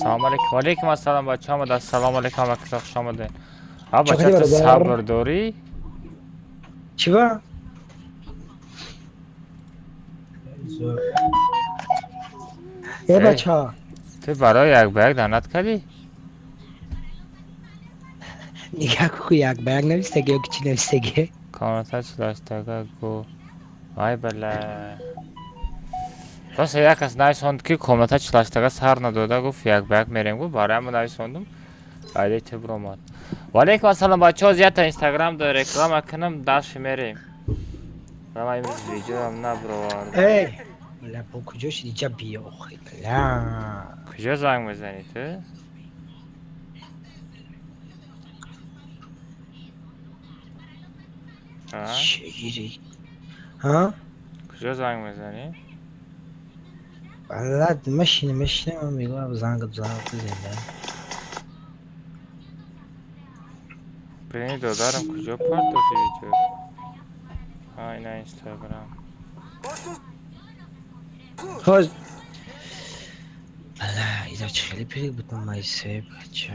سلام علیکم. و علیکم السلام بچه ها. مدد سلام علیکم و خوش آمدین. ها بچه چاکری تو برادر. صبر داری؟ چی با؟ ای ای بچه ها تو برای یک بیگ دانت کردی؟ نگه کو یک بیگ نویستگی یا چی نویستگی؟ کانتا چی داشته گو وای بله راست یک کس نایسوند که کامنتا چلاشتگا سر نداده گفت یک بیگ میریم گفت برای همون نایسوندم ایده چه برو ماد. و علیکم السلام بچه ها. زیاد تا اینستاگرام داره رکلام کنم داشت میریم و من امروز ویدیو هم نبروارده. ای بله با کجا شدی جا بیا خیلی بله کجا زنگ میزنی تو؟ ها؟ چگیری ها؟ کجا زنگ میزنی؟ بلد مشینه من میگم زنگ بزنده بینی دادارم کجا پارتوفی ویدیو؟ اینا اینستاگرام. خوش بله ایزا چه خیلی پیری بودم مایسه بچه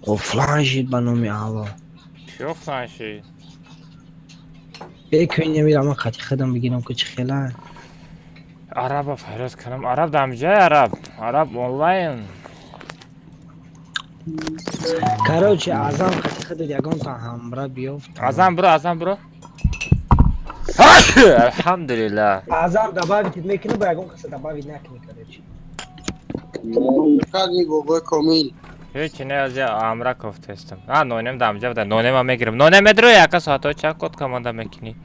اوفلان شید با نومی آوا چی افتان شید؟ به که نمیرم من خطی خدم بگیرم که چه خیلی عرب فیروز کنم عرب دمجای عرب اونلاین. کاروچه ازم خطی خد یگان تا همراه بیافت تمام ازم برو الحمدلله. ازم دبابی میکنه با یگان کسی دبابی نکنی کاروچه کاری بابا کامل هیچی نه از امرا کفته استم نونم دمجا بده نونم هم میگیرم نونم ادرو یکا ساعتو چک کد کمانده میکنی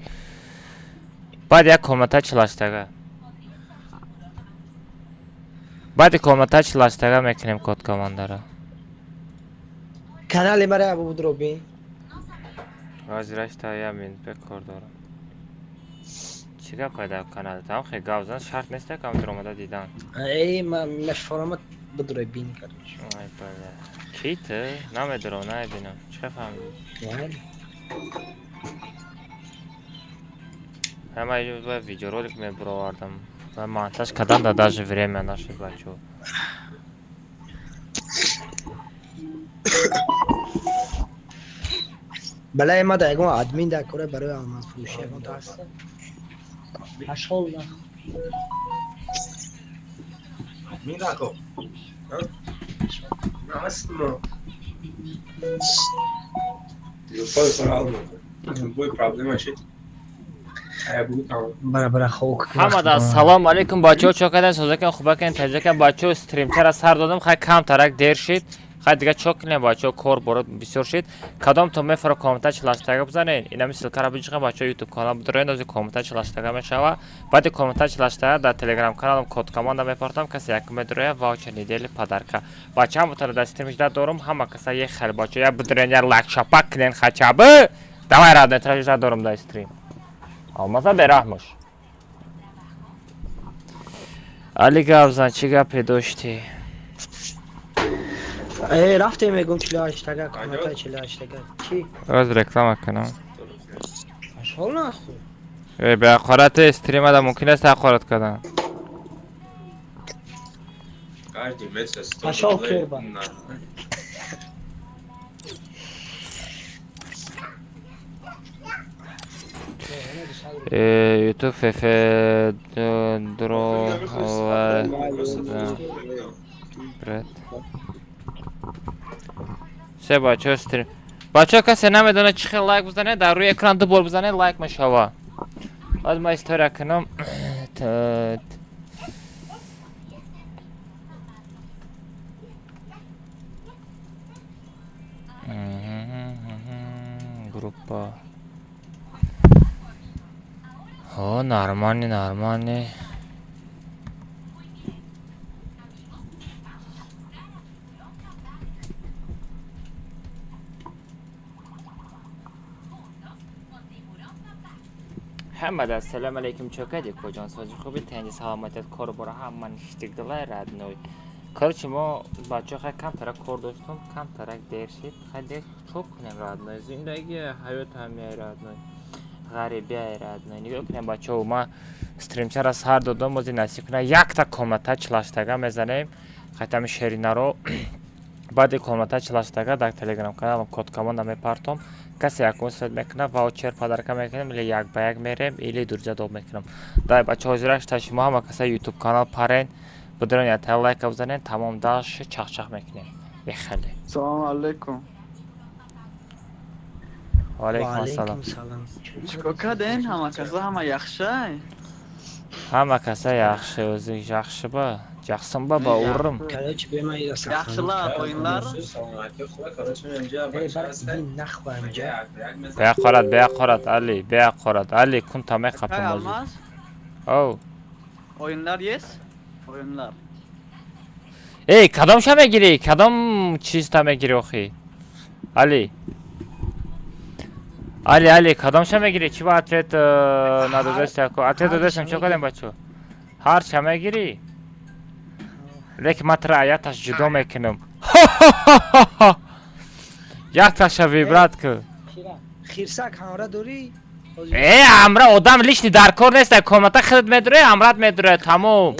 بعد یک کمتا چلاشتگه بعد کمتا چلاشتگه میکنیم کد کمانده را کانال مرا ابو دروبی وزیرش تا یمین بکر دارم چیکار پیدا کانال هم خیلی گاوزن شرط نیسته که همونطور اومده دیدن. ای ما مش فرامت بدروبین کاروچه آی بله کیته؟ نمیدرو نمیبینم چه فهمیدی؟ یعنی همه یه ویدیو رولیک میبروردم و مانتاژ کردن داداش время نشد بچه. بله ما دا یگان ادمین دا کره برای آمد فروشی یگان تا هسته اشغال نخ ادمین نکن هست ما خود سرال بوی پرابلم هشت برای خوک حمد السلام علیکم بچه ها چوکدن سوزکن خوبه کن تجه کن بچه ها استریم چرا سر دادم خیلی کم ترک دیر شید خیلی دیگه چوکنه بچه ها کور برود بسیار شید کدام تو میفره کامنتا چلاشتگه بزنین این همی سلکه را بجیقه بچه ها یوتیوب کانال بدرین از کامنتا چلاشتگه میشوه بعد کامنتا چلاشتگه در تلگرام کانالم کد کمانده میپرتم کسی یک میدروه واچه نیدیل پدرکه بچه هم بطور دستیم اجده دارم همه کسی یک خیلی بچه ها بدرین یا لک شپک کنین خچبه دوای را نتراج اجده دارم در استریم آمازه برحمش علی گاوزن چی گپی داشتی؟ ای رفته میگم چلو هشتگه کامنتا چلو هشتگه چی؟ از رکلام کنم اشغال نخو به اخارت استریم ده ممکن است اخارت کردن اشغال کربا یوتیوب فف درو و برد سه بچه استریم بچه ها کسی نمیدونه چی خیلی لایک بزنه در روی اکران دو بار بزنه لایک میشوه از ما استوری کنم گروپا نارمانی حمد السلام علیکم چوکدی کجان سازی خوبی تنجی سلامتت کار برا هم من اشتگلای رد نوی کارچی ما بچه خیلی کم ترک کار داشتم کم ترک دیر شد خیلی دیر چوب کنیم رد نوی زندگی حیات همی رد نوی غریبی های رد نوی نگاه کنیم بچه ها ما стримчара сар додам мози насиб кунад якта комната чилаштага мезанем хайтами шеринаро баъди комната чилаштага дар телеграм каналам кодкамонда мепартом касе якун сфед мекунад ваучер падарка мекунем или як ба як мерем или дурҷадоб мекунам дай бачаҳо ҳозираш та шумо ҳама каса ютуб канал парен будорем ята лайка бизанем тамом даш чахчах мекунем бехеле Салом алейкум. ваалейкум ассалом салом. Чико каден? Ҳама каса ҳама яхшай? ҳама каса яхшы o'zi yaxshi ба jaxshim ба urrim Короче, бемай раса. Yaxshilar, o'yinlar. سلامتی خوبه کاراتون اینجا ای بچه برای هستن این نخوا اینجا. beqorat ali beqorat ali kun tamay Kay qapim o'zi Almaz? oh O'yinlar yes? O'yinlar. ey kadom shama giri kadom chiz tamay giri oxi ali ali kadom shama giri chi va atlet nadodesta ko atlet dodesam chokadem bacho har shama giri lek matra ayatash judo mekinam як таша вибрат ку خیرسک همراه دوری؟ амра одам лишни дар кор нест комната хилд медуре амрат медуре тамом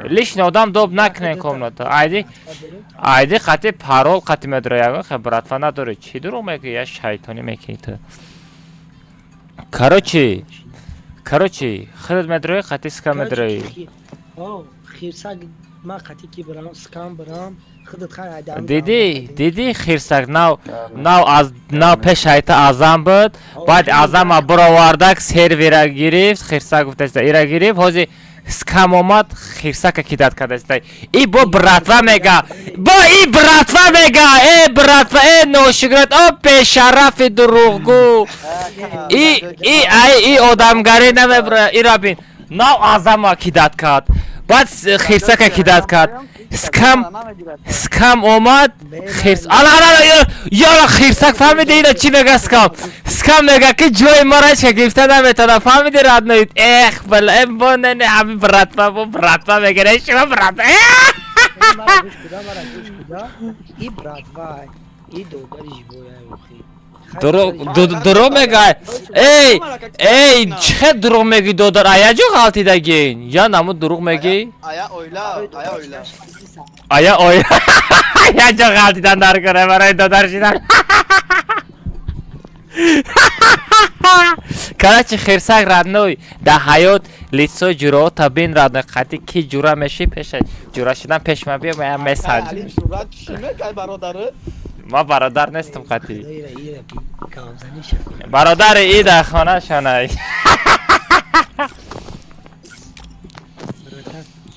лишни одам доб накне комната айди қати парол қати медуре ягон хе братва надоре чи дуруғ меги я шайтони мекини ту короче хилд медуре қати ска медуре خیرسک ما قطی کی برام سکام برام خودت خواهی ادام دیدی خیرسک ناو پیش айта азам буд баъд азама буровардак сервера гирифт хирсак гуфтаста ира гирифт ҳози скам омад хирсака кидат кадаста и бо братва мега э ношиграт о пешарафи дуруғгу и одамгарӣ намебра ира бин нав азама кидат кад баъд хирсака кидат кад скам омад ёра хирсак фаҳмиди ина чӣ мега скам мега ки ҷои мара ча гирифта наметавонам фаҳмиди радноид эх бала бонане ҳами братва мегира шумо братва ای برادوا ای دوگری جبویا اوخی дурӯғ мегай эй чӣ дурӯғ меги додар аяҷо ғалтидагин я наму дурӯғ меги Aya oyla. ая ой яҷо ғалтидан дар кора барои додар шидан короче хирсак радной да ҳаёт лицо ҷуро табин радной қати ки ҷура меши пеша ҷура шидан пеш ма бия мая месанҷи Surat kime kay barodarı? ма бародар нестам қати ایره ایره بی کامزنی شد бародари и дар хона шонай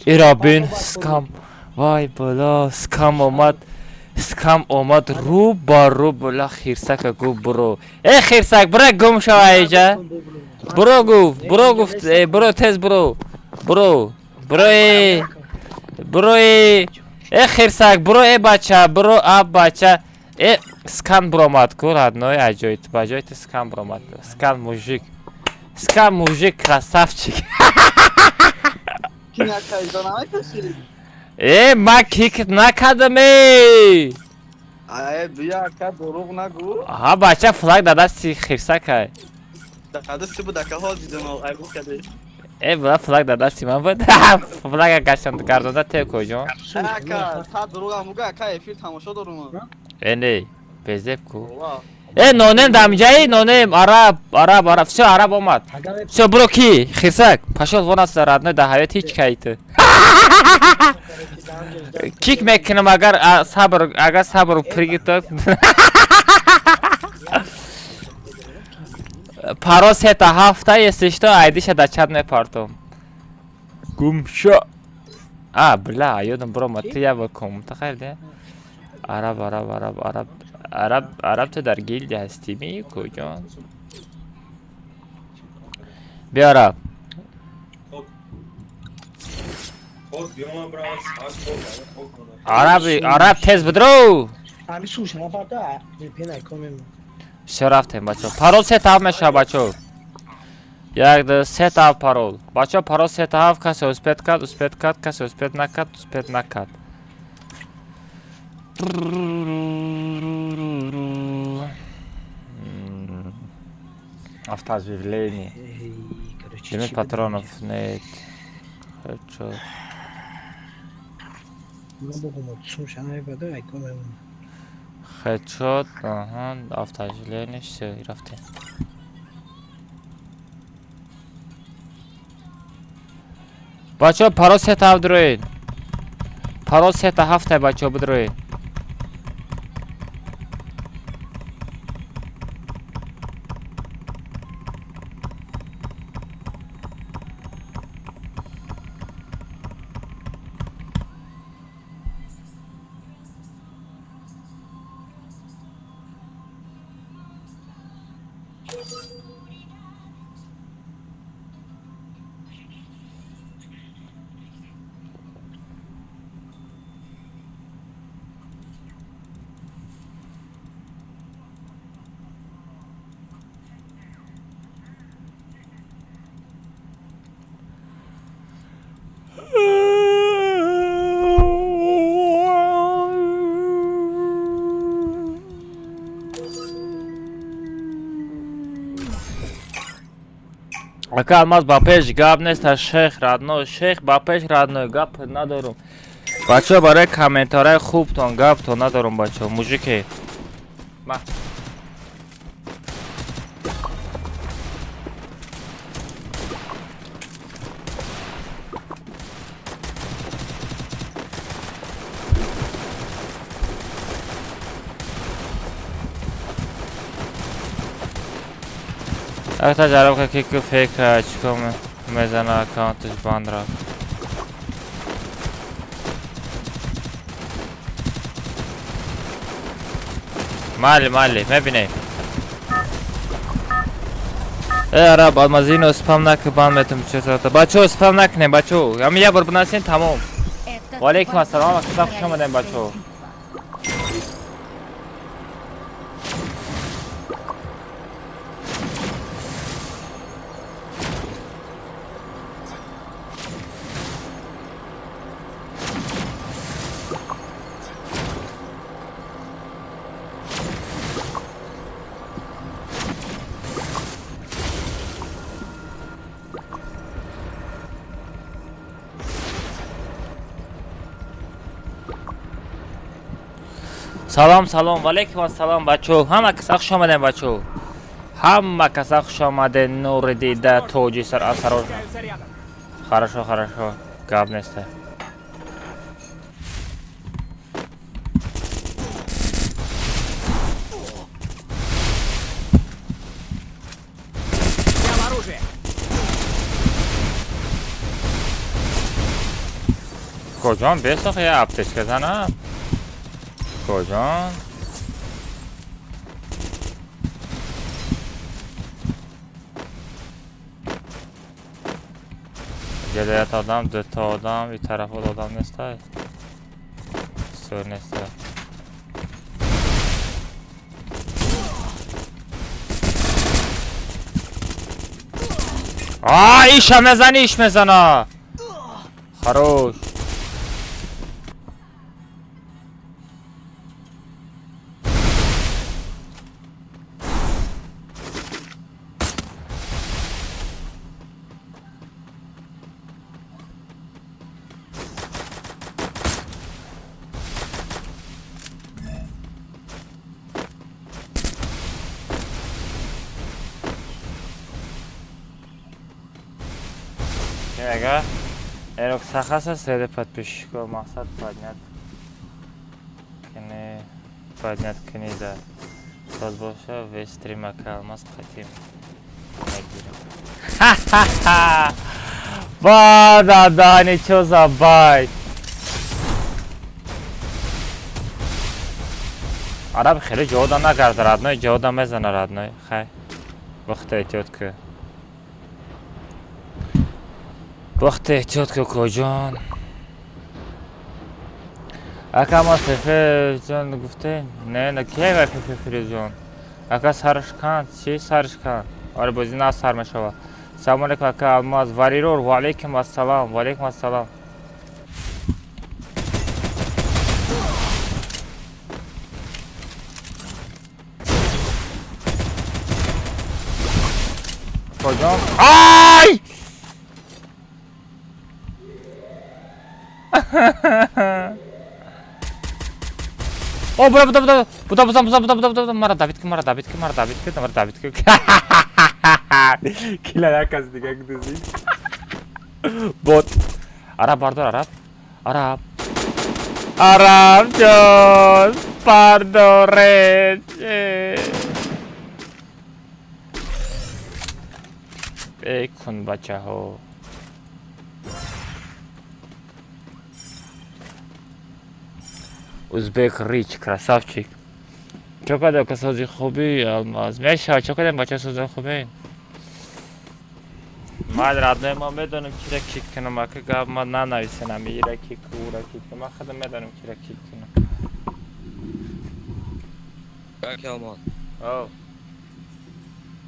ира бин скам вай бола скам омад рӯ ба рӯ бола хирсака гуф буро хирсак бира гум шава айҷа буро гуфт буро тез буро хирсак буро бача буро аб бача скан буромад ку радной аҷоиб баҷои ти скан буромад скан мужик красавчик Kim yakay zaname kasirik? ма кик накардам Ay biya ka duruq nagu. ҳа бача флаг дадасти хирсакай Dakada sibu daka hol didum ay bu kade. була флаг дадасти ман буд флага гардонда те куҷон Aka ta duruq amuga ka efir tamasho dorum. не безеб ку Wow. нонем дамҷаи нонем араб всё араб омад всё буро ки хирсак пашол вонас радной да ҳаёт ҳеҷ кайты кик мекунам агар сабр пригито паро сета ҳафта естишто айдиша да чат мепартом гумшо била ёдам буромад ту я комта хайрде араб ту дар гилдия ҳастими куҷон биараб خب بیام برای ساعت араб тез будро همی سوش نفرده پینا کنیم всё рафтем бачо парол сетав меша бачо як сетав парол бачо парол сетав касе успед кад касе успед накад автообъявление Demet Patronov net. Headshot. من بگم اتسون شنه بده ایکونه Headshot. Aha, avtacılarını все, رفته. بچه پاراس ست هفت دروید. پاراس ست هفته بچه بدروید. Ака алмаз ба пеш гап нест аз шейх родной. Шейх ба пеш родной гап надорум. Бачо барои комментарай хубтон гаптон надорум бачо. Мужики. Ма. اگه جرب که که فکر چیکار میزنه اکانتش بند رفت. مالی میبینی ای عرب از اینو سپام نکه بند میتونم چطور بچه سپام نکنه بچه همین یه بار بناسین تمام. و علیکم السلام و کسا خوش آمدین بچه. سلام علیکم السلام بچو. همه کسا خوش آمدین بچو. همه کسا خوش آمدین. نور دیده توجی سر اثر. хорошо гап несте. کجان بساخ یه اپتش بزنم کجان جلویت آدم دوتا آدم این طرف آدم نیسته سور نیسته ایش هم میزنی ایش میزنه خروش Ага, эрок сахаса седе подписчиков мақсад поднят книда. Тот боша весь стрим акалмас хотим нагирим. Ха-ха-ха! Да, ничего за байт. Араб خیلی جودا نگرد родной, جودا میزنه родной. خیلی وقت احتیاط که وقت احتیاط که کجان اکا ما سفر جان گفته نه کیه گفت سفر جان اکا سرش کن چی سرش کن آره بازی نه سر میشوه سلام علیکم اکا الماس واریرور و علیکم السلام کجان آی О, буда. Мара Давид ки. Килер кас дига гдузи. Бот. Араб бардор, Араб. Arab John, Pardo Red. एक खून बचा हो. Узбек Рич, красавчик. Чё когда касази خوبی алмаз. Меша, чё когда бача соза خوبی. من رادنای ما بدونم کی را کیک کنم اگه گاب ما ننویسنم ای را کیک او را کیک کنم خودم میدونم کی را کیک کنم. Kelman. Oh.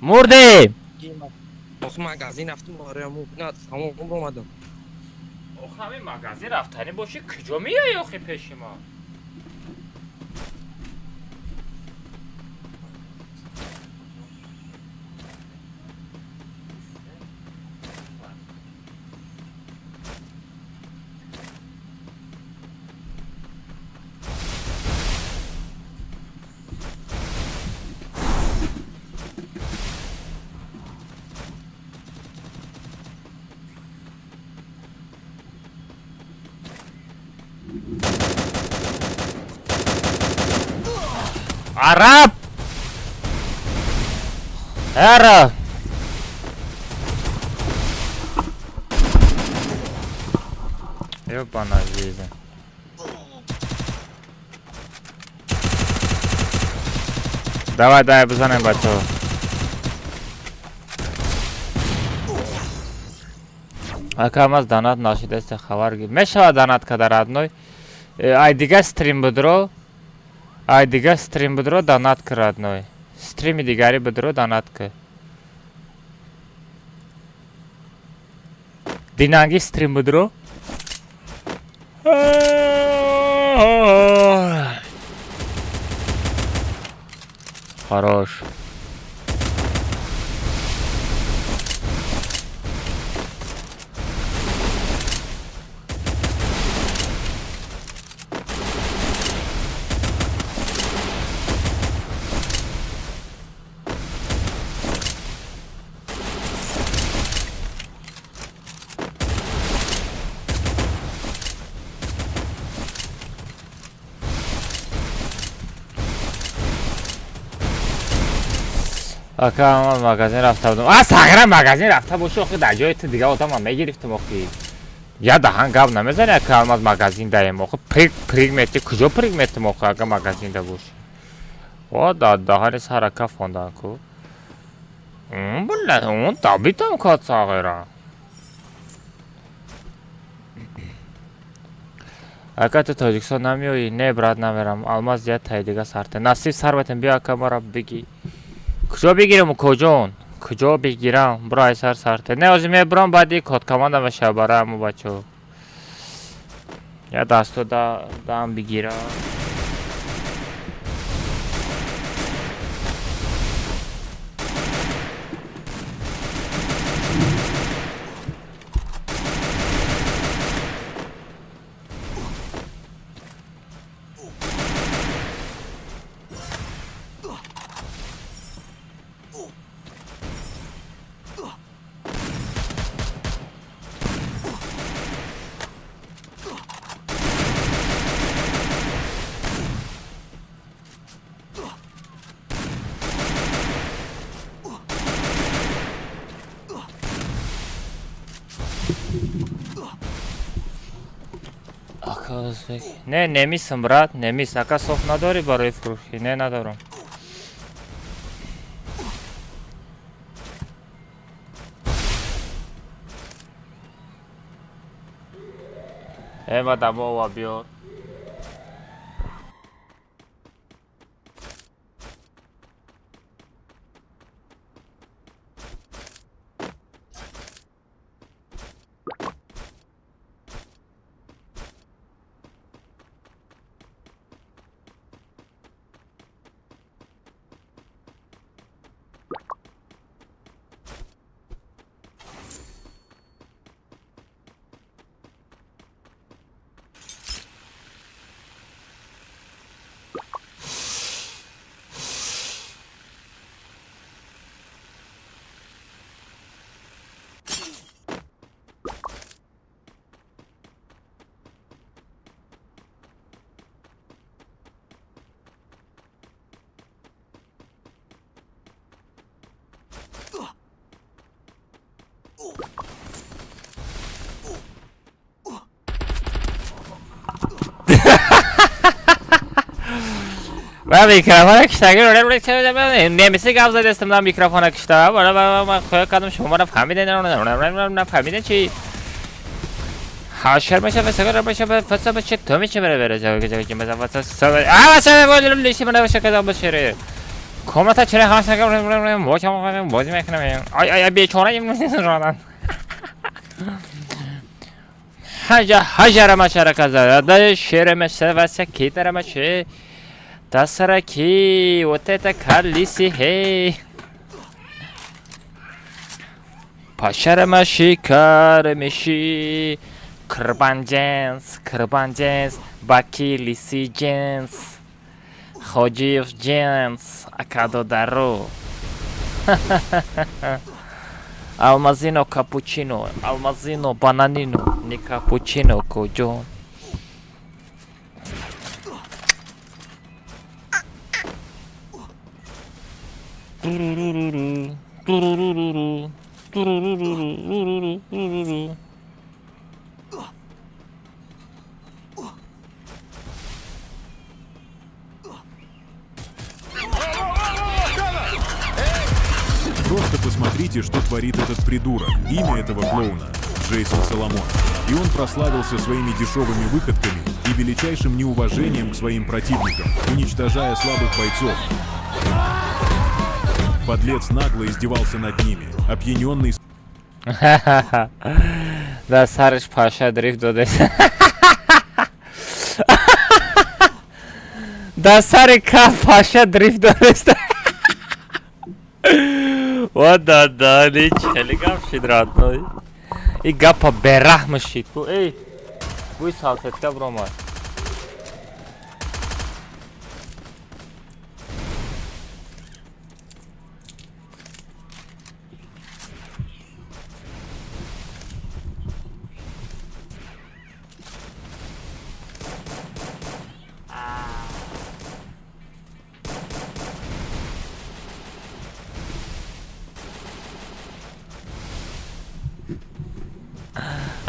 مرده. آخه مغازین رفتم آره نه تمام عمر اومدم. آخه همین مغازه رفتنی باشه کجا میای آخه پیش ما؟ عرب عرب يبقى عزيزة давай بزنیم بچه акам аз данат нашидест хабар гир мешава данат кадар адной ай дига стрим будро ай дига стрим будро данат кар адной стрими дигари будро данат кар динанги стрим будро хорош آقا مغازه رفته بودم ساغرم مغازه رفته باشه آخه در جای تو دیگه آدم هم میگرفتم آخه یا دهان گاب نمیزنی که هم از مغازین دایم آخه پریگ میتی کجا پریگ میتیم آخه اگه مغازین دا باشه و دهان سر کف خوندن که بله اون تابیتم که ساغرم اگه تو تاجیکستان نمیایی نه برات نمیرم الماس زیاد تایی دیگه سرته نصیب سروتم بیا که ما را بگی کجا بگیرم کجا بگیرم برای سرته نه از میبرم بعدی کد کمانده و شباره همو بچه یا دستو دام بگیرم نه نمیسم برات نمیس اگه صف نداری برای فروشی نه ندارم ایما دمو و بیار من میکروفون کشتگی نمیسی گفت زده استم من میکروفون کشته من خواه کردم شما را فهمیدین چی؟ حاشر میشه و سگر میشه و فسا بچه تو میشه بره جایی که مثلا فسا سوال واسه ولی لیشی من باشه کدام بشه کاملا چرا خاص نگم واقعا بازی میکنم آی بیچاره این حجر مشارکت زده شیر مشه واسه کی در مشه تسرکی وتت کلیسی هی پاشر مشی کار میشی کربان جنس باکی لیسی جنس خوجیف جنس اکادو درو Almazino cappuccino, almazino bananino, ni cappuccino coglione. Просто посмотрите, что творит этот придурок. Имя этого клоуна — Джейсон Соломон. И он прославился своими дешевыми выходками и величайшим неуважением к своим противникам, уничтожая слабых бойцов. Подлец нагло издевался над ними, опьяненный... Да, Сарыч Паша дрифт доdes. Да, Сарыка Паша дрифт доdes. Вот да, ничего, гавшит, родной. И гапа берахма шитку. Эй, вы салфетка, брома.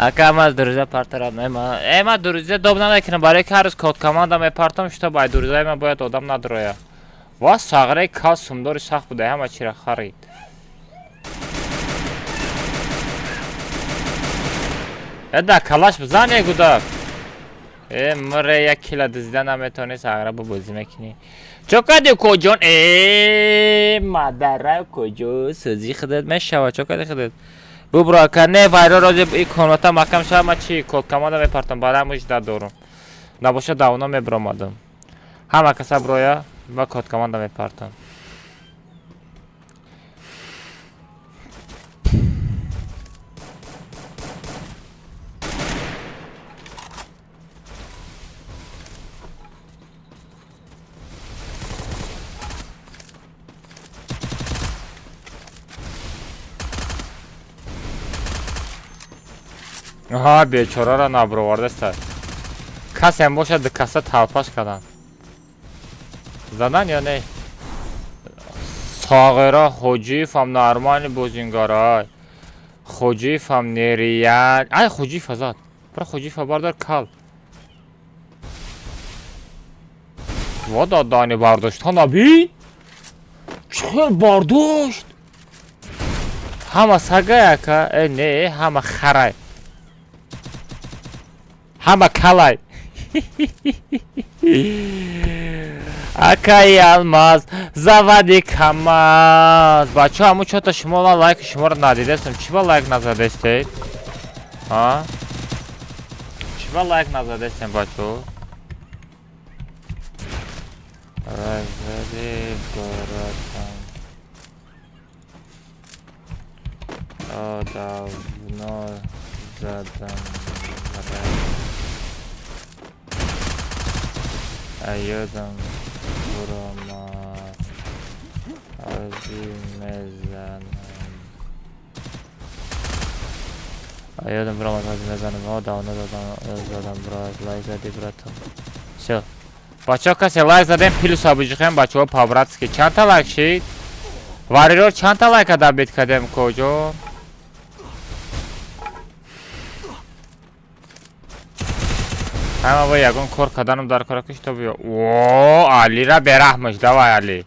Ака маз друзья партнерам эма друзья добна накинем барои ки ҳар рӯз код команда мепартам что бай друзья ман бояд одам надроя ва сағраи кас сумдори сахт буда ҳама чира харид эда калаш бизан е гудак мре як кила дизида наметони сағра бу бозӣ мекунӣ чокади коҷон мадара коҷо сӯзи худат мешава чокади худат бубро не вайро рози и комната макам шава ма чи код команда мепартам барам мужда дорум набоша давно мебромадам ҳама каса броя ва код команда мепартам ها بیچاره را نبروارده است کسی هم باشد کسا تلپاش کردن زدن یا نه ساغرا خوجیف هم نارمانی بوزینگارای خوجیف هم نیریان ای خوجیف زد برای خوجیف باردار کل وادا دانی برداشت ها نبی چه برداشت همه سگه که نه همه خرای همه کلای акай алмаз завади камаз бача ҳамун чота шумо лайк шуморо надидестем чиба лайк назадестед а чиба лайк назадестем бачо разади баратам давно задам Ayudam burama azimezanım Ayudam burama azimezanım o da onu zadan лайк зади братан Всё бачаҳо касе лайк задем плюс абуҷихем бачаҳо павратски чанд та лайк шид варирор чанд та лайка дабит кадем коҷо همه با یکون کار کدنم در کارکش تو بیا. اوه علی را برحمش دوای علی.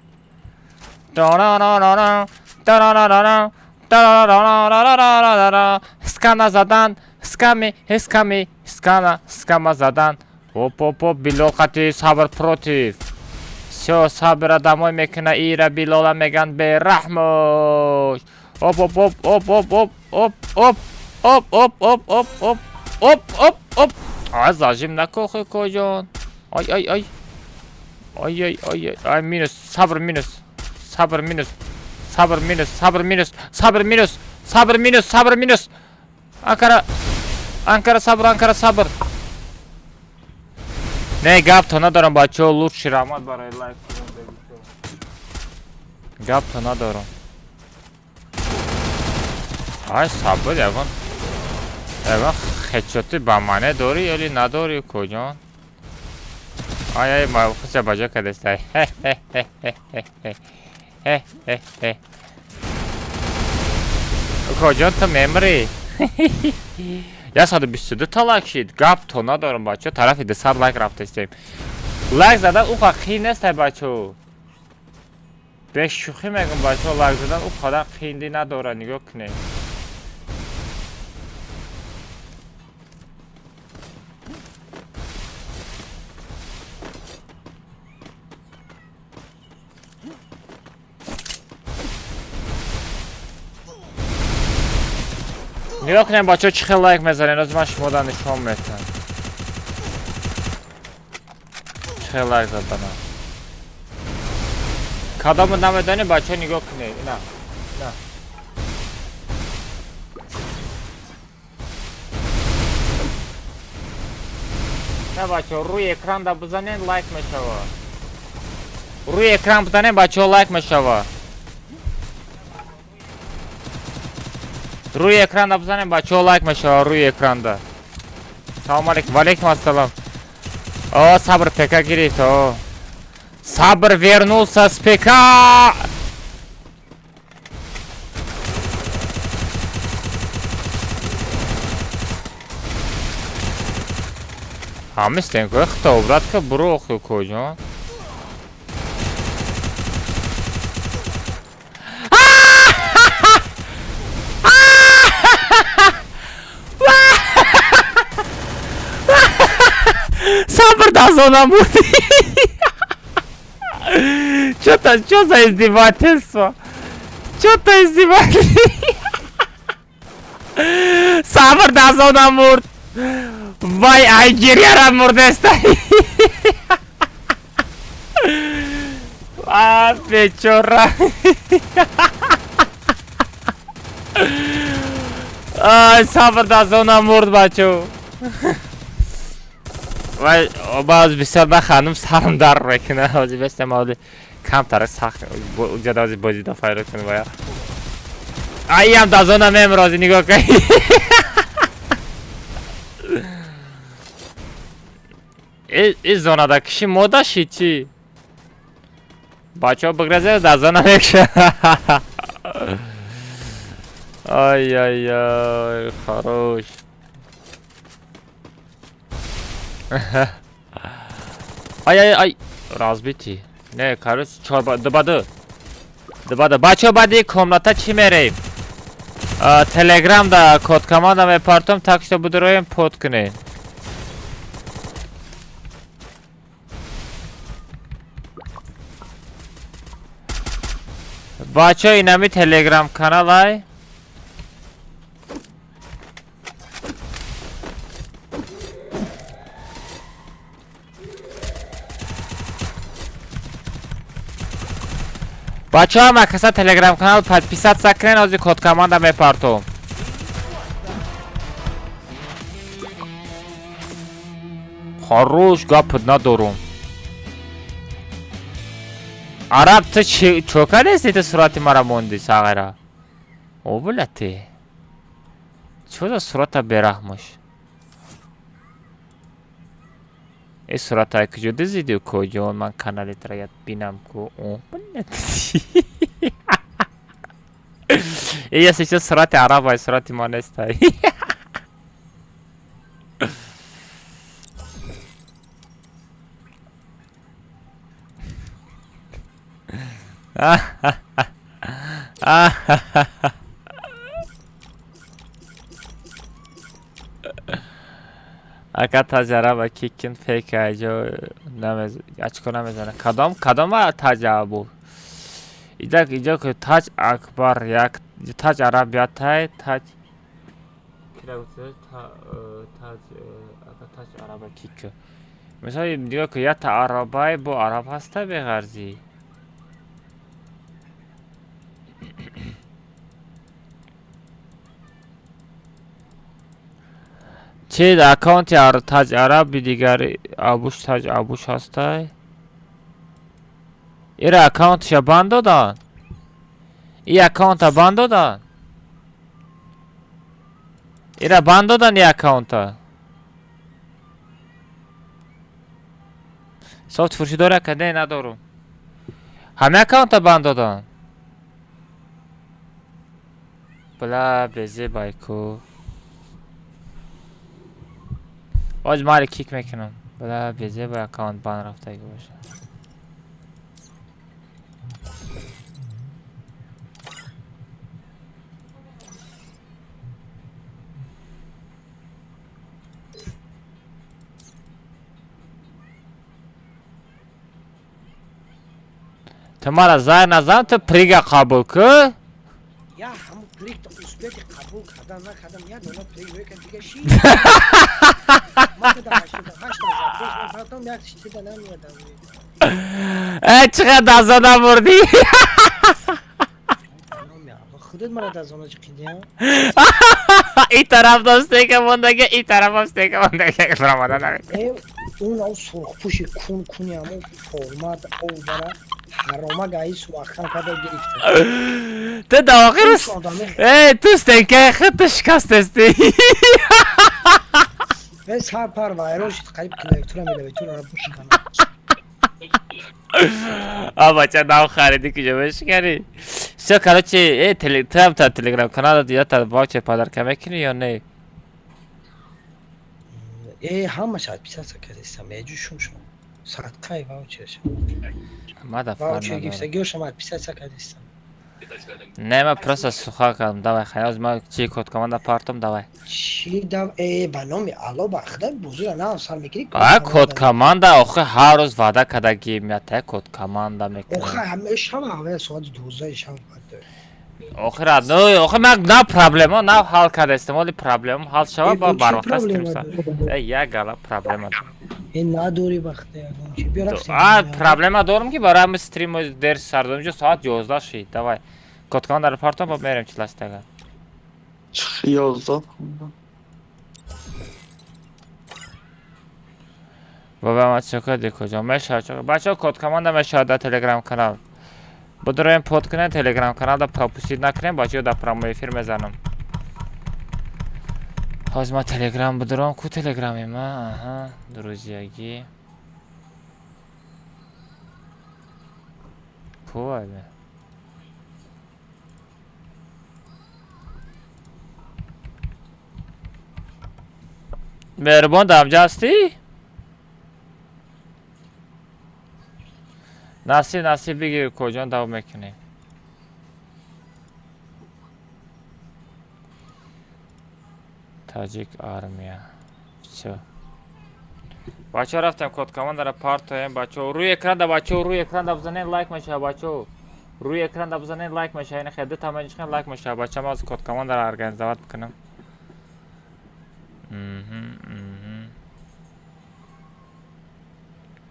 اسکانا زدن اسکانا زدن. اوپ بیلال خطی صبر پروتیف. سو صبر آدمای میکنه ایره بیلالا میگن برحمش. اوپ از زاجیم نکو خوی کجان. آی مینوس صبر مینوس Ankara sabır. Ne gap to ندارم بچه ها لوت رحمت برای لایک گپ تو ندارم. آی صبر یکن خدشتی با منه داری یا نداری کجان. آی موقع بجا کدسته کجان تو ممری یا 122 talak شید گپ تو ندارم بچه طرفی 200 لایک رفته استیم. لایک زدن او خیلی نیست بچه به شوخی میگم بچه لایک زدن او خدا خیلی نداره نگاه کنه. نگاه کنیم بچه چه خیلی لایک میزنین از من شما دارم نشون میتن چه خیلی لایک زدن کدام نمیدانی بچه نگاه کنید اینا نه بچه روی اکران دا بزنین لایک میشوه روی اکران بزنین بچه لایک میشوه روی اکران دا بزنین بچه لایک میشوه روی اکران دا. سلام علیکم و علیکم السلام. О, Сабр ПК гирит, о. Сабр вернулся с ПК. Hamisten ko кто, братка, броху кожа. Сабр да зона будет. Что за издевательство? Что-то издевательство. Сабр да зона мурд. Вай айгиряра мурдеста. А, печора. Ай, сабр да зона мурд бачо. وای باز بسیار بخندم سرم در میکنه حاجی بستم حالی کم تر سخت جدازی بازی دفعه رو کنه باید ایم دازونم امروزی نگاه کنی این زونه دا کشی مودا شید چی بچه ها بگرزه دازونم اکشه آی آی آی خروش ай разбити не короче дбада бачо бади комната чӣ мерем телеграмда код команда мепартом так что будуроем под кунем бачо инами телеграм канал ай بچه ها مکسا تلگرام کانال подписаться کنین از کد کاماندا میپارتم خروش گپ ندارم عرب تو چوکا نیستی تو صورت مرا موندی ساغره او بلتی چرا صورت برحمش این صورت های کجا دیدی کجا من کانالیت را یاد بینم کو اون بلتی این یه صورت عرب های صورت ما نیست های اگه تجربه کیکن فیک ایجا اچکو نمیزنه کدام تجربه اینجا که تاج اکبر یک تاج عربیت های تاج تاج عربه کیک مثلا دیگه که یک عربه با عرب هسته بغرزی چه اکانت تاج عرب دیگر ابوش تاج ابوش هسته این اکانتش بند دادن این اکانت بند دادن این بند دادن این اکانت سافت فروشی داره که نه ندارم همه اکانت بند دادن بلا بزی بایکو باز مال کیک میکنم بلا بزی با اکانت بند رفته باشه تو مرا زهر نزن تو پریگا قبول که یا همون پریگ تو اسپیتی قبول کردم نکردم یا دونا پریگ روی که دیگه شید ما که در 8 نزد باشم یک شیده نمیادم چقدر دزا نبردی خودت مرا دزانه چی قیدیم این طرف دسته که مندگه این طرف دسته که مندگه فراماده نمید اون او سرخ پوشی کنی همون فرماد او برا حرامه گاهی سواخان کده گرفته تو دواقی تو ستنکه خود شکست هستی بس هر پر وایروش قریب کلکتره میده بیتون را بوش کنم بچه ناو خریدی که جمعش کردی سو کلو چی تلگرام کانال دیگه تا باچه پادر کمه کنی یا نه همه شاید پیسه کردیستم ایجوشون شما ساعت قای واوچرش ما دفعه واوچر گیفته گیوشم از پیسه کردیستم نه ما پروسه سوخا کردم دوای خیلی ما چی کد کمانده پارتم دوای چی دو بنامی علا بخده بزرگ نه سر میگیری کد کمانده آخه هر روز وعده کده گیم میاد کد کمانده میکنه آخه همه شب همه ساعت 12 شب بده آخه نه آخه من نه پرابلم نه حل کرده استعمال پرابلم حل شود با بروقت استریم سا یک گلا پرابلم این نداری وقته چی بیا پرابلم دارم که برای هم استریم در سردم جو ساعت 11 شید دوای کد کمانده رو پارتم با میرم چلستگه 11 بابا ما چکا دی کجا میشه چکا بچه کد کمانده میشه در تلگرام کانال بدرویم پود کنه تلگرام کانال دا پاپوسید نکنیم بچه دا پراموی فیر میزنم حاز ما تلگرام بدروم کو تلگرامی ما آها دروزیگی کو آده مهربان دمجه هستی؟ نصیب بگیر کجا دوام میکنی تاجیک آرمیا چه بچه رفتم کد کمان در پارت هایم بچه روی اکران دا بچه روی اکران دا بزنین لایک میشه بچه روی اکران دا بزنین لایک میشه این خیلی تمنیش کن لایک میشه بچه ما از کد کمان در ارگانیزوات بکنم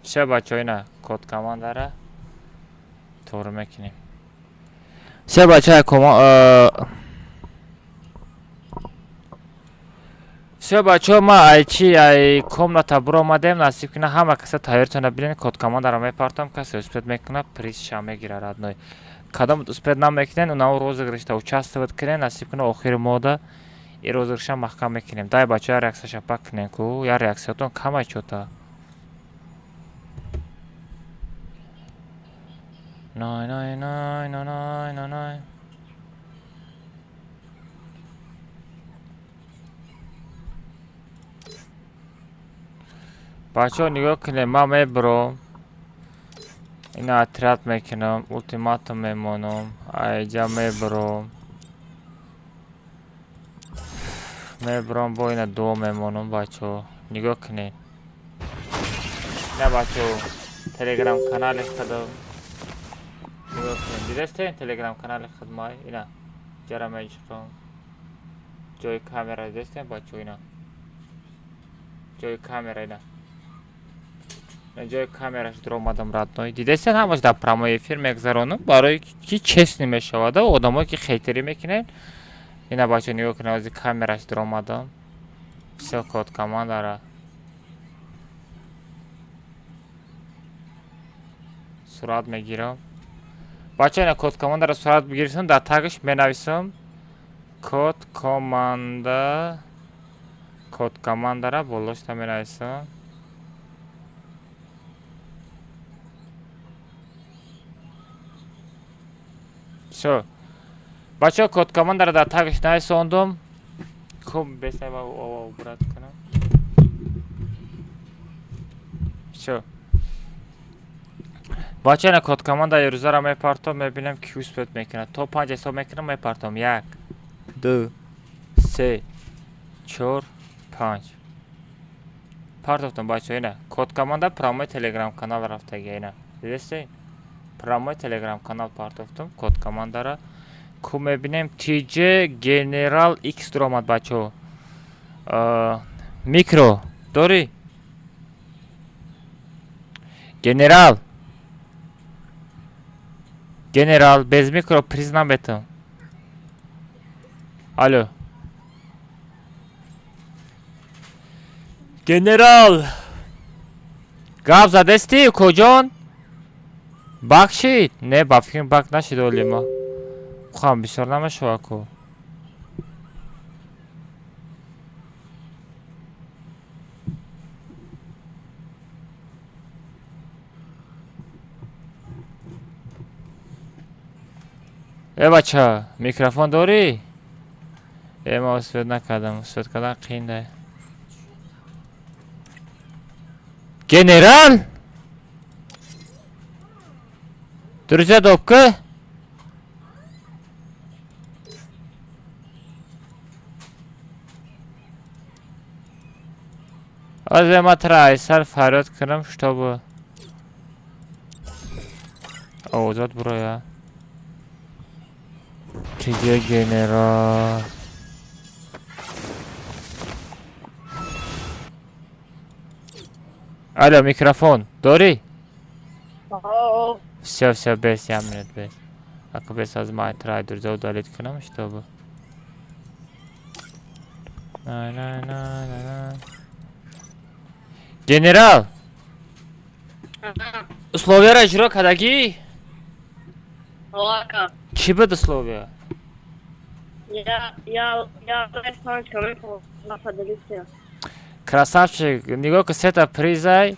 چه بچه اینا کد کمان داره طور میکنیم چه بچه چه بچه ما ای کم نتا برو آمدیم نصیب کنه همه کسی تایرتونه بلین کد کمان در همه پارتم کسی اسپید میکنه پریز شا میگیره راد نوی کدام اسپید نمیکنین اونو روز گرشته و چست بود کنین نصیب کنه آخر موده ای روز گرشته محکم میکنیم دای بچه ها ریاکسش پاک کنین که یا ریاکسیتون کمه چوتا نای نای نای نای نای نای بچه ها نگاه کنیم ما میبرم اینا اطرات میکنم ultimatum میمونم اینجا میبرم با اینا دو میمونم بچه نگاه کنین نه بچه تلگرام کانال خودم نگاه کنین دیدستین تلگرام کانال خود مای اینا جرا میشکم جای کامرا دیدستین بچه اینا جای کامرا اینا جای کامراش در اومدم رادنوی دیدستین همش در پرامای افیر میگذرونم برای که چسنی میشود و آدمایی که خیتری میکنن اینا بچه نگاه کنین از کامراش در اومدم все کد کمان داره سرعت میگیرم بچه اینا کد کمان داره سرعت بگیرسم در تگش مینویسم کد کمان داره بولاشتا مینویسم شو بچه کد کمان داره در تگش نویسوندم خوب بسه و برات کنم شو بچه اینا کد کمان در یه روزه را میپرتم میبینم کیو سپیت میکنه تا 5 حساب میکنم میپرتم 1 2 3 4 5 پرتفتم بچه اینا کد کمان در پرامای تلگرام کانال رفته گه اینا دیدستی پرامای تلگرام کانال پرتفتم کد کمان داره کو میبینیم تیجه گنرال ایکس در آمد بچه میکرو داری گنرال без микро признам это. Алло. Генерал. گپ زدستی کجان؟ بخشید نه با فکر بک نشید ولی ما خواهم بسیار نمشو اکو ای بچه میکروفون داری؟ ای ما اسفید نکردم اسفید کردن قین ده گنرال درجه دوبکه از ما ترای سر فریاد کنم شتابه اوزاد برو تیجه گنرال الو میکروفون داری؟ все без я минут без ако без аз май трай درجه удалить کنم اشتباه نه گنرال условия را اجرا کردگی؟ Лака. چی بود условия؟ Я сам человек на подалите. красавчик нигоҳ ки сета призай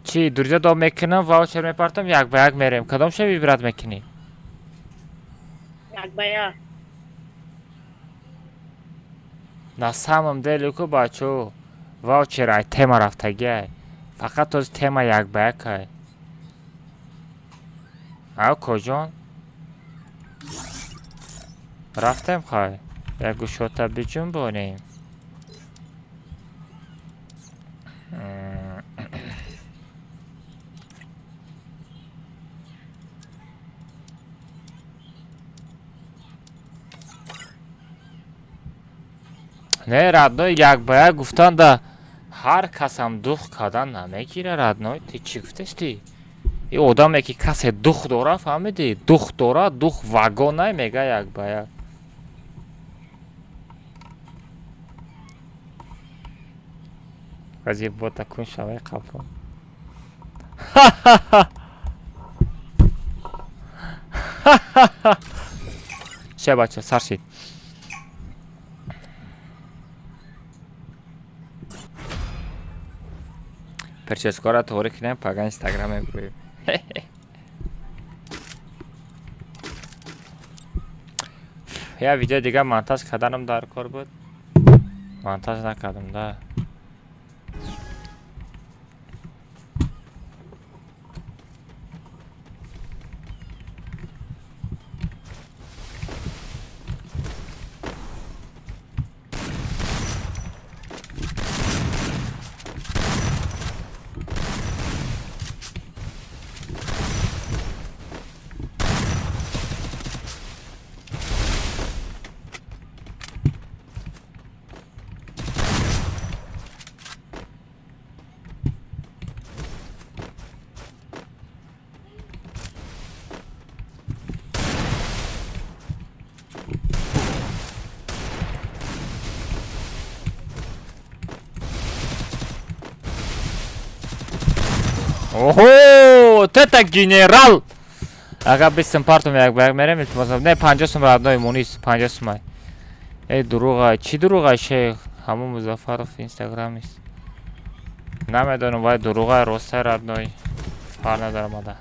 چی درجه دو میکنم واوچر میپرتم یک به یک میریم کدام شوی برات میکنی؟ Як бая. на самом деле ку бачо واوچر ай тема рафтаги фақат оз тема як ба як ай ав кожон рафтем хай як гушота бичунбонем не радной як ба як гуфтанда ҳар касам дух кардан намегира радной ти чӣ гуфтасти ин одаме ки касе дух дора фаҳмиди дух дора дух вагон намега як ба як вазиф бота кун шаваи қафро ше бача саршид перческора то'g'ri kinam paga instagramga qo'yib я видео دیگه монтаж карданам дар кор буд монтаж накардам да Ого, это генерал. Ага, бистим партом як баг мерем илтимос. Не 50 сум родной Мунис 50 сум. Эй, дуруга, чи дуруга шейх? Хаму Музафаров Инстаграмис. Намедонам вай дуруга ростай родной. Кар надарам ада.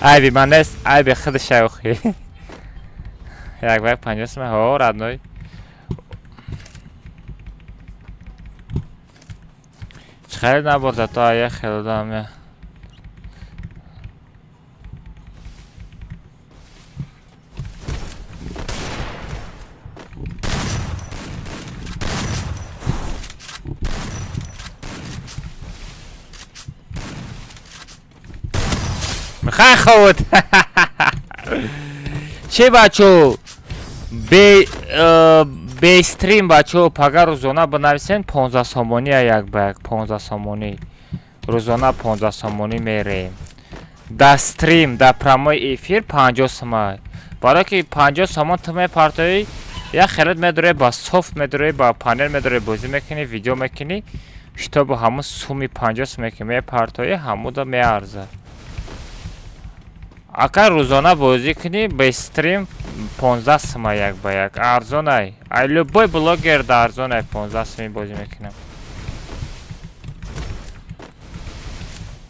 Ай би манес, ай би хид шавхи. Як баг 50 сум ҳо родной. Чхайр набурда то я хелдам я. Михай ход. Че бачо? Бестрим бачо пага рӯзона бинависен 15 сомонӣ як баг 15 сомонӣ. Рӯзона 15 сомонӣ мерем. Да стрим, да прямой эфир 50 сомон. Барои ки 50 сомон ту мепартоӣ, я хелат медуре ба софт медуре ба панел медуре бозӣ мекунӣ, видео мекунӣ. Штобу ҳамун суми 50 сомон ки мепартоӣ, ҳамуда меарзад. Ака рӯзона бозӣ кунӣ ба стрим 15 сум як ба як арзонай. Ай любой блогер да арзонай 15 сум бозӣ мекунам.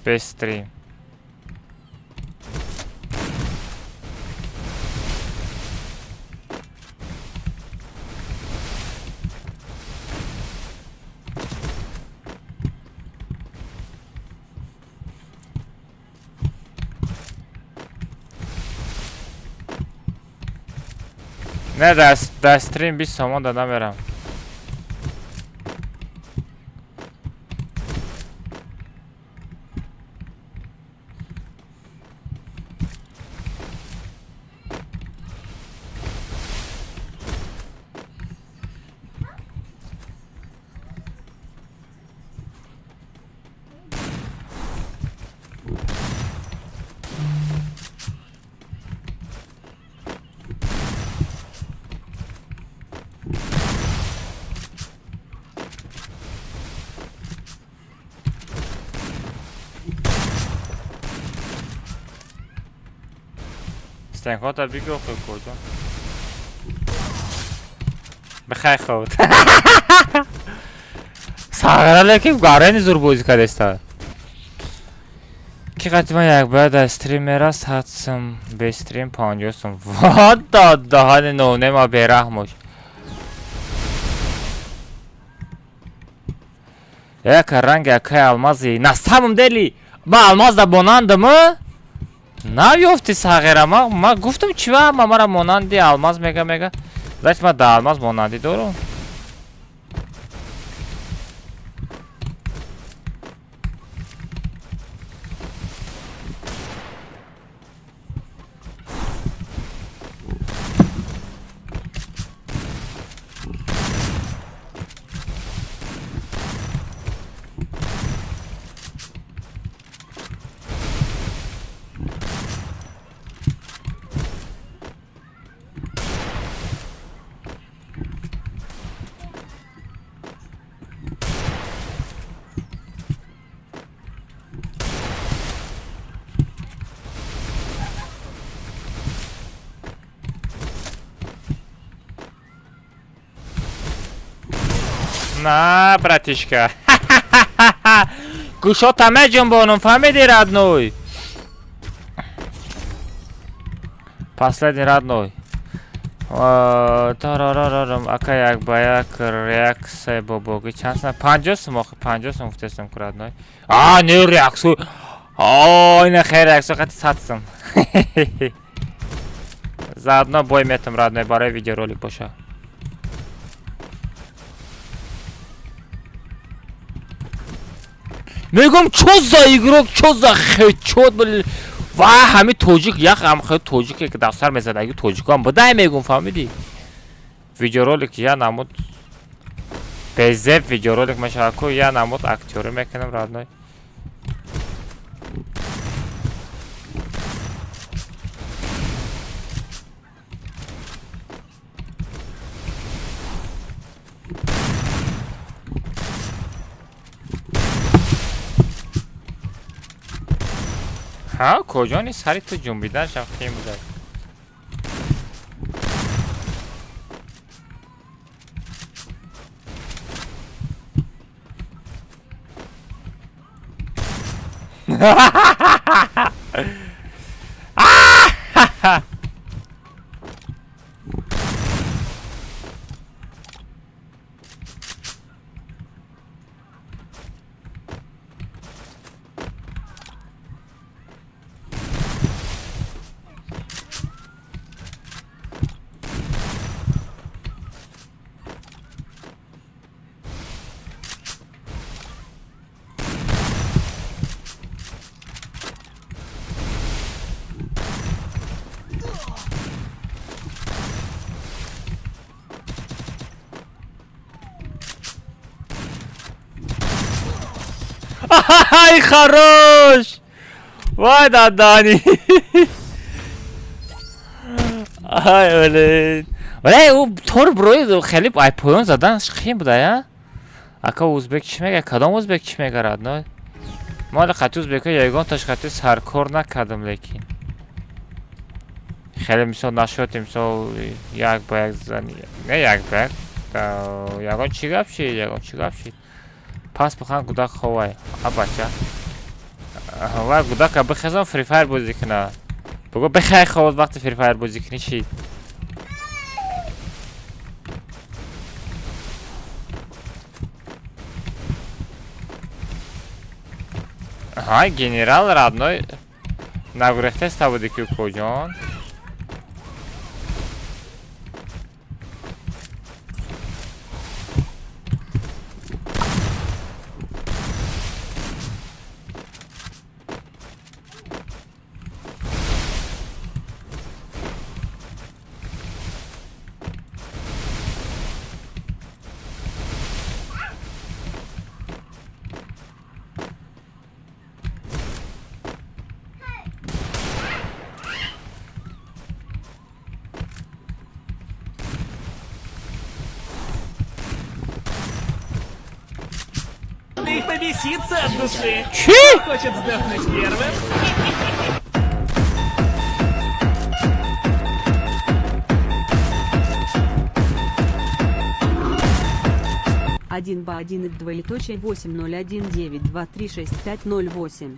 Без стрим. Не, да стрим 20 сомон дадам берам. Стенкота биго куда? Бахай ход. Саграле ки гарани зур бозӣ кадаста. Ки қатима як баъда стримера 100 сум, без стрим 50 сум. Вот дадани нонема бераҳмош. Як ранги акай алмази. На самом деле, ба алмаз да монандаму? Навёфти сағира ма гуфтам чива мара монанди алмаз мега. Дайт ма да алмаз монанди дорум. На, братишка. Гушотаме ҷунбонум, фаҳмиди родной? Последний родной. Тарарарарам, ака як ба як реакция бобоги чанд сум? 50 сум охи, 50 сум гуфтестам ки родной. Не реаксия. اینا خیر عکس خط ساتسم. زادنا بای میتم راد برای ویدیو رولیک باشه. میگم چوزا ایگروک چوزا خیچود بل و همه توجیک یک هم خیلی توجیکی که دستر میزد اگه توجیک هم بوده میگم فهمیدی ویدیو رولیک یا نمود بزف ویدیو رولیک مشاکو یا نمود اکتیوری میکنم رادنای ها کجا نیست سری تو جنبیدن شم خیلی بوده ای خروش وای دادانی ای ولید ولی او طور بروی خیلی ای پایان زدنش خیلی بوده یا اکا ازبک چی میگه کدام ازبک چی میگه راد نه مال خطی ازبک ها یایگان تاش خطی سرکار نکردم لیکن خیلی مثال نشد مثال یک با یک زنی نه یک با یک یگان چی گفت شید یگان چی گفت شید پس بخوان گوداک خواه بچه و گوداک بخیزم فری فایر بازی کنه بگو بخیر خواد وقت فری فایر بازی کنی چی های گنرال رادنوی نگرفته است بودی که کجان Побеситься от души. چی؟ Хочет сдохнуть первым. Один ба 1 двоеточие 80192365508.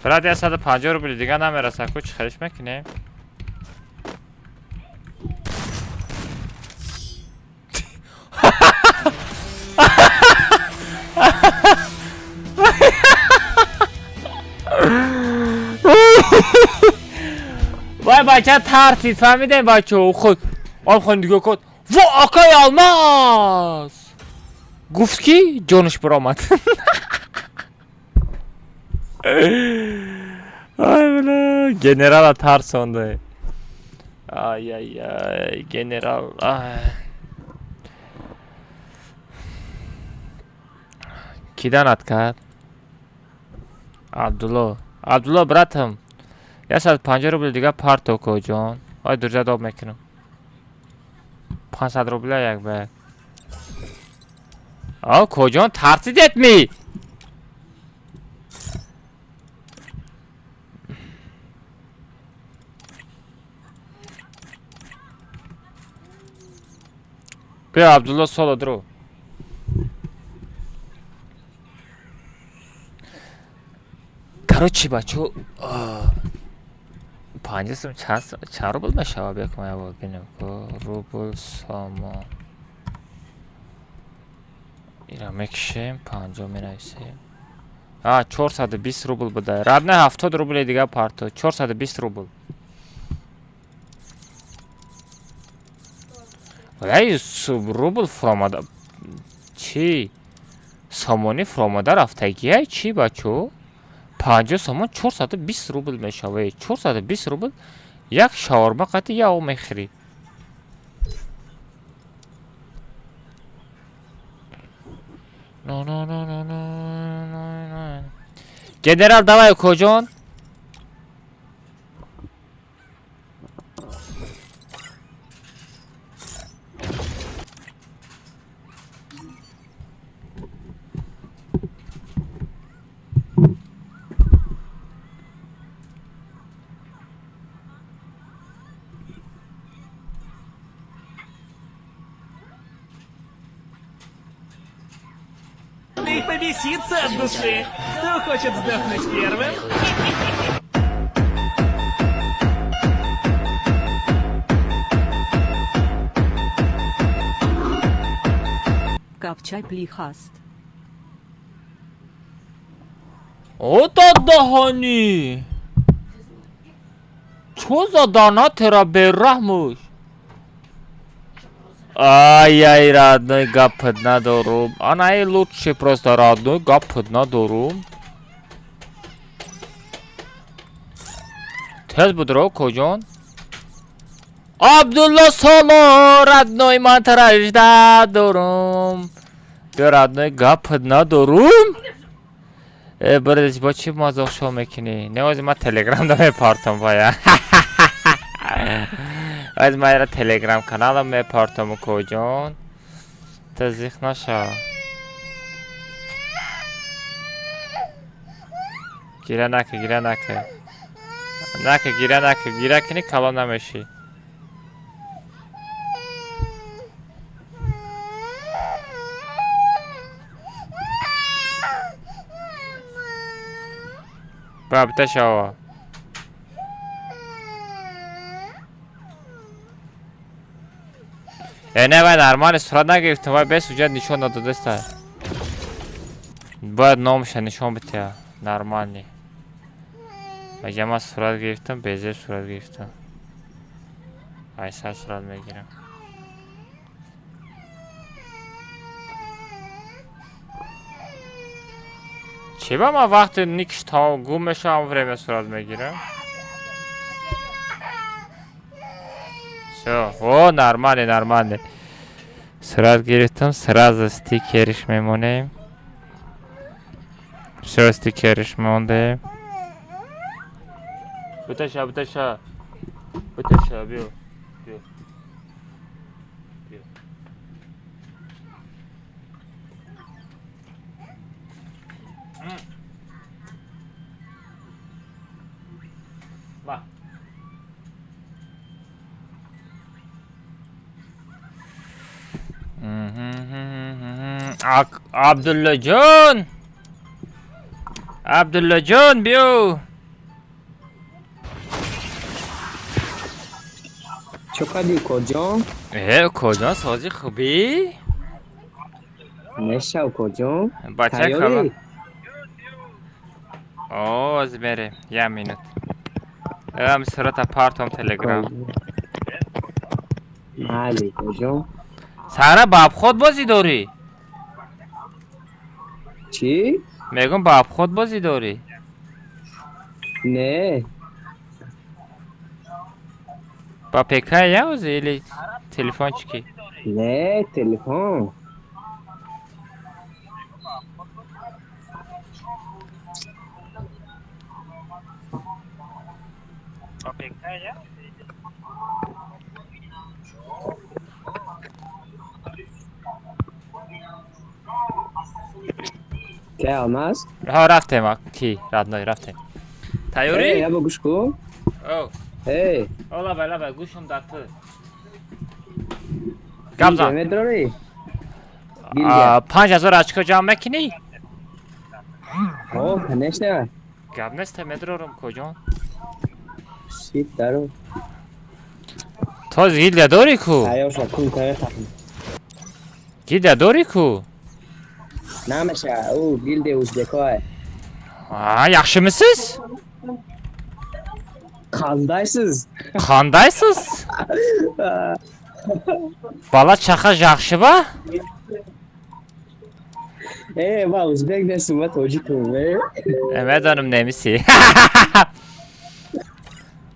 برات یه 150 روبل دیگه نمیرسه کو چی خریش میکنیم وای بچه ترسید فهمیدین بچه خود آن دیگه کد و آقای الماس گفت کی جانش برآمد ay bla general tararsonda ay ay ay general ay kidan atkat Abdullah bratım ya saat 5 ruble دیگه پارتو کجان ay durja dab mekinam 500 ruble yak be آ کجان ترسید etmi بیا عبدالله سولو درو короче бачо панҷасум чанд рубл мешавад якум бинем рубл сомо ира мекишем 50 менависем А, 420 рубл буде. Радне 70 рублей دیگه پارتو. 420 рубл. Валай рубл фромада. چی؟ سامانی фромада рафтагия چی بچو؟ 50 سامان 420 рубл میشوه. 420 рубл یک شاورما قطعی یا او میخری. No, no, no, no, no, no, no. General, давай, кожон. Ты побеситься от души. Кто хочет сдохнуть первым? Кавчай плихаст. اوتا دهانی چو زدانا ترا به رحموش ай родной гапт надорум анай лучше просто родной гапт надорум тез будро кожон Абдулла Соло родной ман таражда дорум родной гапт надорум برادرش با چی مازاق شو میکنی؟ نیازی ما تلگرام داره پارتم باید از ما ایره تلگرام کانالم میپارتم کجان تزیخ نشا گیره نکه گیره کنی کلام نمیشی Babta şava. نه باید ارمان صورت نگرفتم باید به سوجت نشون داده است باید نامش نشون بده نرمال نی مگه ما صورت گرفتم بیزه صورت گرفتم ایسا صورت میگیرم چی با ما وقت نیکش تا گم میشه هم فریم صورت میگیرم او نرماله صورت گرفتم سراز استیکرش میمونیم استیکرش مونده بتشا بیو عبدالله جان بیو چقدر کجا؟ کجا سازی خوبی؟ نشو کجا؟ بچه خبر از بره یه مینوت هم صورت پارتم تلگرام مالی کجا؟ سارا باب خود بازی داری؟ چی؟ میگم باب خود بازی داری؟ نه با پیکه یا زیلی تلفن چکی؟ نه تلفن که آماست؟ ها رفتیم کی؟ رادنای رفتیم تایوری؟ یا با گوش کن او اوه لابا گوشم داتو گابزان مدراری 5000 açık hocam mekini اوه نشنه گاب نسته مدرورم کجان شیت دارو تو گیلیا داری کو تایوشا کن تایوشا گیلیا داری کو نامشه او گیلد اوزبکاه Yaxshimisiz? Qandaysiz? Qandaysiz? Bola chaqa yaxshiba? Va o'zbek desam va tojikman. Medanim nemisi.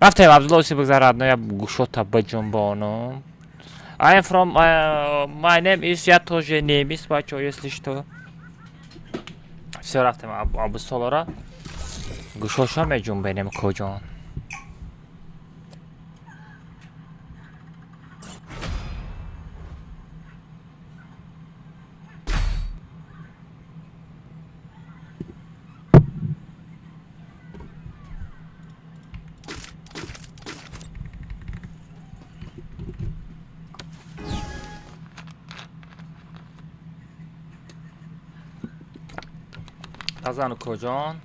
رفتم عبدالله سی بگذارد یا گوشوتا بجنبانم. I am from my name is я тоже немец, бачо, если что. Все رفتم ابو سولارا گوشوشا میجنبونم کجان. Kazanı kocan.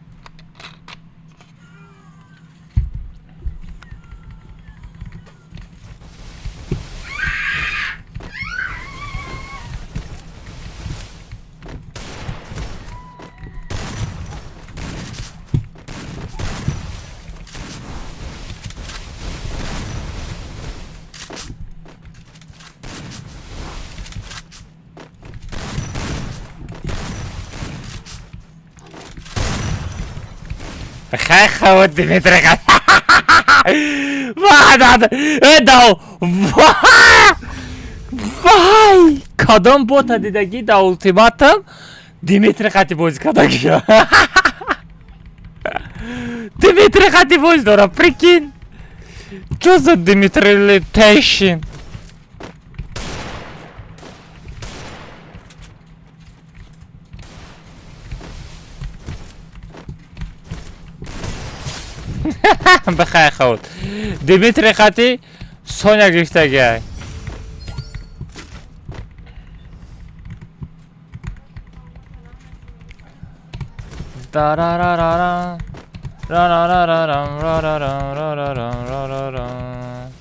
خیلی خود دیمیتره قد وای کدام بوتا دیدگی دا اولتیماتم دیمیتره قدی بوز کداگی دیمیتره قدی بوز دارم прикинь چو за دیمیتره تیشین بخیر خود دیمیتری خطی سونیا گرفته گی دارارارارا رارارارارام رارارارام رارارارام رارارارام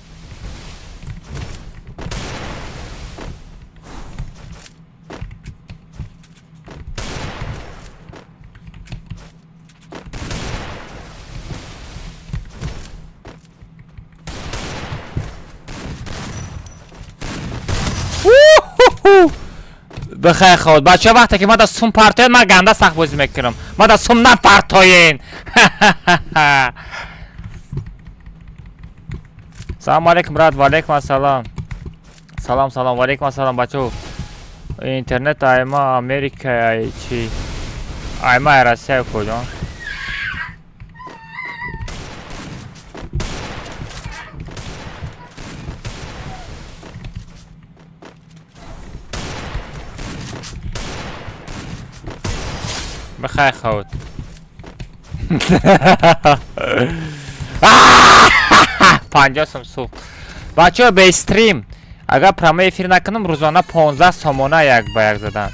بخیر خود بچه وقتی که ما دا سوم پرتاین من گنده سخت بازی میکنم ما دا سوم نپرتاین سلام علیکم براد و علیکم السلام سلام سلام و علیکم السلام بچه اینترنت ایما امریکا ای چی ایما ایراسیه کجا بخیر خود پنجاه سم صبح بچه به استریم اگر پرامه افیر نکنم روزانه 15 سامانه یک با یک زدن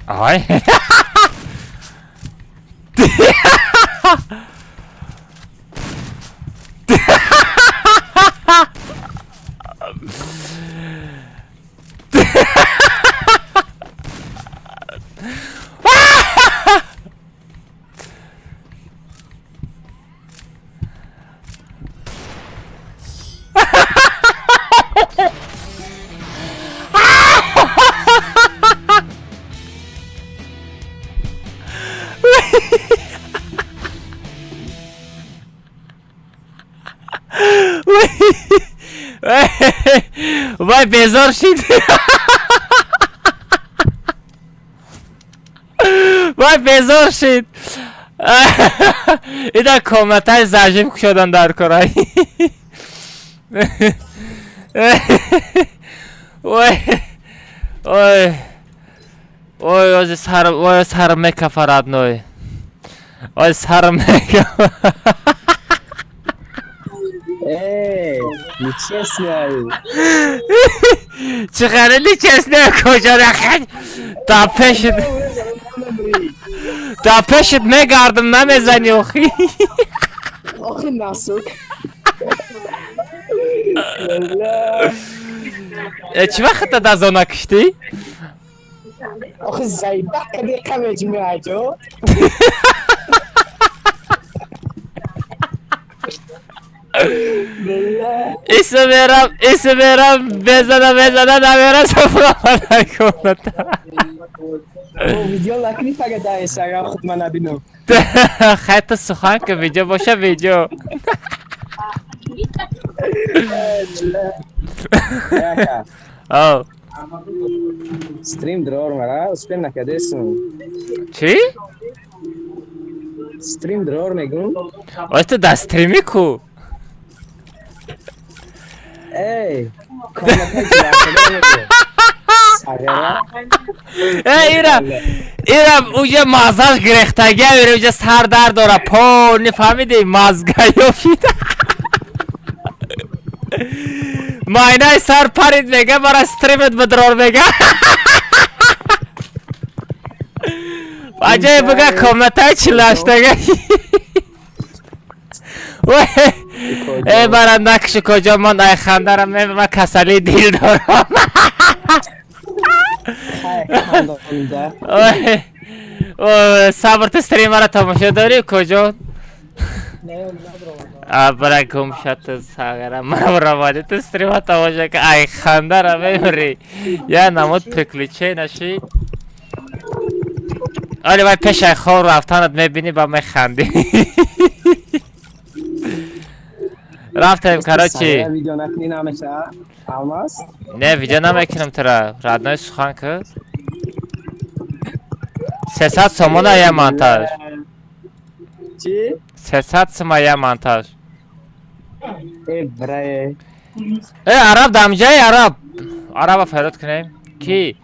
آی وای بیزار شید وای بیزار شید اینا کامنت های زجیب شدن در کارایی وای وای وای سرم میکفرد نوی وای سرم میکفرد Нечестно. چقدر نیچسته کجا نخید تا پیشت میگردم نمیزنی اخی آخه نسوک. چی وقت از آنها کشتی؟ آخه زیبا کدی قمج میاجو. اسم میرم بزنم نمیرم سفرم نکنم ویدیو لکنی فقط در اینستاگرام خود من نبینم خیلی سخن که ویدیو باشه ویدیو استریم درار مرا اسپین نکده اسم چی؟ استریم درار میگم وای تو در استریمی کو ای کامنت ایرم اوجه مازش گرختگی اوجه سر درد داره پا نفهمیدی مازگه یافید ماینای سر پرید میگه برای استریمت بدرار میگه واجه بگه کامنت های چی لاشتگه ای برای نکش کجا من ای خنده را من کسلی دیل دارم صبرت استریم را تماشا داری کجا؟ برای گم شد ساگره من برای تو استریم را تماشا که ای خنده را میبری یا نمود پکلیچه نشید آلی باید پیش ای خواه رفتانت میبینی با می خندی رفتم کراچی ویدیو نکنی نامشه آلماس نه ویدیو نمیکنم ترا ردنای سخن که 300 سومون یه مانتاژ چی؟ 300 سومون یه مانتاژ ای برای ای عرب دمجه ای عرب فراد کنیم کی؟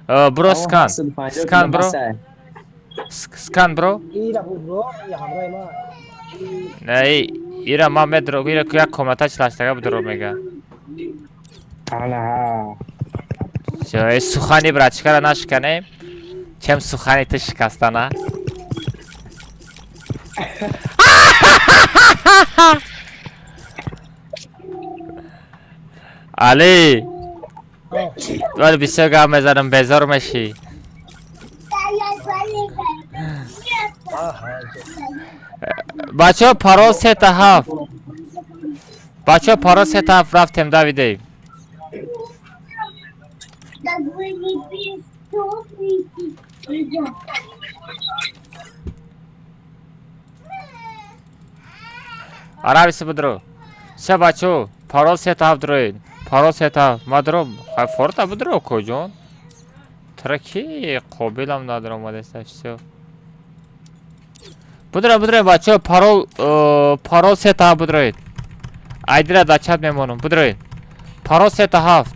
برو سکان سکان برو سکان برو ایرا بود برو یا همراه ما نه ایرا ما مدرو ایرا که یک کامنتاش لاشتگه بدرو میگه آنها جای سخانی برای چکر نشکنیم چم سخانی تو شکستانه علی ولی بسیار گام میزنم بیزار میشی بچه ها پارول 3 تا 7 بچه ها پارول 3 تا 7 رفتیم دویدیم عربی سه بدرو سه بچه ها پارول 3 تا 7 دروید پارول 3 تا 7 ما درو فورتا بدرو کجون ترکی قابلم ندارم مدستش بدره بچه ها پارول 3 تا 7 بدروید ایدی را در چت میمونم بدروید پارول 3 تا 7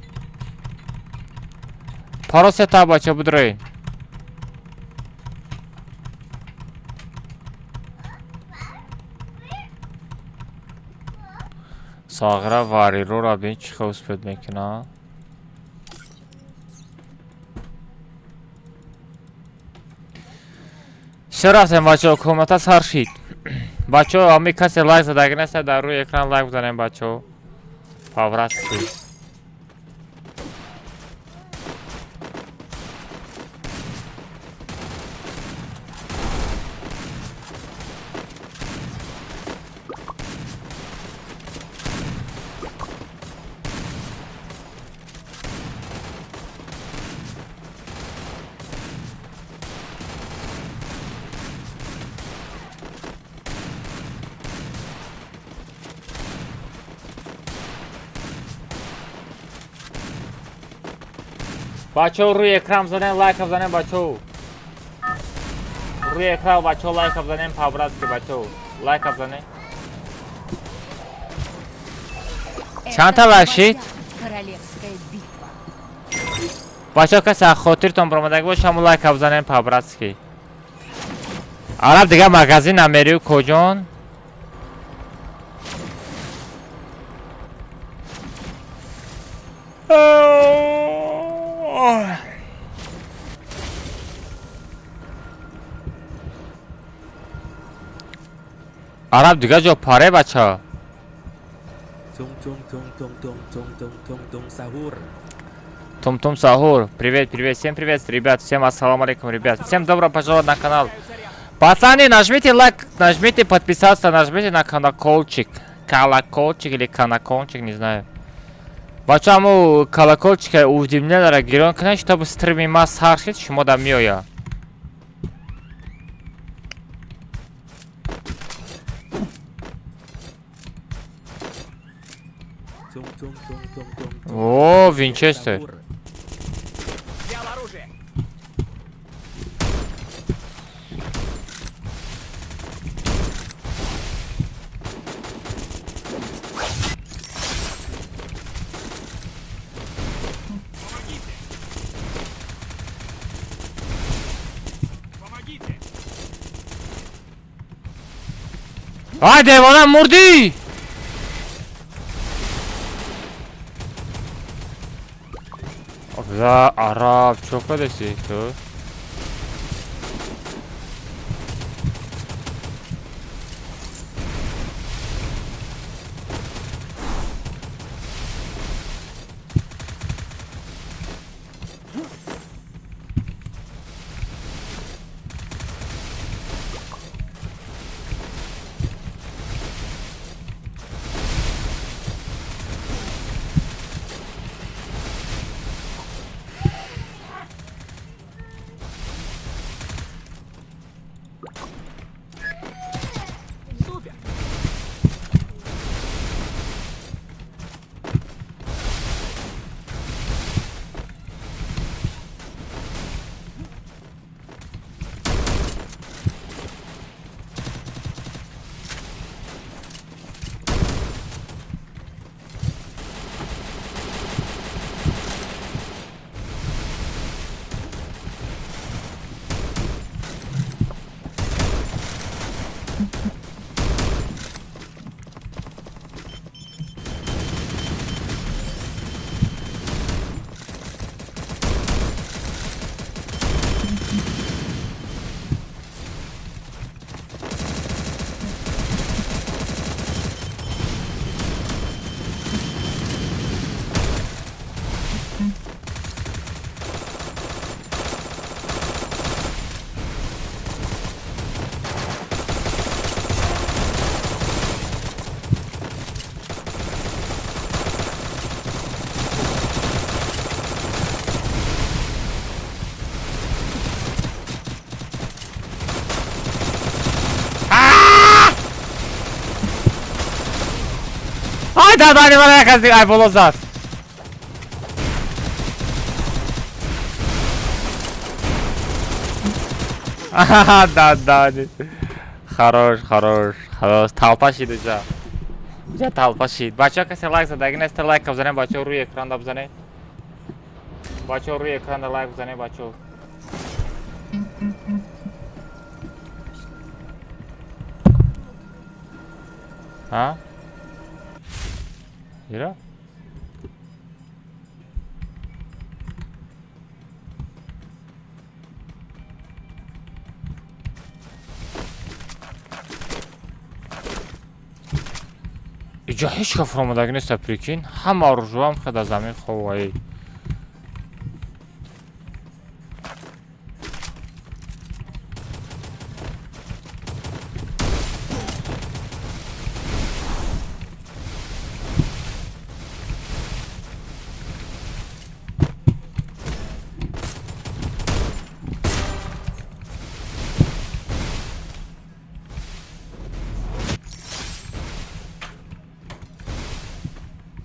پارول 3 تا بچه بدروید ساغره واری رو را بین چی خوص پید میکنه چه رفتیم بچه ها کامنت ها سر شید بچه ها همی کسی لایک زده نسته در روی اکران لایک بزنیم بچه ها پاورت شید بچه‌ها روی اکران بزنین لایک بزنین بچه‌ها روی اکران بچه‌ها لایک بزنین پابرات که بچه‌ها لایک بزنین چند تا بخشید بچه‌ها کسی از خاطرتون برآمدگی باشه همون لایک بزنین پابرات که عرب دیگه مغازه نمیری و کجان عرب دیگه جا پاره بچه ها Тум-тум Сахур. Привет, привет, всем привет, ребят, всем ассаламу алейкум, ребят. Всем добро пожаловать на канал. Пацаны, нажмите лайк, нажмите подписаться, нажмите на колокольчик. Колокольчик или колокольчик, не знаю. Почему колокольчик уведомления герой канал, чтобы стримы масс сахарит, шумо да миоя. О, Винчестер. Взял оружие. Помогите. Ай, девона мурди! За араб, чё подойти, то? Супер. Ай, да, не валяй, казди, ай, волозат. Да. Хорош. Толпа шид уже. Уже толпа шид. Бача каси лайк задаги, несте лайк бзане, бача руи экран бзане. Бача руи экран лайк бзане, бача. А? Ира? Иҷо ҳеҷ каф омадаги неста прикин. Ҳама оружуам хада замин ховаи.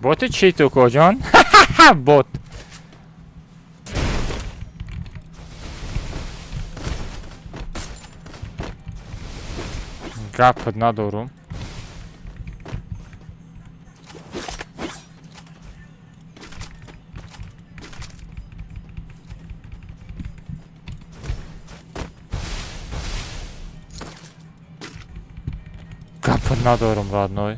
Боти чӣ ту коҷон? Бот. Гапот надорум. Гапот надорум, родной.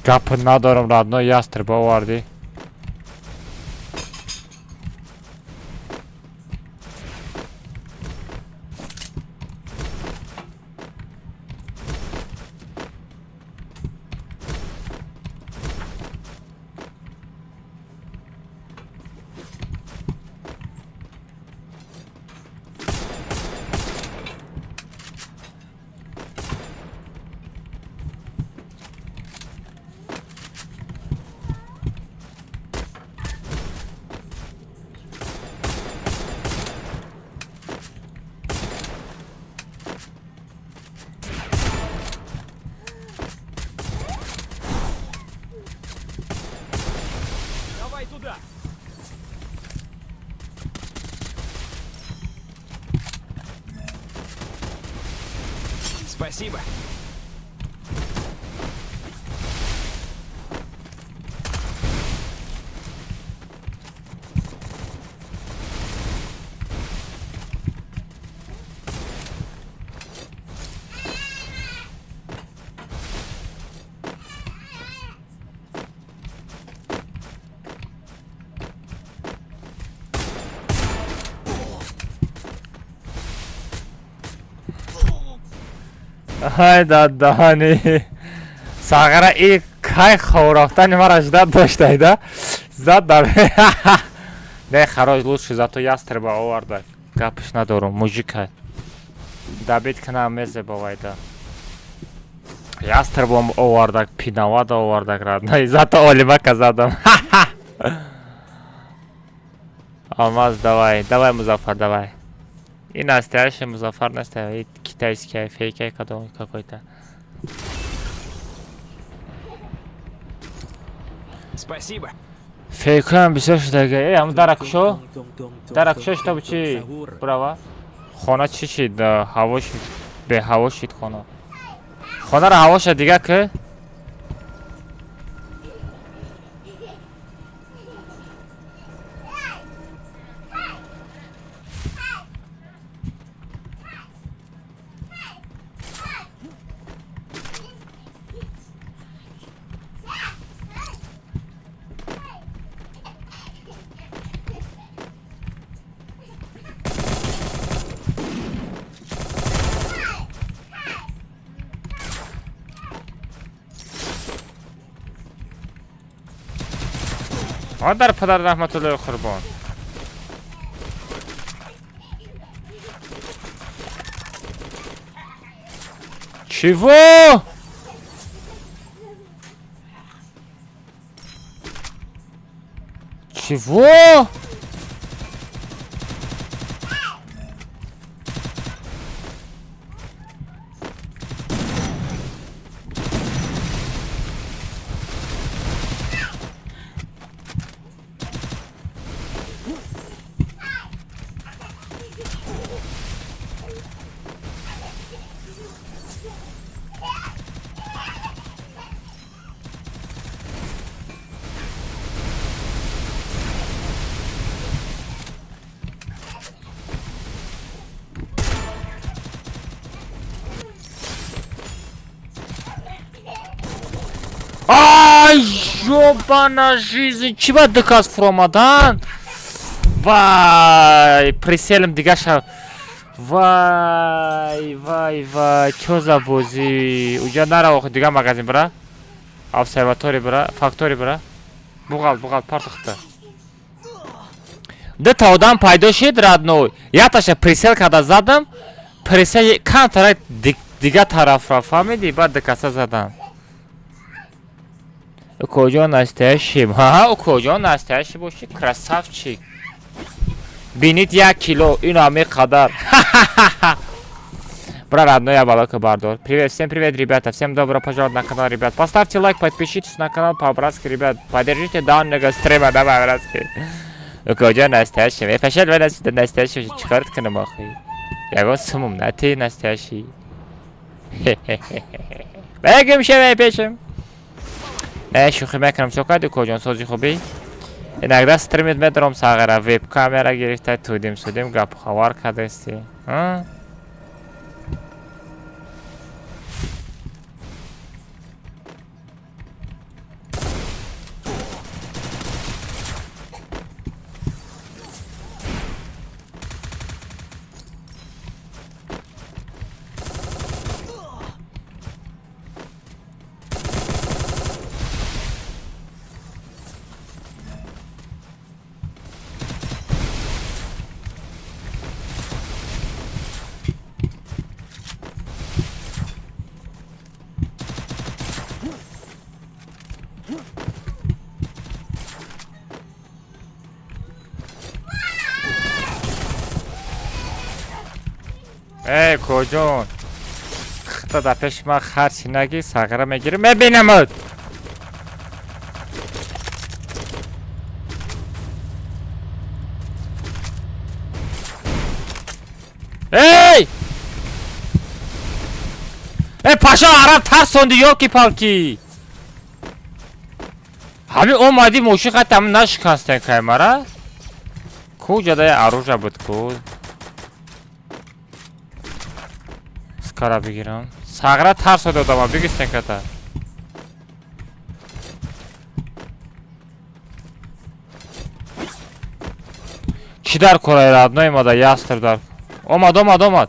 Гапот надорум, родной, ястреб оварди. Спасибо. Ай дадани. Сагара и кай хаврахтани мара ждат доштайда. Задам. Не харoj лучше, зато ястреба оварда. Гапш надорум, мужика. Дабит к нам мезебавайда. Ястребом овардак, пинавада овардак, родной. Зато олимака задам. Алмаз, давай, давай, Музафар, давай. И настоящий Музафар, настоящий китайский, фейк какой-то. Спасибо. Фейкам бисёр шудаги. Ам даракшо? Даракшо что чи? Права. Хона чи шид? Ҳаво шид. Бе ҳаво шид хона. Хона ра ҳаво шид дига ки? Адар падар рахматуллоҳи қурбон. Чего? Чего? Ай, ёбана жизнь, чего доказ фромадан? Вай, приселим дигаша. Вай, чё за бози? Уҷа нара охи дига магазин бра. Обсерватори бра, фактори бра. Буғал, партахта. Ду пайдо шид, родной. Я таша присел когда задам, присел кантара دیگه طرف را فهمیدی بعد دکسه زدن او کجا نستشیم ها او کجا نستشی باشی красавчик бинит 1 кило ин ами қадар бра родной оболока бардор привет всем привет ребята всем добро пожаловать на канал ребят поставьте лайк подпишитесь на канал по-братски ребят поддержите данного стрима давай братски у кожа настоящий я пошел в настоящий чикарт канам ахи я го сумум на ты настоящий бегим шеве пешим شوخی میکنم چوکادی کجان سازی خوبی اینکه استریمت میدارم ساغره ویب کامera گرفته تودیم سودیم گپ خوار کردستی ای کجان خطا در پیش ما خرچی نگی ساغره میگیری میبینمت ای پاشا عرب ترسوندی یا کی پالکی همین اومدی موشی خطم نشکستن که مرا کجا دای عروجه بود کود کارا بگیرم ساغره ترس دادم بگیستن کتا کی در کرای رادنای ما دا یاستر در اومد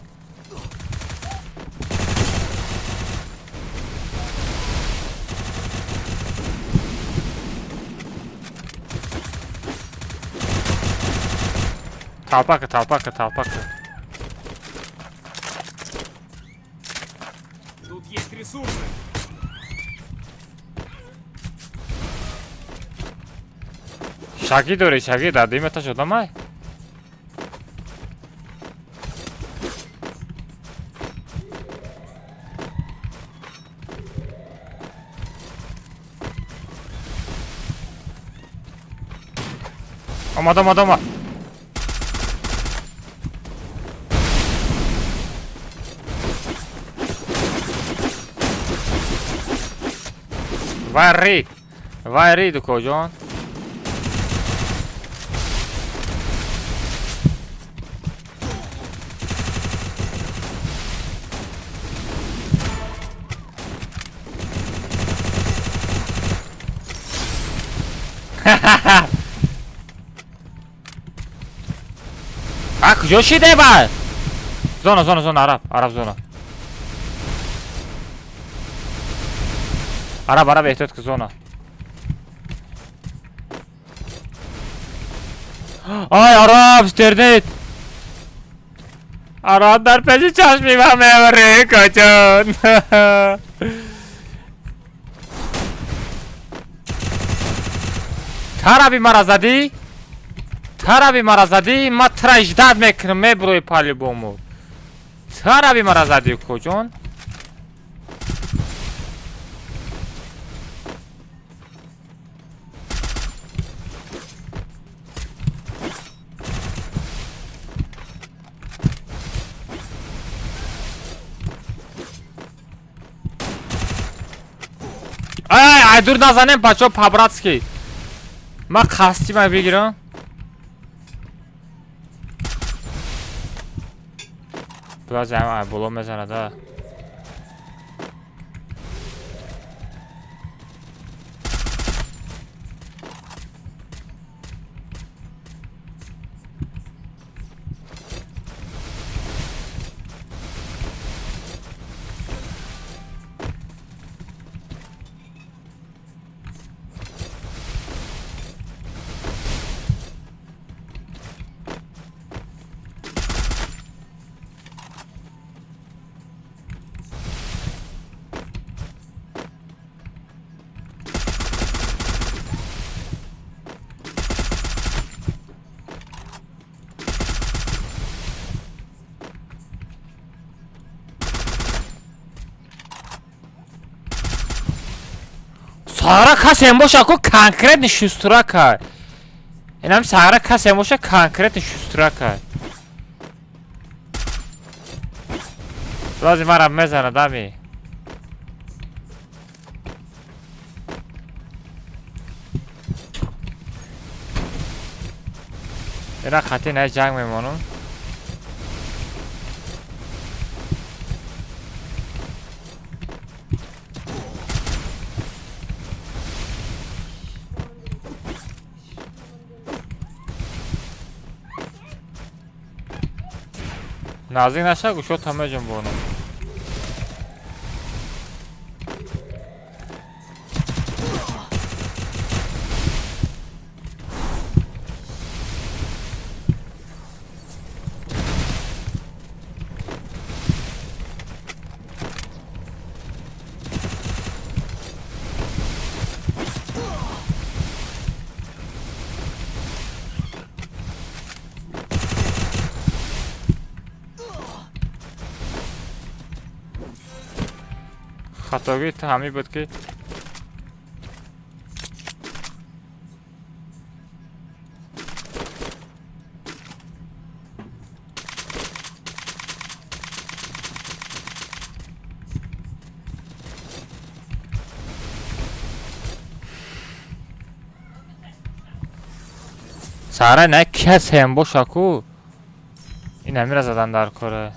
талпак Есть ресурсы. شاگی داری شاگی دادیم تا شدم ای اومد وای رید کجان کجا شیده با زونا عرب زونا عرب احتیاط که زونا آی عرب استرنیت عرب در پیش چشمی من میبره کجان ترابی مرا زدی ما ترا اجداد میکنم میبروی پالی بومو ترابی مرا زدی کجان ای دور نزنیم بچه پابراتسکی ما خستی من بگیرم باز هم بلو میزنه ده Sara kasem boşa ko konkretnie szustraka. Inam Sara kasem boşa konkretnie szustraka. Lazım arab mezana dami. اینا خطی نه جنگ میمونم نازک نشه گوشو تمه جنب بونم خطاگی تا همی بود که ساره نه کس هم باشا کو این همی را زدن در کاره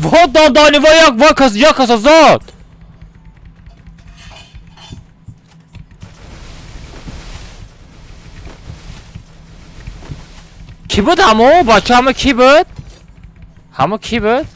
Вот дали вояк якас азад. کی بود همو؟ بچه همه کی بود؟ همو کی بود؟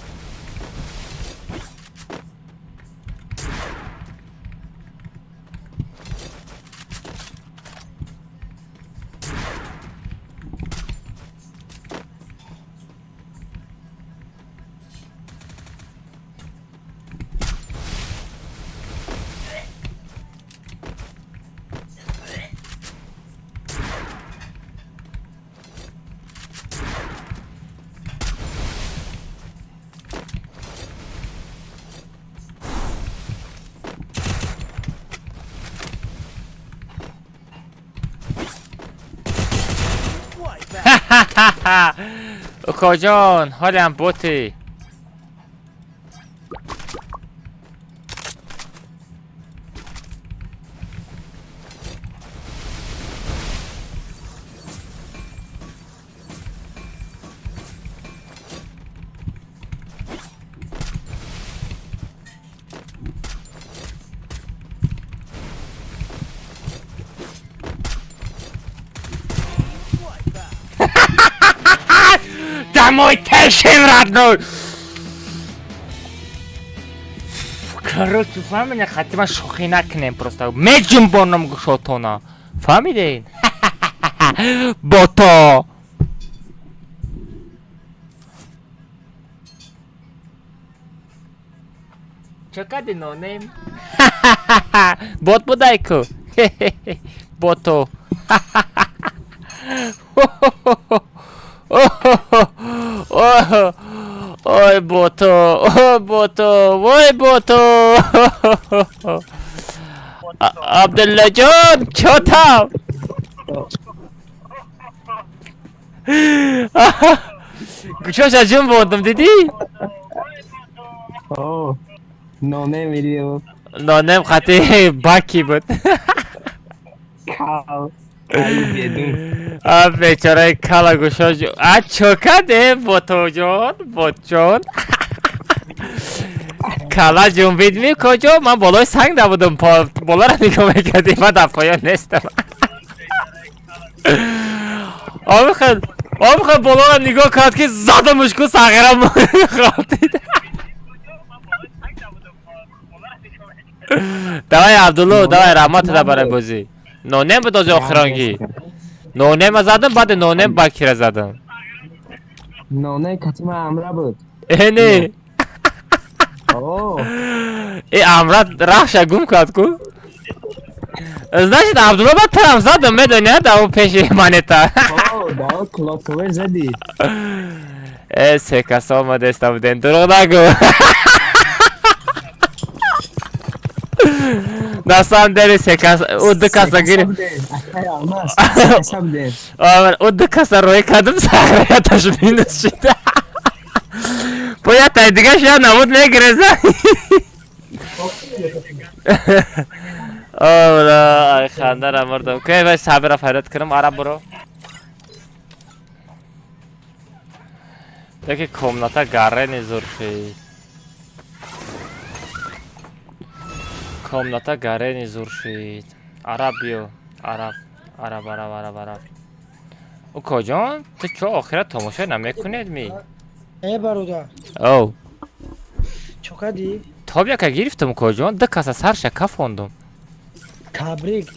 کجان حالم بوتی Домой тащим, родной! Короче, фамилия хотим шохи накнем просто. Меджим боном шотона. Фамилия? Бото! Чекай, no name. Бот будайку. Бото. Ой, бото, ой, бото, ой, бото. Абдулла جان چطور؟ گوشاشا جون بردم دیدی؟ اوه نونه ویدیو نانم خطی باکی بود. کاو کالی بدون بیچاره کالا گوشاش چوکده بوتو جون بوت کالا جنبید می کجا من بالای سنگ نبودم بالا را نگاه میکردی من در پایان نیستم. آبی خیل بالا را نگاه کرد که زدمش که سغیرم خواهدید. دوای عبدالله دوای رحمت را برای بازی نونم بود از آخرانگی نونم زدم بعد نونم باکی را زدم. نونه کتیم امره بود اینه اوه ای امرت رخش گم کرد کو از نشد عبدالله بعد ترم زدم میدونی دو پیش منیتا. اوه داو کلاپوه زدی ای سه کس آمده است بودین دروغ نگو. دستان داری سه کس او دو کس گیری اخیر آماز حساب دین او دو کس روی کدوم سهریتش بینست شده باید تا دیگه شاید نمود میگریزه. اولا ای خنده را مردم که باید صحبه را فیرد کنم عرب برو دیگه کمناتا گره نیزور شید کمناتا گره نیزور شید عرب بیو عرب او کجان؟ تو چه آخرت تماشا نمیکنید می؟ ای برادر او چوکدی تا بیا که گرفتم کجان ده کس از هر شکه فوندم تبریک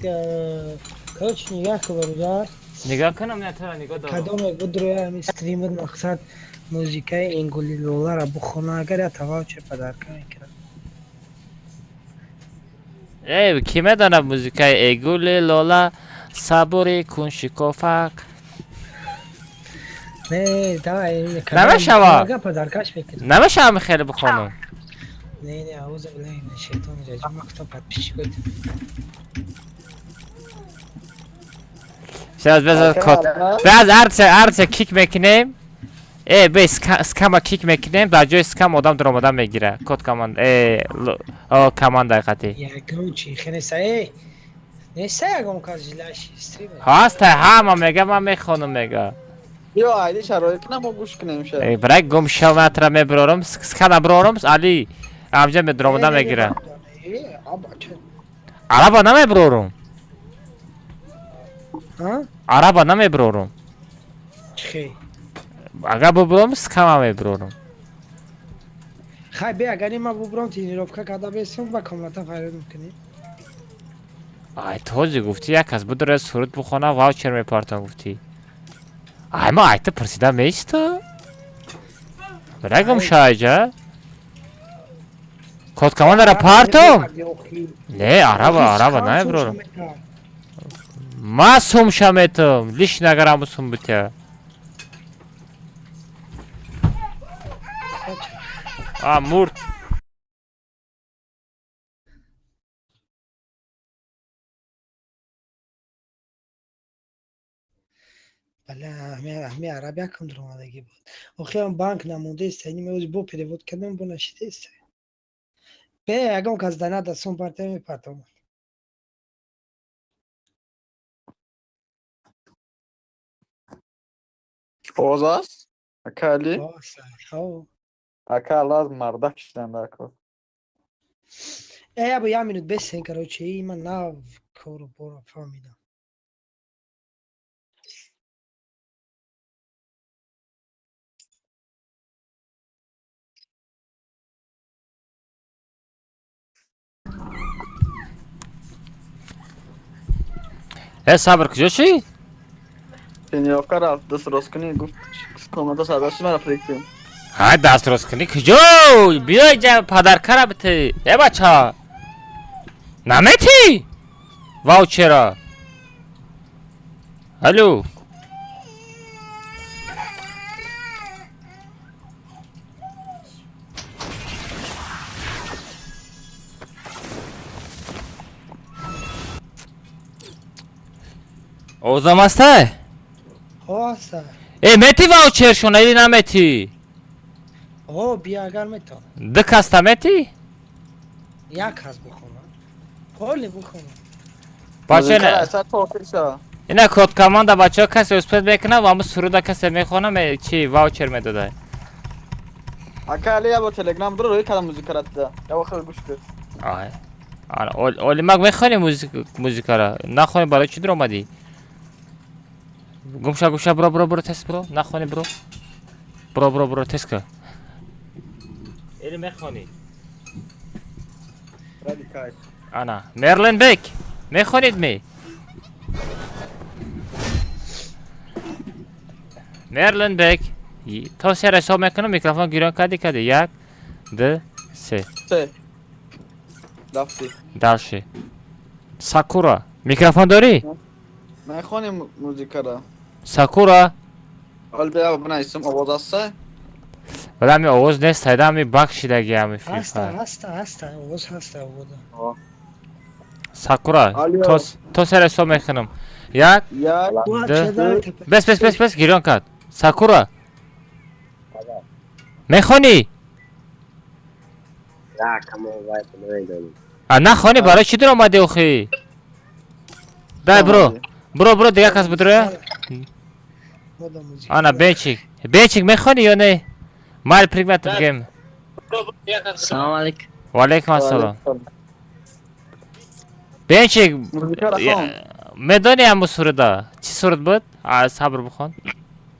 کوچ نگاه که برادر نگاه کنم نه تو را نگاه دارم کدام یک بود روی همین استریمت مقصد موزیکای انگولی لولا را بخونه اگر تواو چه پدر کنی کرد ای کی میداند موزیکای ایگول لولا صبوری کن شکافک نه دای نمیشوا. پدرکش میکنه نمیشه همه خیلی بخونم نه اعوذ بالله من الشیطان الرجیم مکتوب پد پیش بود شاید بذار کد باز ارچه کیک میکنیم ای به اسکام کیک میکنیم در جای اسکام آدم در آمدن میگیره کد کماند ای کماند دقیقتی یکم چی خیلی سعی نیسته یکم کاز جلاشی استریم هسته همه میگه من میخونم میگه بیا علی شرایط کنم ما گوش کنیم شه ای برای گم شومت را میبرارم اسکان برارم علی همجا در آمدن میگیره عربا نمیبرارم ها عربا نمیبرارم چی اگر ببرم اسکام میبرارم خیلی بیا اگر ما ببرم تینیروفکا کدا بیستم و کاملاتا فایرد میکنی ای توزی گفتی یک کس بود رس سرود بخونه واوچر میپارتن گفتی ای ما ایتا پرسیدم میشتا برای گم شایجه کد کمان را پارتم نه عربا نه برارم ما سوم شمیتم لیش نگرم سوم بوده مرد بله همه عربی کم در آمدگی بود آخه هم بانک نمونده است اینی میوز بو پیروود کردم بو نشیده است به اگم کس دانه دستون پارته میپاتم اوزاس اکالی او اکال از مرده کشتن داکو ای ابو یا منوت بسین کروچه ای من ناو کورو برو فهمیدم صبر کجا چی؟ تینیروفکا رفت دست راست کنی گفت کامنتا سرداشتی من افریقیم های دست راست کنی کجا؟ بیا اینجا پدر کرا بته ای بچه نمیتی؟ واو چرا؟ الو اوزام هسته؟ خواسته متی واوچر شون ایلی نمتی او بیا اگر میتونم دکستا متی یک هست بخونم کلی بخونم باچه موزیکا را نه اثر توفیق شا. اینا کد کاماندا بچه ها کسی اسپت بکنه و همون سرودا کسی میخونه چی واوچر میداده اکا علی با تلگرام برو روی کدام موزیکا را ده یا خیلی گوش کن آره اولی مگ میخونی موزیکا را نخونی برای چی در اومدی گمشا برو تست برو نخونی برو تست که ایلی میخونی رادیکال انا مرلین بیک میخونید می مرلین بیک تو سر حساب میکنم میکروفون گیران کدی یک دو سه سه رفتی دالشی ساکورا میکروفون داری؟ میخونی موزیکا را ساکورا حال بیا بنایستم آواز هسته ولی همی آواز نیست هایده همی بخشیدگی همی فری هست اوز هست اوز ساکورا آلیو. تو سر حساب میکنم یک یا بس گیران کد ساکورا میخونی؟ نه کامو وایت نمیدونم نخونی برای چی در آمدی اوخی؟ دای برو دیگه کس بدروه آنا بیچیک میخونی یا نه؟ مال پریگمت بگیم سلام علیکم و علیکم السلام بیچیک موزیکا را خون میدونی همو سوردا چی سورد بود؟ صبر بخون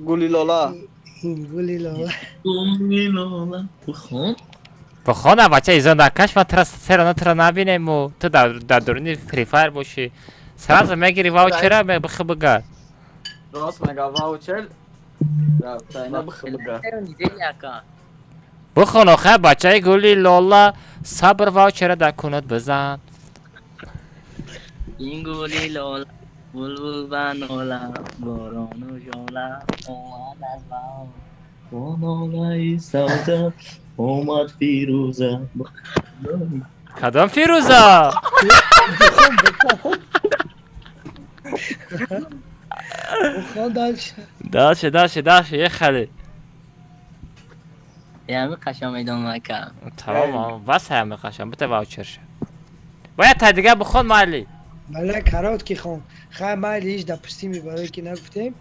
گولی لالا گولی لالا بخون بچه ایزان نکش من ترا نبینیم و تو در دورانی فری فایر باشی سرازه میگیری واوچره بخی بگر راست مگا واوچر رفتا اینا بخی بگا بخون آخه بچه گولی لالا صبر واوچره در کنت بزن این گولی لالا بلبل بنالا باران و جالا اومد از بهار بانالای سودا اومد فیروزه کدام فیروزا بخون داشته یه خاله یعنی قشم میدون مکم تمام بس همه قشنگ بته واوچر شه باید تا دیگه بخون مالی بله کرات کی خون خیلی مایلی هیچ دپستی میبره که نگفتیم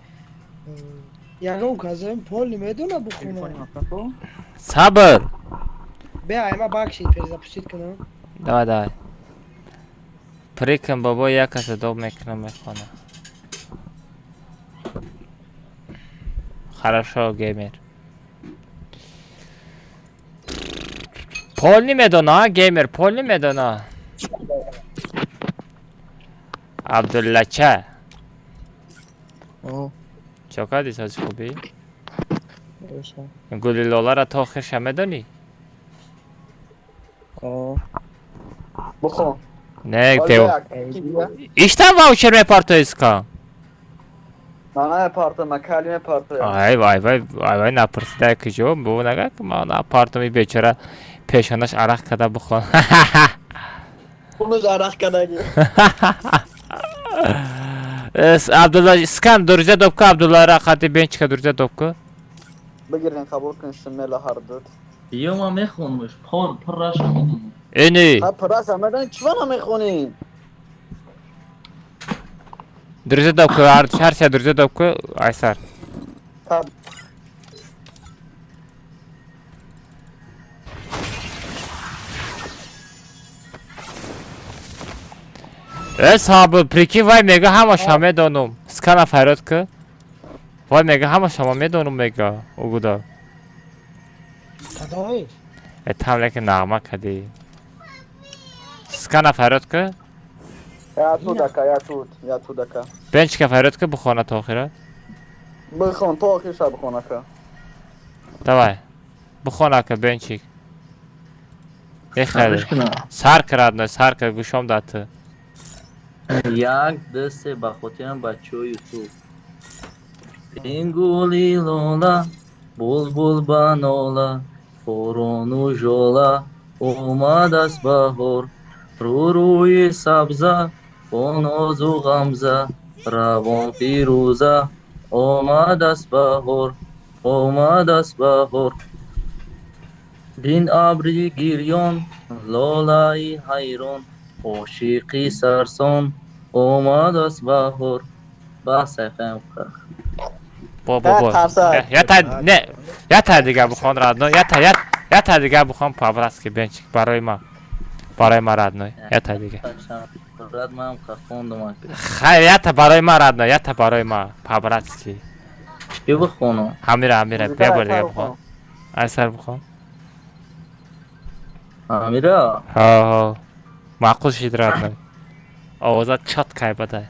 یکم کازم پول نمیدونه بخونم صبر بیا ایما باکشید پیش دپستید کنم دای پریکم بابا یک کس دو میکنم میخونه хорошо геймер پول نمیدونه گیمر پول نمیدونه عبدالله چه چوکا سازی خوبی؟ گولی لالا را تا آخرش هم میدونی؟ بخون نه دیو ایشتن واوچر میپارتو اسکا نه پارتا مکالی پارتا وای نپرسیده کجا بو نگه که ما نپارتو می بیچاره پیشانش عرق کده بخون اونوز عرق کدگی عبدالله اسکان دوریزه دوبکه عبدالله را خاطی بینچ که دوریزه دوبکه بگیرین قبول کن سمیلا هر دود یا ما میخونمش پر راش میدونم اینی ها پراس آمدن چوانا میخونین دوریزه دوبکه هر چه دوریزه دوبکه ایسر صاحب پریکی وای میگه همه شما میدونم سکانا فراد که وای میگه همه شما میدونم میگه اوگو دا کدایی اتهم لیکن نغمه کدی سکانا فراد که یا تو دکا بینچ که فراد که بخونه تا آخیره بخون تو آخیر شب بخونه که دوای بخونه که بینچی ای خیلی سر کرد نه سر کرد گوشم داته یک دسته با خودم بچه های تو این گولی لالا بلبل بنالا باران و ژالا اومد از بهار روی سبزه با ناز و غمزه روان فیروزه آمد است بهار آمد است بهار دین ابری گریان لاله حیران عاشقی سرسان آمد است بهار بس افهم با یا تا دیگه بخوان رادنو یا تا دیگه بخوان پابراسکی بنچ برای ما رادنو یا تا دیگه رد من خوندم خیر یا تا برای ما رادنو یا تا برای ما پابراسکی چی بخونم همیره بیا بار دیگه بخوان اثر بخوان امیره ها معقول شید رادنو آوازات چات که بده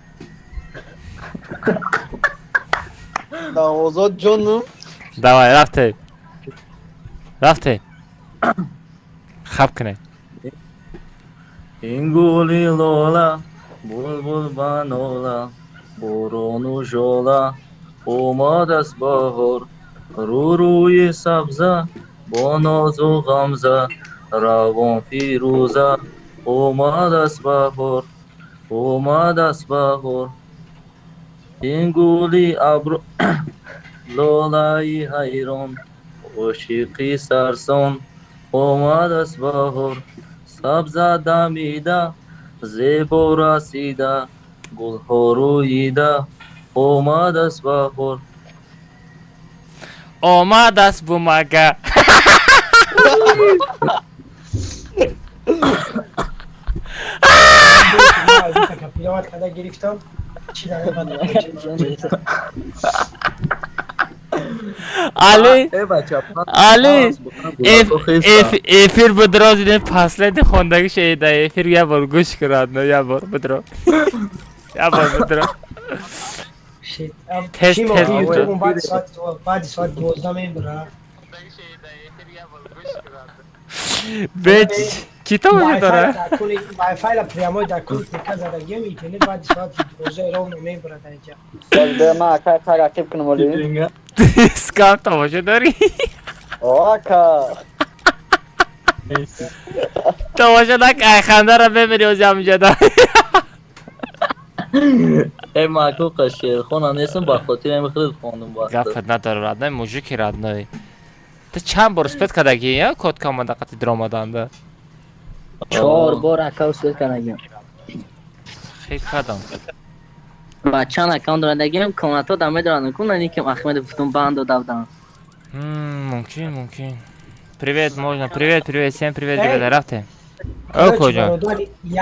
آوازات جانم دوای رفته خب کنه این گولی لاله بلبل بناله باران و ژاله آمد است بهار روی سبزه با ناز و غمزه روان فیروزه آمد است بهار آمد است بهار این گولی ابرو لاله حیران عاشقی سرسان آمد است بهار سبزه دمیده زیبا رسیده گلها روییده آمد است بهار آمد است بومگه پیلوت کده گرفتم چی داره علی افیر بدراز این پسلت خوندگی شایده افیر یه بار گوش کرد نه یه بار بدراز تست بعد ساعت 12 میبره بیچ چی تو باشه داره؟ وای فای پریاموی در کل تکه زدگی و اینترنت بعد ساعت 12 رو میبره در اینجا ما اکای تا رکیب کنم ولی اسکام تو باشه داری؟ آکا تو باشه دا که خنده را ببینی و جمع داری ای ماکو قشیر خونه نیستم با خاطر این خیلی خوندم با گفت نداره رادنای موجوکی رادنای تو چند بار سپت کدگی یا کد کام دقیقی درامه دانده؟ 4 بار اکاو سپت کنگیم خیلی کدام و چند اکاون دارندگیم کامنت ها دمه دارند کنن این که احمد فتون банд دادن ممکن Привет, можно. Привет, всем привет, ребята, рафте. О, кожа. یک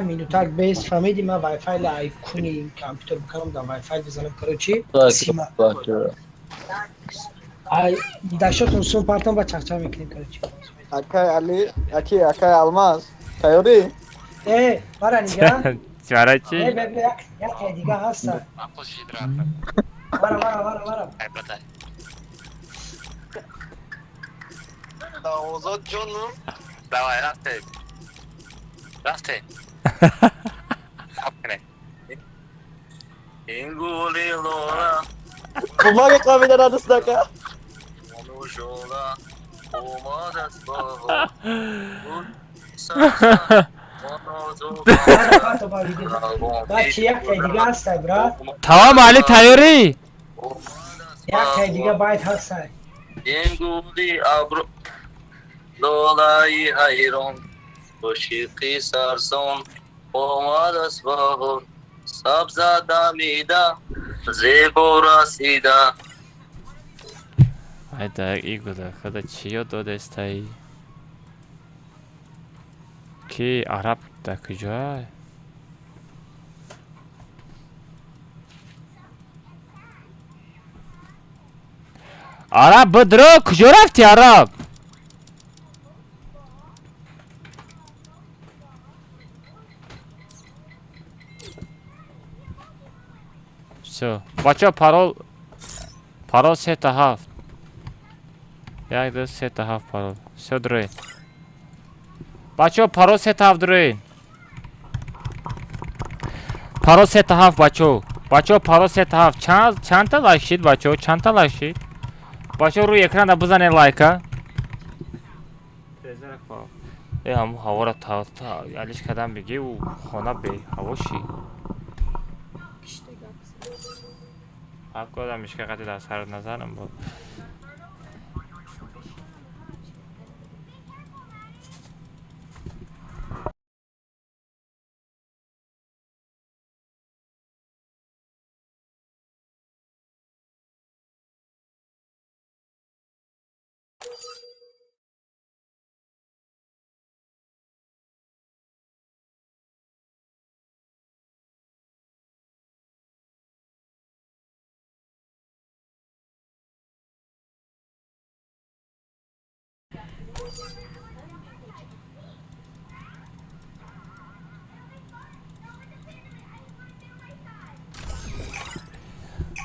مینوتک بیس فهمیدی من وای فای لایک کنی کامپیوتر بکنم در وای فای بزنم کروچی سیما داشتون سون پارتون با چخچه میکنیم کروچی اکای علی اکای الماس تایوری برا نگاه چرا چی؟ یک دیگه هست برا آوازات جانم دوای رفته خب کنه این گولی لولا بماغ قامی دارا دست دکا منو جولا اومد است بهار بچه یک دیگه هست برا تمام علی تیاری یک دیگه باید هست این گولی ابرو لولای حیران عاشقی سرسان آمد است بهار سبزه دمیده زیبا رسیده hayda ego da kada chiyo do destai ki arab da kuja arab بدرو کجا رفتی عرب все بچه پارول 3 تا 7 یک دو 3 تا 7 پارول все دروی بچه پارول 3 تا 7 دروی پارول 3 تا 7 بچه پارول 3 تا 7 چند تا لایک شید بچه چند تا لایک شید بچه روی اکران دا بزنه لایکا ای همو هوا را تا یالیش کدام بگی و خونه بی هوا شی کدام میشه که قطعی در سر نظرم بود.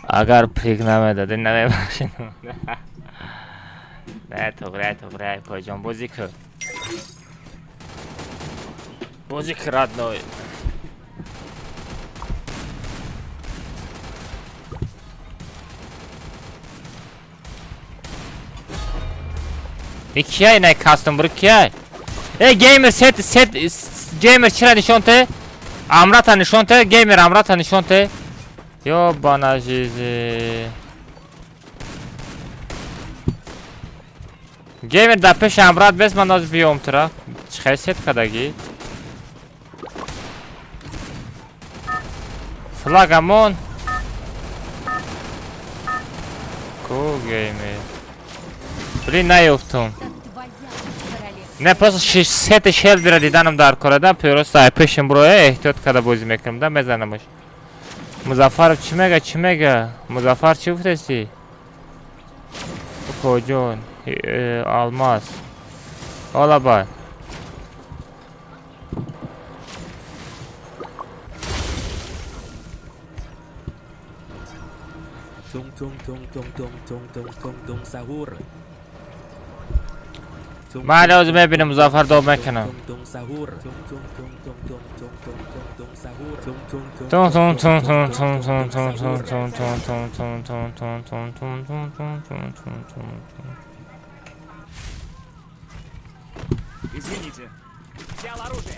اگر پریک نمیدادی نمیباشین. نه توقره پایجان بازی که رد نوی کیه اینه کاستم برو کیه؟ ای گیمر ست گیمر چرا نشونته؟ امرata نشونته گیمر امرata نشونته یا باناجیزی گیمر در پیش امرات بس من از بیام ترا خیلی ست کدگی فلاگمون کو گیمر بلی نیفتم نه پس ست شل بیره دیدنم در کردم پیروست ای پیشم بروه احتیاط کده بازی میکنم دم بزنمش مظفر چی میگه مظفر چی بفرستی کجون آلماس حالا باید من لازم ببینم مظفر دوم میکنم Извините. Взял оружие.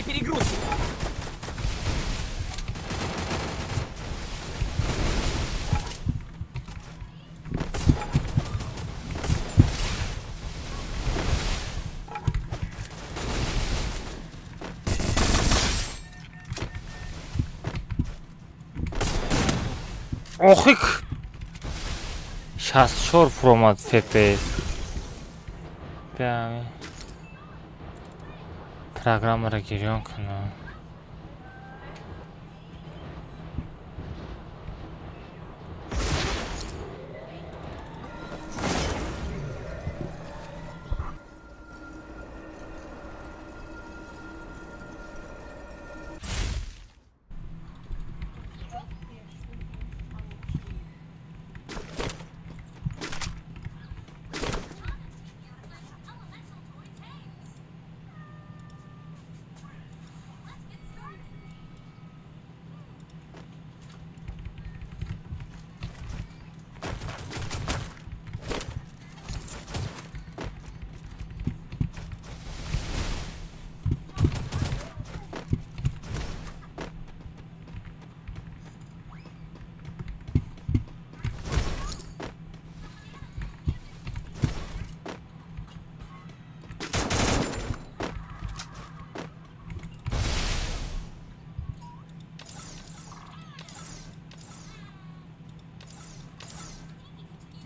Перегрузки. ох их 64 фромат FPS прямо программа регион канал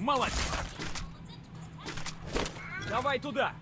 Молодец. Давай туда.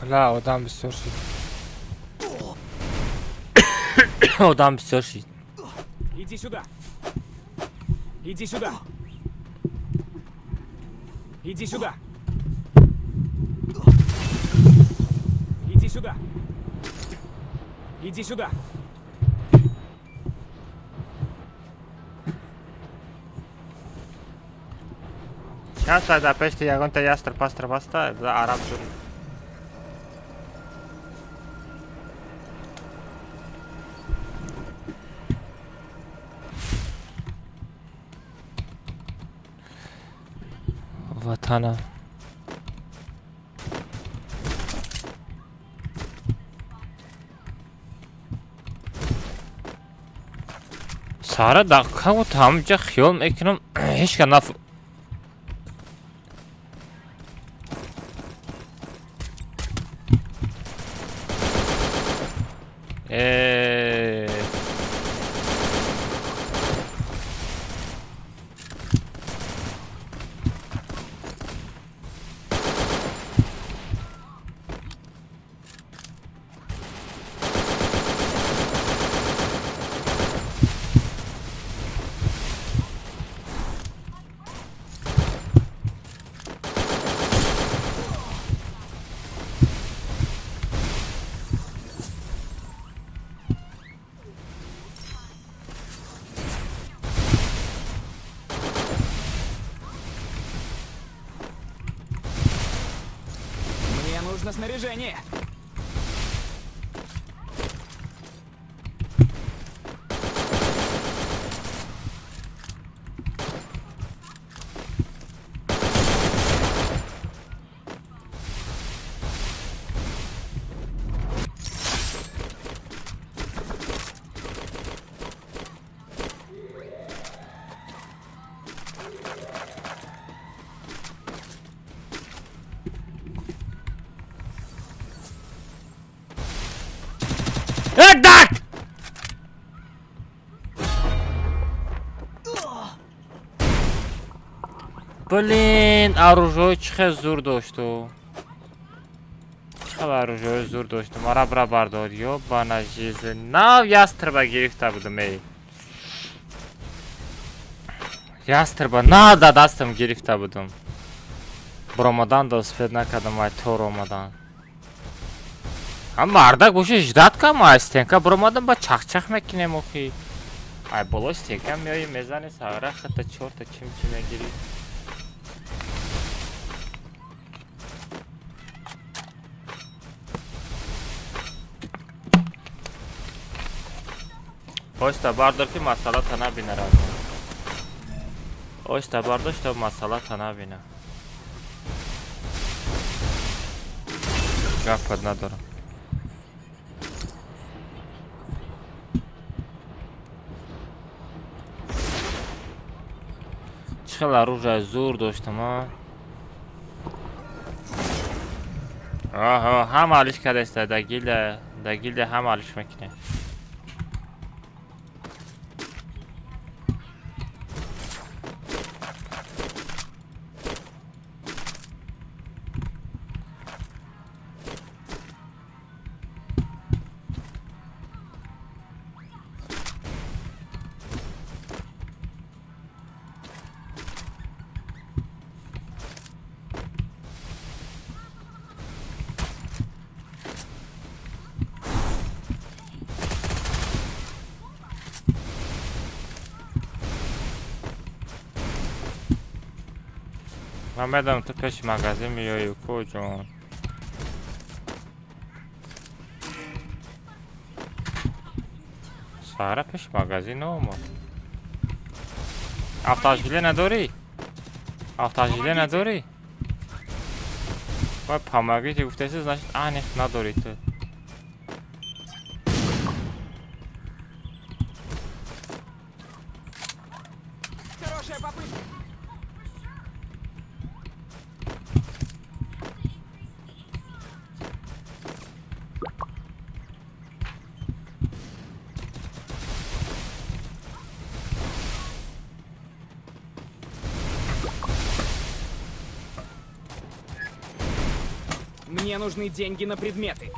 لا odam بسیار شد. odam بسیار شد. Иди сюда. Иди сюда. Иди сюда. Иди сюда. Иди сюда. Часто да пешти ягонта ястр пастр баста за араб шуд. Ватана. سارا دقیقا و تمام جا خیال میکنم هیچ که نف Мне нужно снаряжение. دک بلین اروژوی چه زور داشت و چه اروژوی زور داشت مرا برا برداری و با نجیز نو یستر با گرفته بودم ای یستر با نه دا دستم گرفته بودم برامدان دا سفید نکدم ای تور آمدن هم مردک باشه جدت کم استینکا برامدن با چخ میکنیم اخی ای بالا استینکا میایی میزنی ساغره خطا چورتا چیم میگیری Oysta bardor ki masala tana bine razı. Oysta bardor işte masala tana bine. Gafad ندارم. چقدر روز زور داشتم ها. هم حالش کرده است دگیل هم حالش میکنه. من بدم تو پیش مغازه میایی کجا؟ سهره پیش مغازه نامد. автожиле نداری؟ автожиле نداری؟ باید помогите گفته‌ای значит آنیخ نداری تو. Хорошая попытка. Мне нужны деньги на предметы.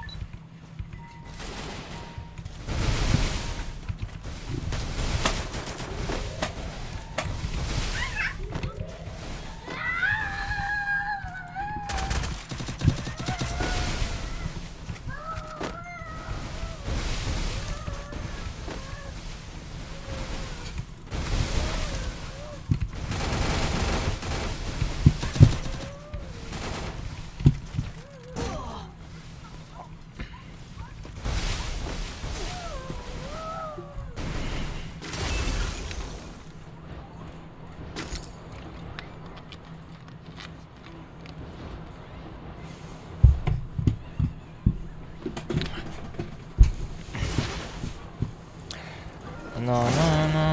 No, no, no.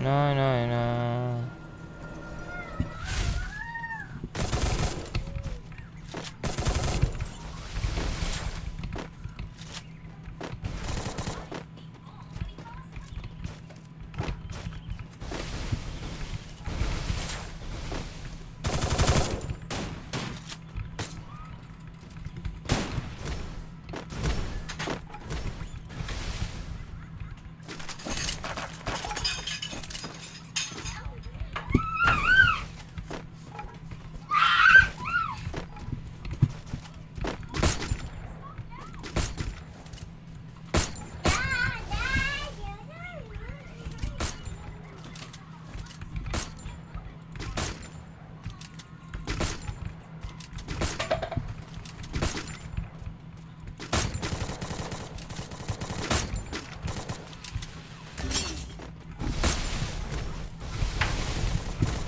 No, no, no.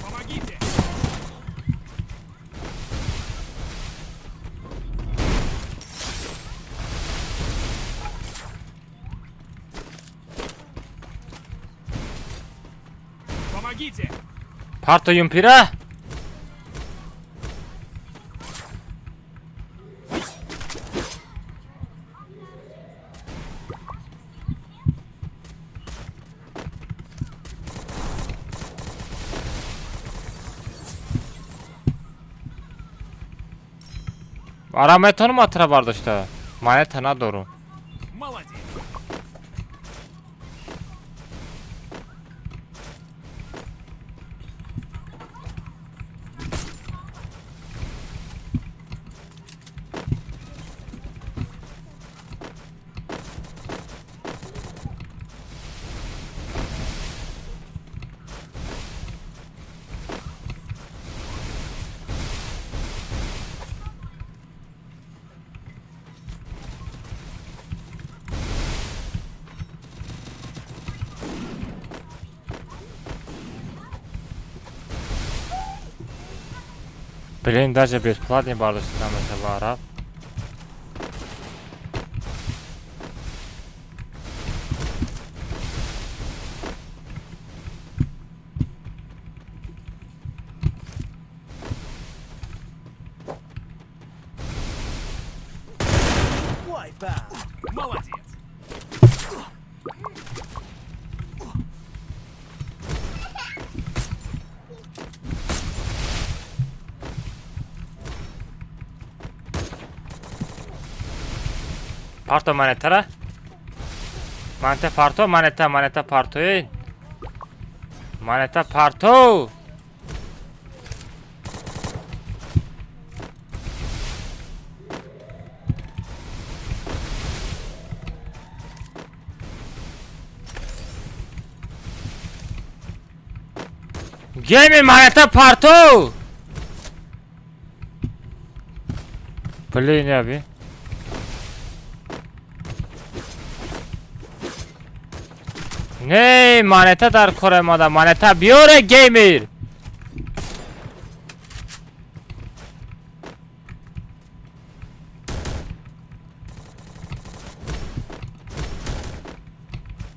Помогите! Помогите! Parto yumpira. Араметон матра бардошта. Монета надору. Молодец! Блин, даже бесплатно бардошта там это вара. Молодец! Parto monetara. Moneta parto, moneta parto. Moneta parto. Gaming manata parto. Play ne abi? نه مانتا در کار مادر مانتا بیاره گیمر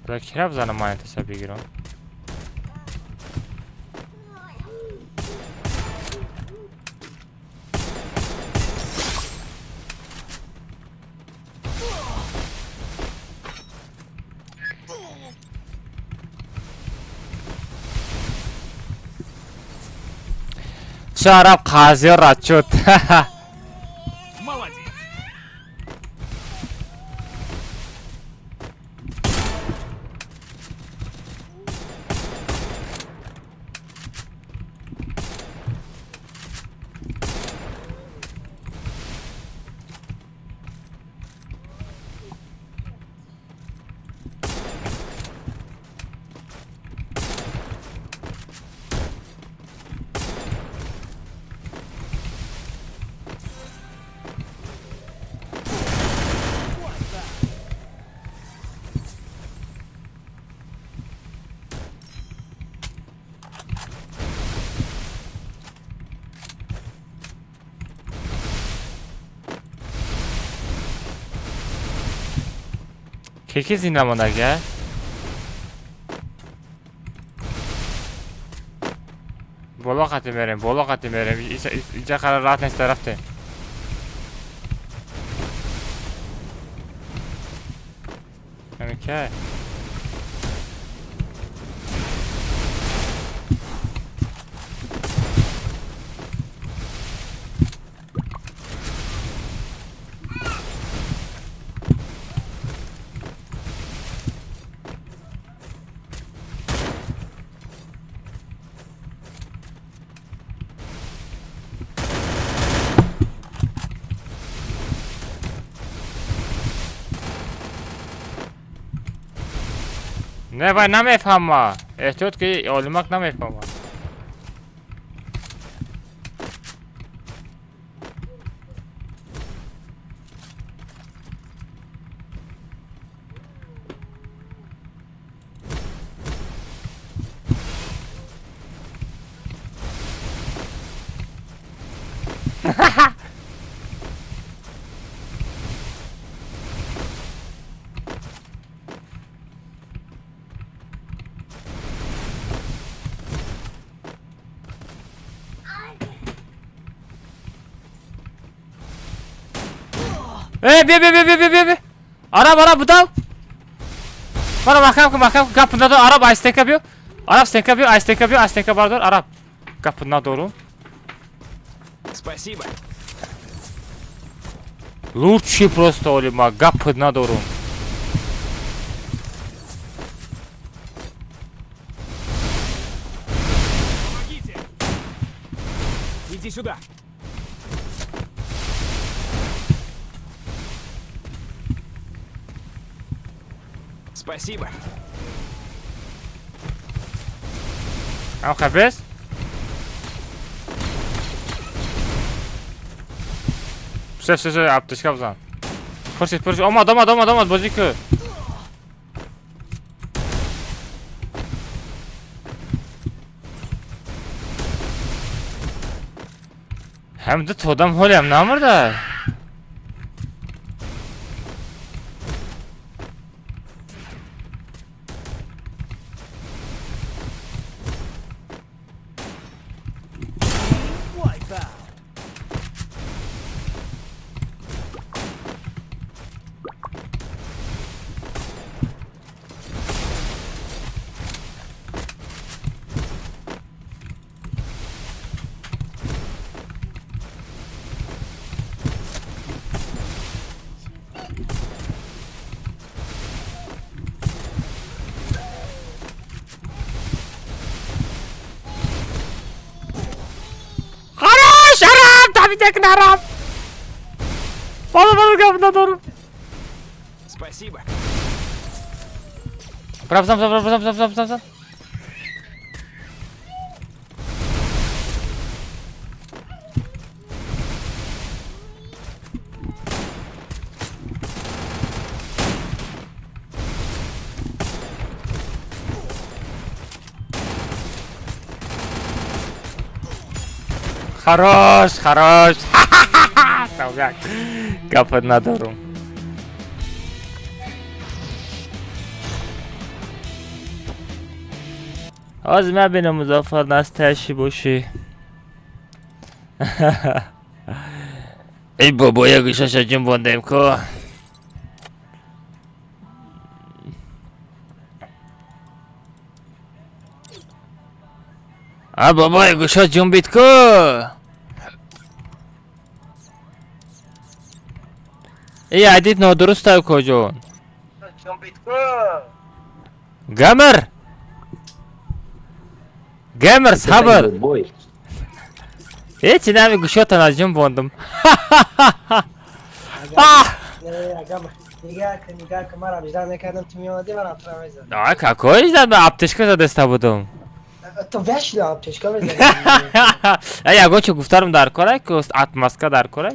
برای کی را بزنم مانتا سر بگیرم شراب قاضی رد شد Молодец. کی زنده مونده گه بالا قطعی میریم بالا قطعی میریم اینجا قرار راحت نیست رفته همین که نه باید نمیفهمم احتیاط که علمک نمیفهمم بیا Arab budal Bana makam kapına doğru Arab istek yapıyor Arab istek yapıyor istek yapıyor Arab kapına doğru Спасибо. Лучший просто Олима kapına doğru Помогите. Иди сюда. Спасибо. هم خبز سه apteczka bzan Proszę, omad, boziku Hem de todam holem namırda Tek naram. Bana kapına doğru. Спасибо. Bırak. خراش سوگک گفت ندارم. از من بینم مزافر نستشی باشی. ای بابا یا گوشش جون بندیم که بابا یا گوشش جون بیت که ای عدید نادرست های کجون گمر صبر هیچی نمی گوشات نجم بندم. نگاه که مرا وجدان نکردم تو میامدی من اطرام میزد. آه که کویش داد به آپتشکا زدسته بودم. تو وش لا آپتشکا بزنی. ای اگه چه گفتارم در کاره که است اتماسکا در کاره.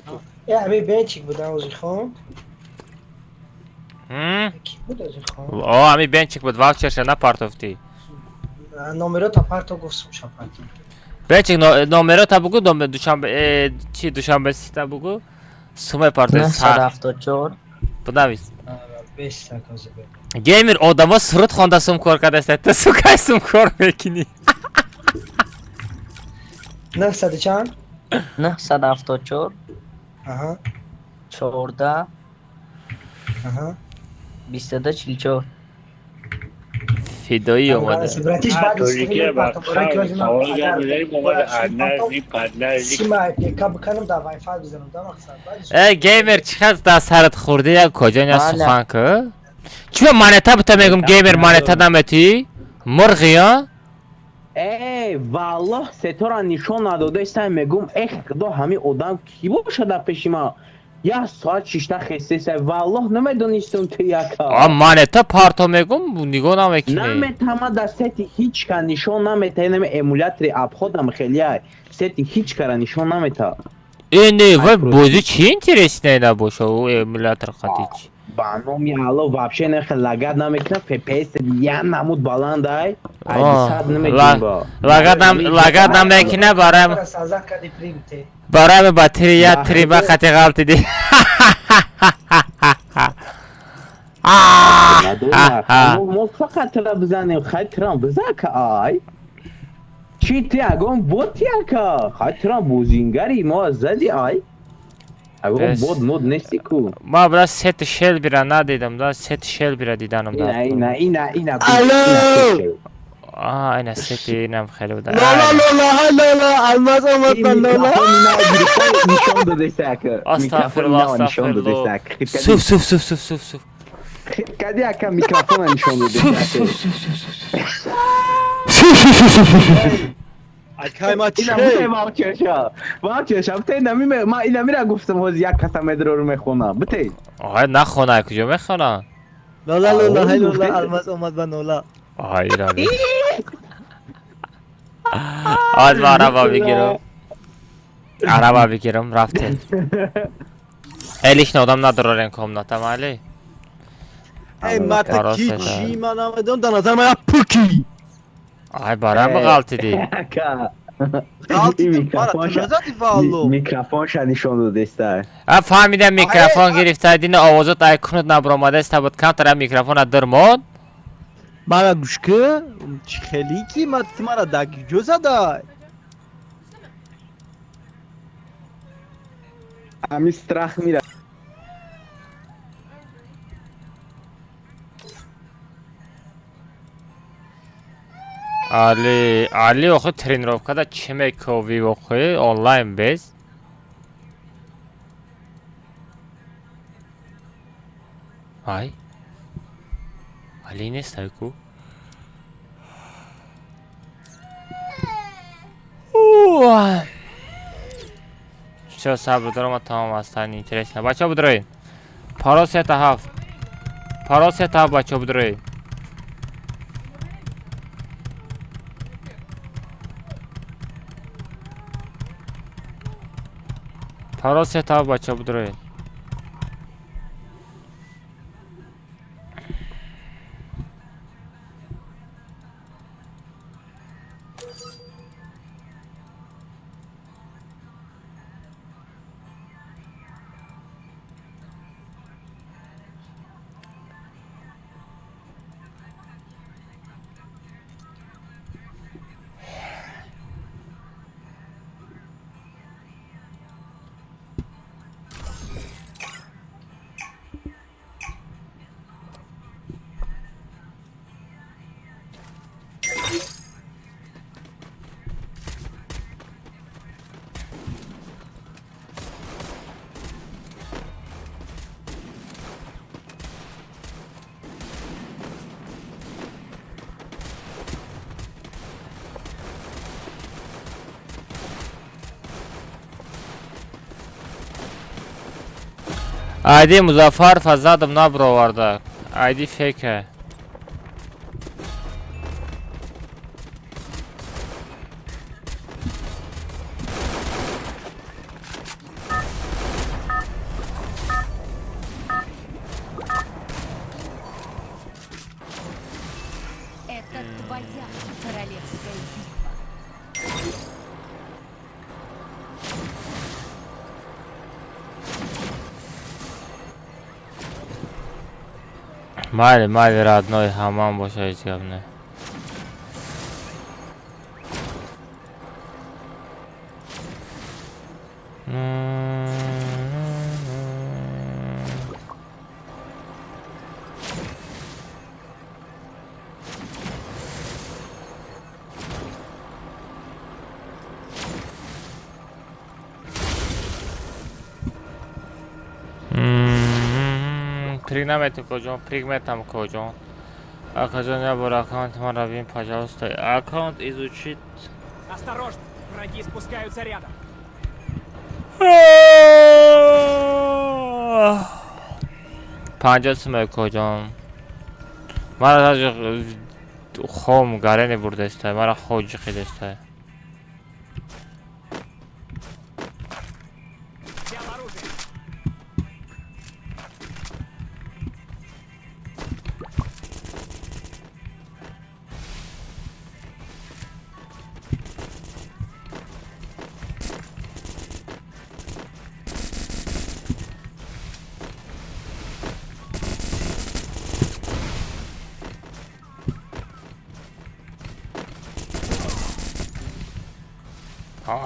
ای امی بنچیک بود اوزی خون. کی بود اوزی خون؟ امی بنچیک بود واوچرش نه پارتوفتی. نمره تا پارتو گفتم شپارتو. بنچیک نمره تا بگو دوشنبه چی دوشنبه سیتا بگو. سومه پارتو سر. 974 بداویز. 20 تاکازه بگو. گیمر آدما سرود خونده سوم کار کرده است. تو سو کای سوم کار میکنی؟ 900 چند؟ 974 آها 14 آها 22 44 فیدایی اومده. براتیش بعد استفاده پارتو برای که از سیما پیکا بکنم دا وای فای بزنم دا مقصد. ای گیمر چقدر دست سرت خورده یا کجا نیا سخن که؟ چون مانتا بتا میگم گیمر مانتا نمیتی؟ مرغی ها؟ ای والله ستاره نشون نداده استم میگم ای خدا همین آدم کی باشه در پیش ما یا ساعت 6 خسته سه والله نمیدونستم تو یکا مانتا پارتو میگم نگاه نمیکنی نمیتونم در ستی هیچ کار نشون نمیتونم امولاتور اپ خودم خیلی ستی هیچ کار نشون نمیتونم اینه و بازی چی اینترست نیده باشه و امولاتور خطیچ بانو میالو вообще نخ لگد نمیکنه FPS یا نمود بلند ای لگد نمیکنه برای باتری تریبا خطی غلطی دی ما فقط را بزنیم خیلی ترام بزن که آی چی تی اگم بود تی اکا خیلی ترام بوزینگری ما زدی آی اگم بود نود نستی کو ما برای ست شل بیره ندیدم دا ست شل بیره دیدنم دا اینا اینا ستی اینم خیلی بوده لالا الماس اومد لالا نشان داده ساکر استغفرالله استغفرالله سوف کدی اکا میکروفون نشان داده ساکر اکای ما چه واچرشا بته ما اینا میرا گفتم هوز یک کسم ادرو رو میخونم بته آه نخونه کجا میخونه لالا الماس اومد با نولا آی رالی آز با عربا بگیرم رفتیم ایلیش نادم نداره رنکم نتم علی ای ماتا کی چی من آمدم در نظر من پوکی آی بارم غلطی دی میکروفون شدی شون داده است فهمیدم میکروفون گرفته دین آوازات ایکونت نبرامده است بود کم تره میکروفون در مود مرا گوش که خیلی کی ما تمارا داگی جوزا دای امی استراخ میره علی آخه ترینروفکا دا چه میکوی بخوی آنلاین بیز های علی نیست هایکو چه صبر دارم و تمام است این اینترست نه بچه بدروین پارا 3 تا 7 بچه بدروین پارا 3 تا بچه بدروین айди Музаффар Фазадов набироварда. Айди фейке. Это твоя королевская битва. Майли, родной, хамам боша ҳеҷ гап не. Пригнамете коҷон, пригметам коҷон. Акаҷон, я бор аккаунт мара бин, пожалуйста. Аккаунт изучит. Осторожно! Враги спускаются рядом. 50 сумай коҷон. Мара хом гарени бурдестай, мара хоҷи қидестай. Взял оружие.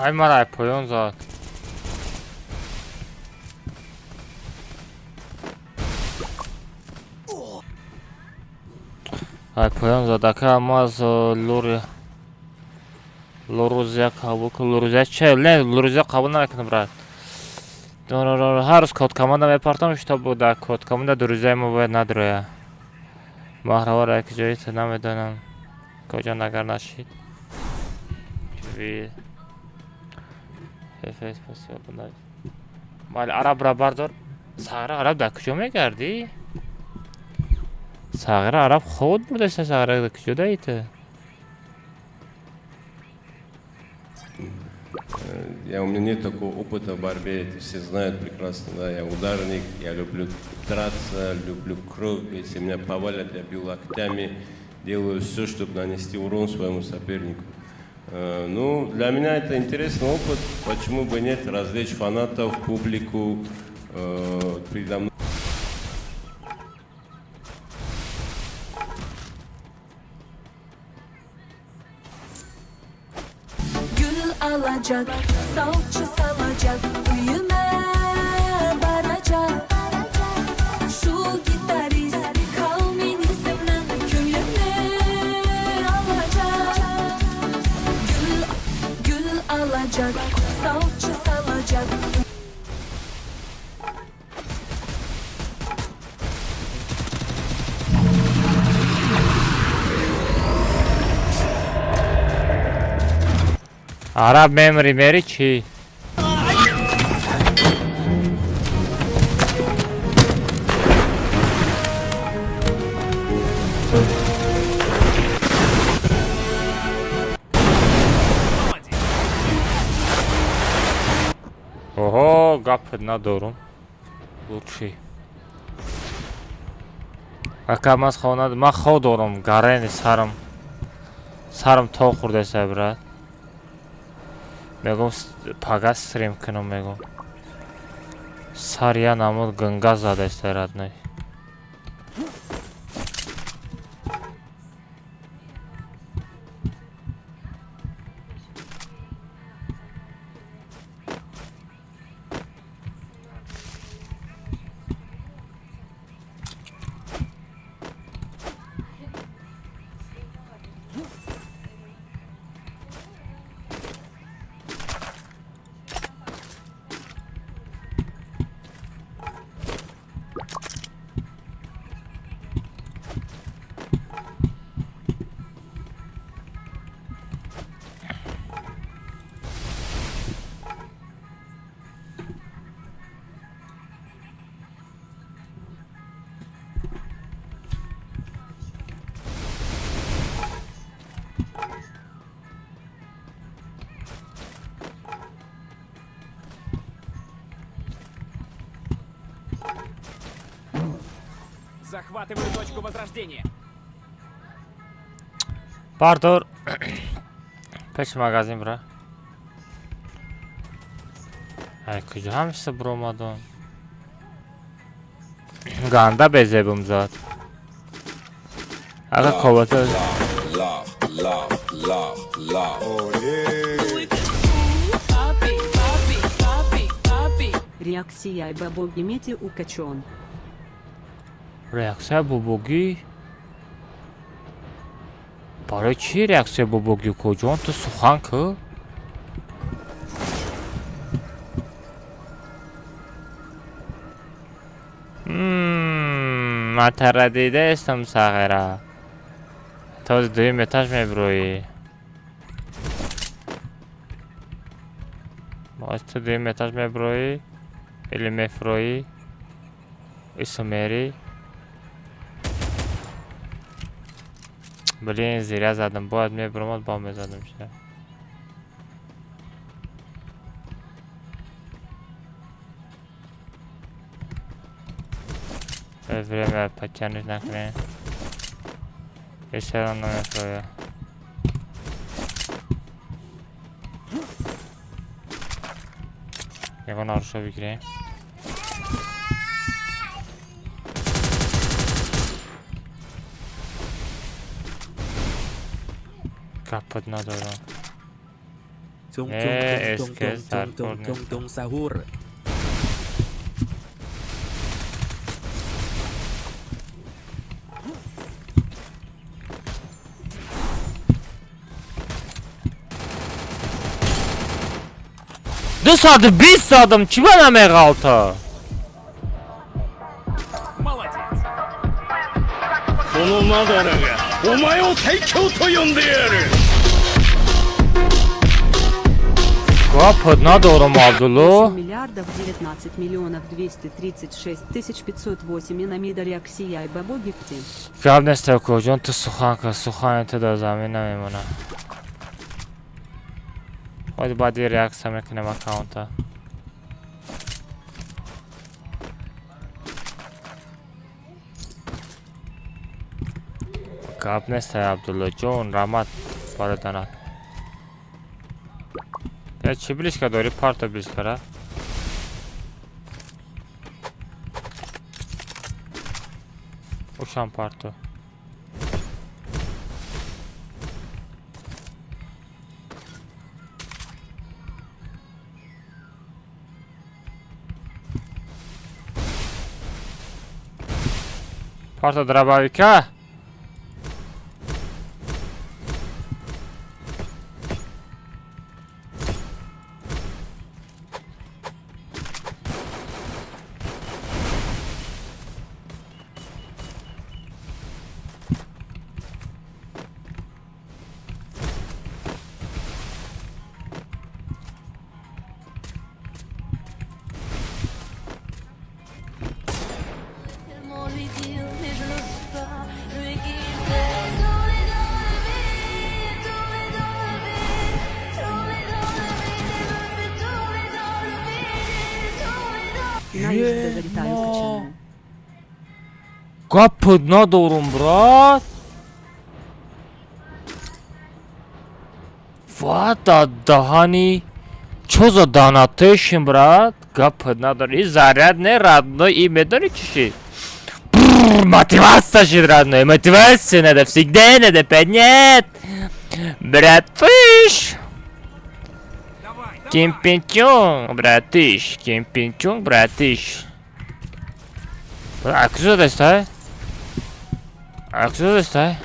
Ай мара поён зад. Ай поён зад, ака ма аз Лорузия қабул кун. Лорузия че? Не, Лорузия қабул намекунам брат. Ҳар рӯз кодкоманда мепартам, что буда кодкоманда Лорузия мо бояд надроя. Маҳравара яки ҷои намедонам. Коҷа нагар нашид. Майли арабра бардор. Сағира араб дар куҷо мегардӣ? Сағира араб ход бурдаста, Сағира дар куҷо даита? У меня нет такого опыта в борьбе, это все знают прекрасно, да, я ударник, я люблю драться, люблю кровь, если меня повалят, я бью локтями, делаю все, чтобы нанести урон своему сопернику. Ну, для меня это интересный опыт, почему бы нет, развлечь фанатов, публику, передо мной. Alacak, salça salacak, büyüme baracak. Şu gitarist kavminizmden köyümü alacak. Gül alacak, salça salacak. Arab memory meri çi? Ого, гап надорум. Лучший. Акамаз хонад, ма ходорум, гарени сарам. Сарам то хурдеса брат. Мегум пага стрим кунам мегум. Сар я намуд ганга задеста родной. Захватываю точку возрождения. Bardur. Peş magazin bura. Ay kıcı hamısı bromadon. Ganda bezebim zat. Aga kovatı. Реакция бабоги Мети укачон. Reaksiya bobogi. برای چی reaksiya bobogi کجان تو سخن که؟ متردیده استم صغیره تا دوی متاش میبروی باز تو دوی متاش میبروی ایلی میفروی ایسو میری بلی این زیره زدم باید میبرومد با میزدم شه Время потянуть нахрен. И все равно не твоя. Его нарушу в игре. Капот надо. Sahur. Dü sadı biz sadım kime demek altı? Молодец. Kapı ne doğru mu 8 Abdullah? миллиардов 19 миллионов 236 тысяч 508 иномида реакция бабоги где. Каб несته کجان تو سخن که سخن تو در زمین نمیمونه. باید یه ریاکس هم نکنم اکاونتا. کاب نسته عبدالله جون رحمت باردانات. یا چی بلیش که داری پارتو بلیش کرد؟ اوشان پارتو. Parto drabavika. Kapı ne doğrum brat? Vada dahani çoza danatışım brat? Kapı ne doğru? I zaryad ne radno i medoni çişi. Мотивация же родной, мотивация надо всегда надо поднять. Братыш! Кемпинчон, братыш, кемпинчон, братыш. А кто здесь, а? А кто здесь, а?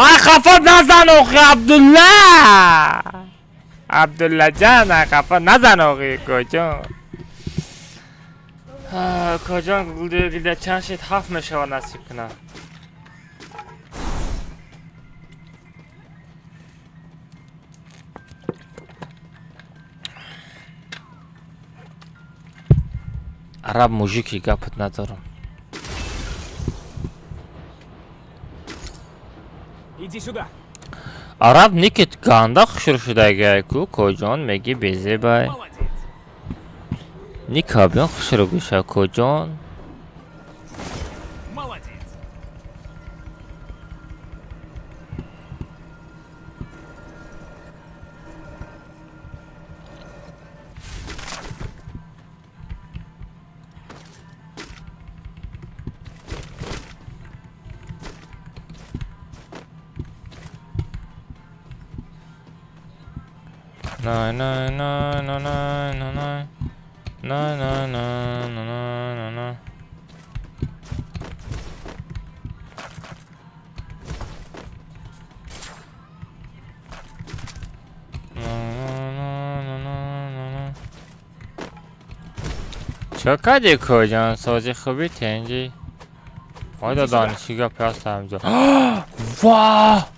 آی خفا نزن آقی عبدالله عبدالله جان خفا نزن آقی کجان کجان گلده چند شید 7 میشه و نصیب کنه عرب موجیکی گپت ندارم Иди сюда. عرب نیکت گانده خشر شده گه کو کجان میگی بیزه بای Молодец. نیکابیان خشر گوشه کجان Молодец. نه نه نه نه نه نه نه نه نه نه نه نه نه چقدر کجان سازی خوبی تنجی خدا دانشیگاه پیاست همجا واه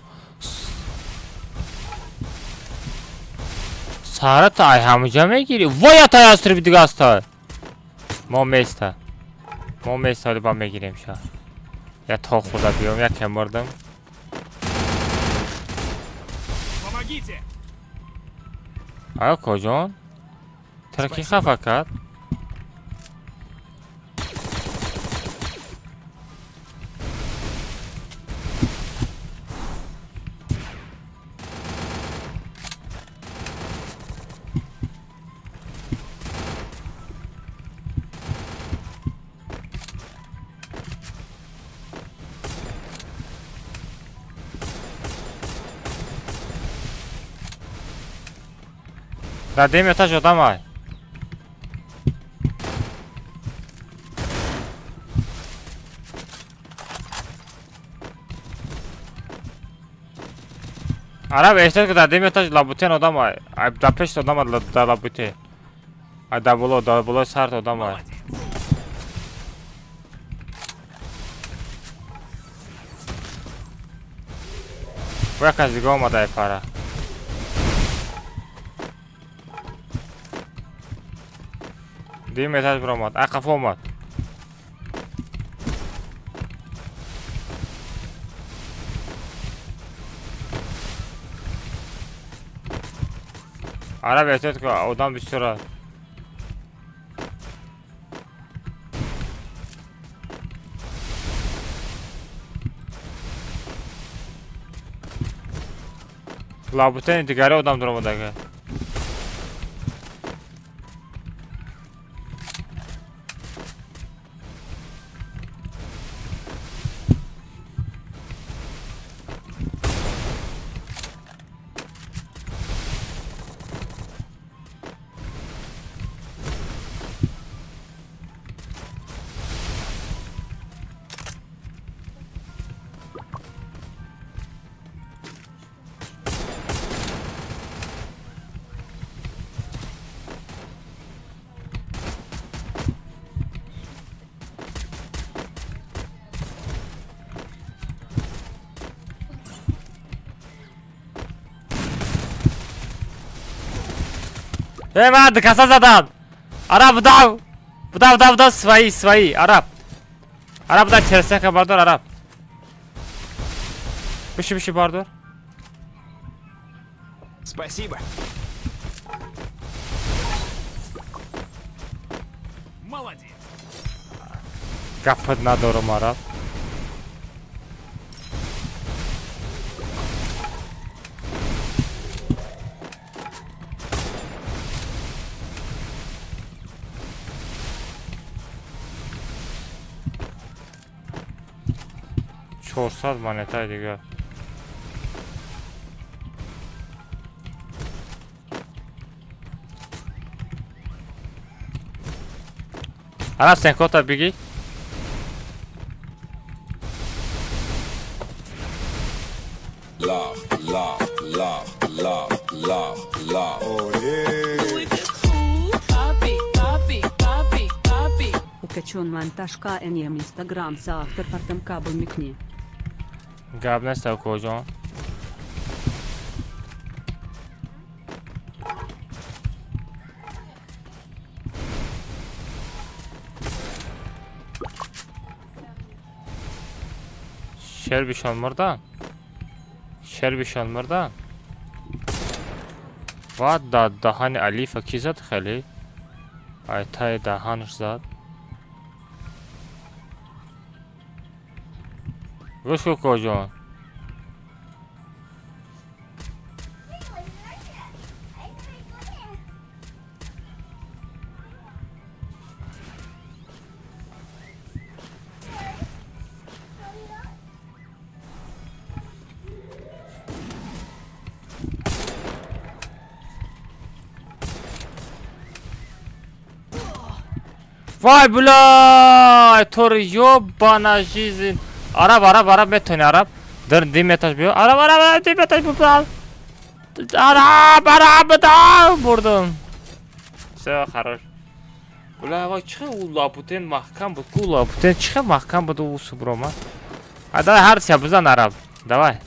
سارت ای همونجا میگیری وای تا یاستر دیگه است ما میسته رو با میگیریم شا یا تا خدا بیام یا کم بردم Помогите. آیا کجان ترکی خفه کرد در دیم اتاج آدم های عرب احتیاج که در دیم اتاج لابوتین آدم های در پشت آدم های در لابوتین در بلو سرد آدم های و یک از دیگه آمده ای پره دیم اتاج برا آمد اقف آمد عرب احتیاج که آدم بسیار لابوتین دیگری آدم در آمده که مرد کسا زدن عرب بداو سوایی عرب بداو چرسه که باردار عرب بشی باردار Спасибо. Молодец. گفت ندارم عرب چهارصد مانیتای دیگه عرب سنکوتا بگی Укачен монтаж КНМ Инстаграм соавтор Партамкабл Микни. Gap nesta kocam. Şerbiş olmurdan. Şerbiş olmurdan. Vad da hani Alifa kizat khali. Ay tay da hanış zat. Gosh kocam. Vay bulay tor yobana жизнь. Arab betoni Arab. Dur dimetaj bu. Arab dimetaj bu. Arab da vurdum. Все хорош. Bulay vay çıkı ulaputen mahkam bu. Ulaputen çıkı mahkam bu u subroma. Hadi her şey bizden Arab. Давай.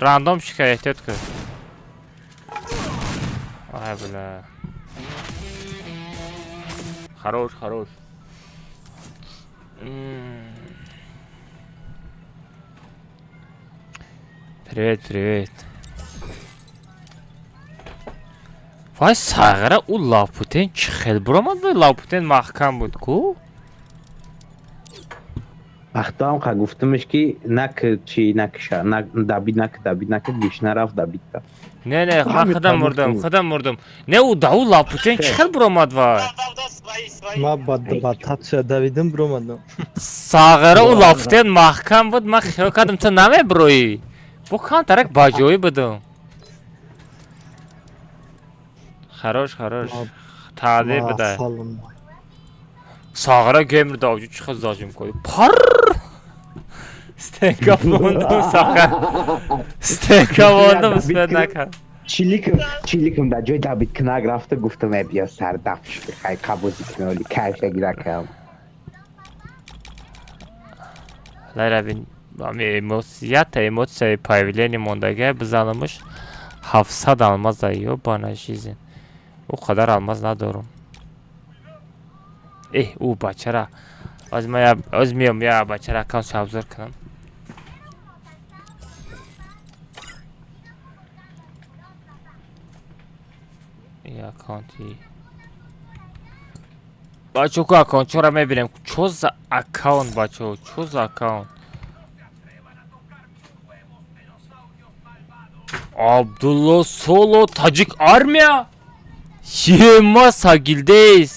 Random şikayet et ki. Vay bulay. Хорош. Привет. Vay sağıra u laputen çıxel buramad ve laputen mahkam bud ku. وقتا هم خواهد گفتمش که نک چی نکشه نک دبید گیش نرفت دبید تا Ne ben خودم مردم. Ne u da u laputen çıxel buramad vay. ما بطات شد دویدم برو Sağıra u laputen mahkam bud ma xiyal kadım ta name broyi. Bu kan tarak bajoyi budum. Хорош. Tadir bida. Sağıra gömür davcı çıxız dacım koydu. Par! Stenka bondum sağıra. Stenka bondum üstüne nakar. چیلیکم در جای دبید کنگ رفته گفتم ای بیا سر دفش بخوای قبوزی کنه ولی کش گیرکم Lara bin emosiya появление mondage biz alınmış hafsad almaz dayıyor bana şizin. O kadar almaz la doğru. O bachara. Özmüyorum ya bachara kan şabzor kanım. Ya akanti. Bacho ko akaunt chora mebilem. Choza account bacho. Choza account. Abdullah Solo Tacik Armya. Yema Sagil'deyiz.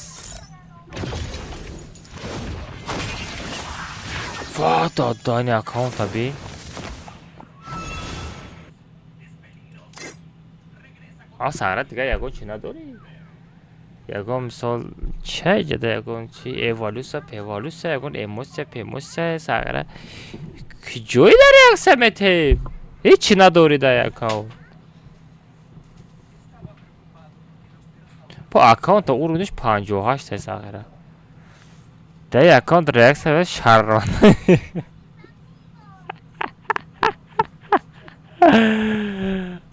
Vada dani account tabi. Sara دیگه یگون چی نداری؟ یگون مثال چه جده یگون چی ایوالوسا پیوالوسا یگون ایموسا پیموسا ساگره کجایی داری یک سمته؟ هیچی نداری در اکاونت با اکاونت اورونش 58 ساگره در اکاونت ریاکس هست شرانه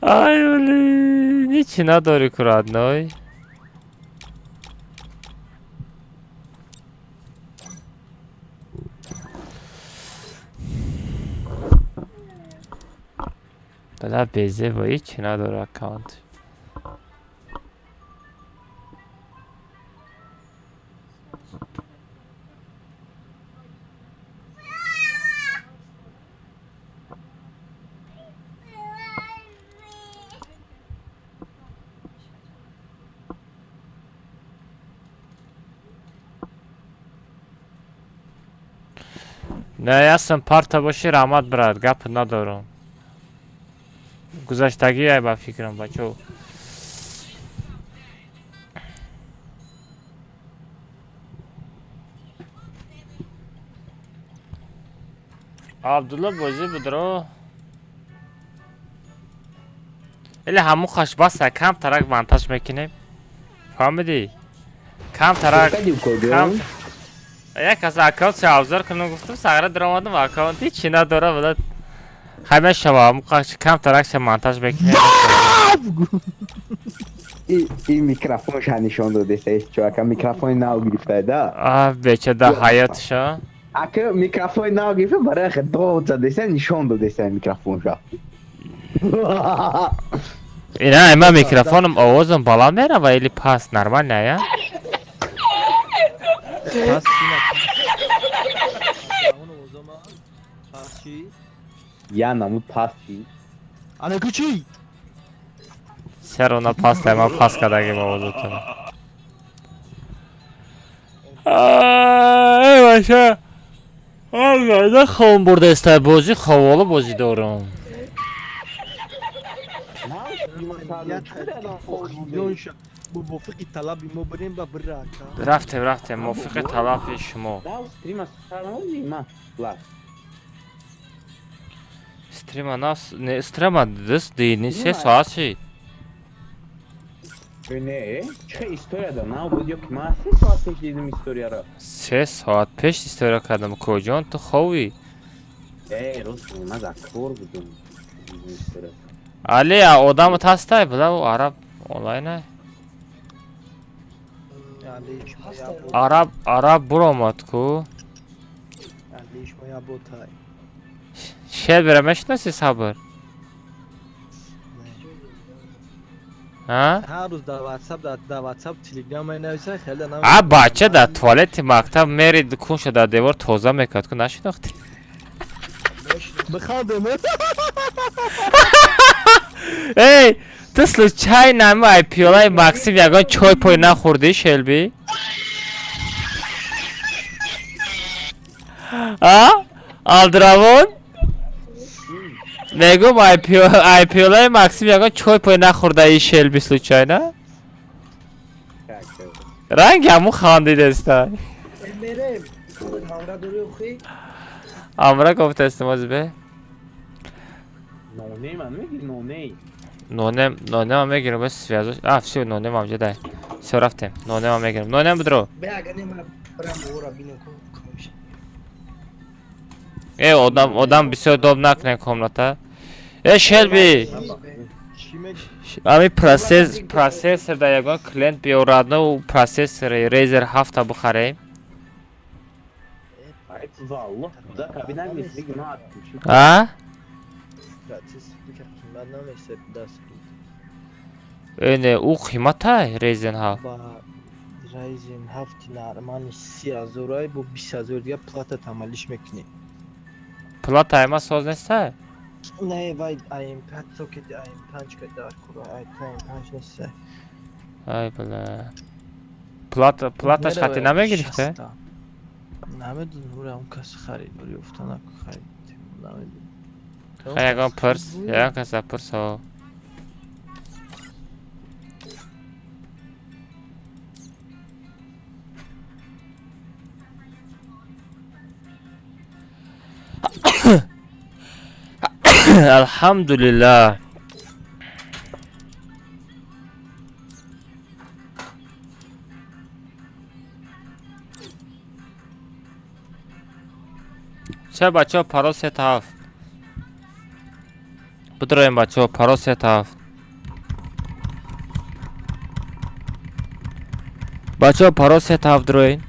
Ay öyle. Niçin adori kuradnoy? Bela beze ve için adori account. نه ясен парта боши раҳмат брат гап надорам гузаштагие ба фикрам бачо Abdullah bozi budro. Ele hamu xoş basa kam tarak montaj mekinib. Famidi. Kam tarak. Kam. یک از اکانت شابزار کنم گفتم سعی درآمدم اکانتی چینا داره بود. همه شما کم ترکش مونتاژ بکنید. این میکروفونش نشون داده است چون اکا میکروفون ناو گرفته ده. بچه ده حیاتشا. اکا میکروفون ناو گرفته برای خدمت زده است نشون داده است میکروفونشا. اینا اما میکروفونم آوازم بالا میره و ایلی پاس نرمال نه Pas یا نمود پاسی. Ana küçük. سر اونا پاس ده من پاس کدگی با وضوطم. ای باشه. آره خوام برده است بازی خوالو بازی دارم. Bu موافقی طلبی ما بریم و بریم. رفتم موافق طلب شما. استریم ناس نه استریم دست دینی 3 ساعت شد. نه چه استوریا ده نه بود که ما 3 ساعت دیدم استوریا را. 3 ساعت پیش استوریا کردم کجان تو خوی؟ راست ما دکتر بودم. علی آدم تاستای بلا عرب آنلاینه. عرب برامد کو. علیش ما یا بوتای. شاید برامش نسی صبر. ها؟ هر روز در واتساپ تلگرام من نویسه خیلی نام. بچه در توالت مکتب میری دکون شده در دیوار توزه میکرد که نشناختی. بخوادم. ای تسلو چای نمی ای پیولای مکسیم یگان چای پای نخوردی شلبی؟ آلدراون؟ میگم ای پیولای مکسیم یگان چای پای نخورده ای شلبی سلو چای نه؟ رنگ همون خاندیده استا بریم همراه دوری خوی امرا گفته استماز به نونه من میگی نونه هم میگیرم بس سویازش فسی نونه هم جده سو رفتم نونه هم میگیرم نونه هم بدرو به اگه من برم اورا بینو کمش ای آدم بسیار دوب نکنه کاملتا ای شلبی امی پروسسور در یگان کلینت بیارادنه و پروسسور ریزر 7 بخریم والله ده kabinen misli ne atmışım. Ha? Ne o kıymata Ryzen ha. Ryzen hafti narman 3000 bu 200 diye plata tamaliş mekni. Plata ama söz neyse. Ne vay ayım pat soket ayım punch kadar kura ay punch neyse. Ay bala. Plata şatı ne girişte? نمیدونم رو اون کسی خرید بری افتانک خرید نمیدونم یکان پرس یکان کسی پرس ها الحمدلله چه بچه ها پرا 7 بدرایم بچه ها پرا 7 بچه ها پرا 7 درایم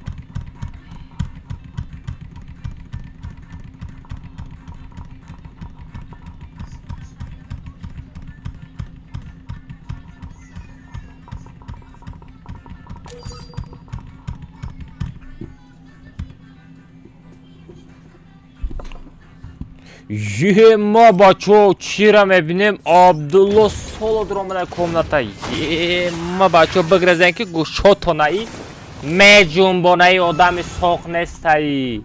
ما بچو چیرم ببینیم عبدالله سولو درامنه کمناتا ما بچو بگرزن که گوشو تونایی می جنبانه آدم ساخ نستایی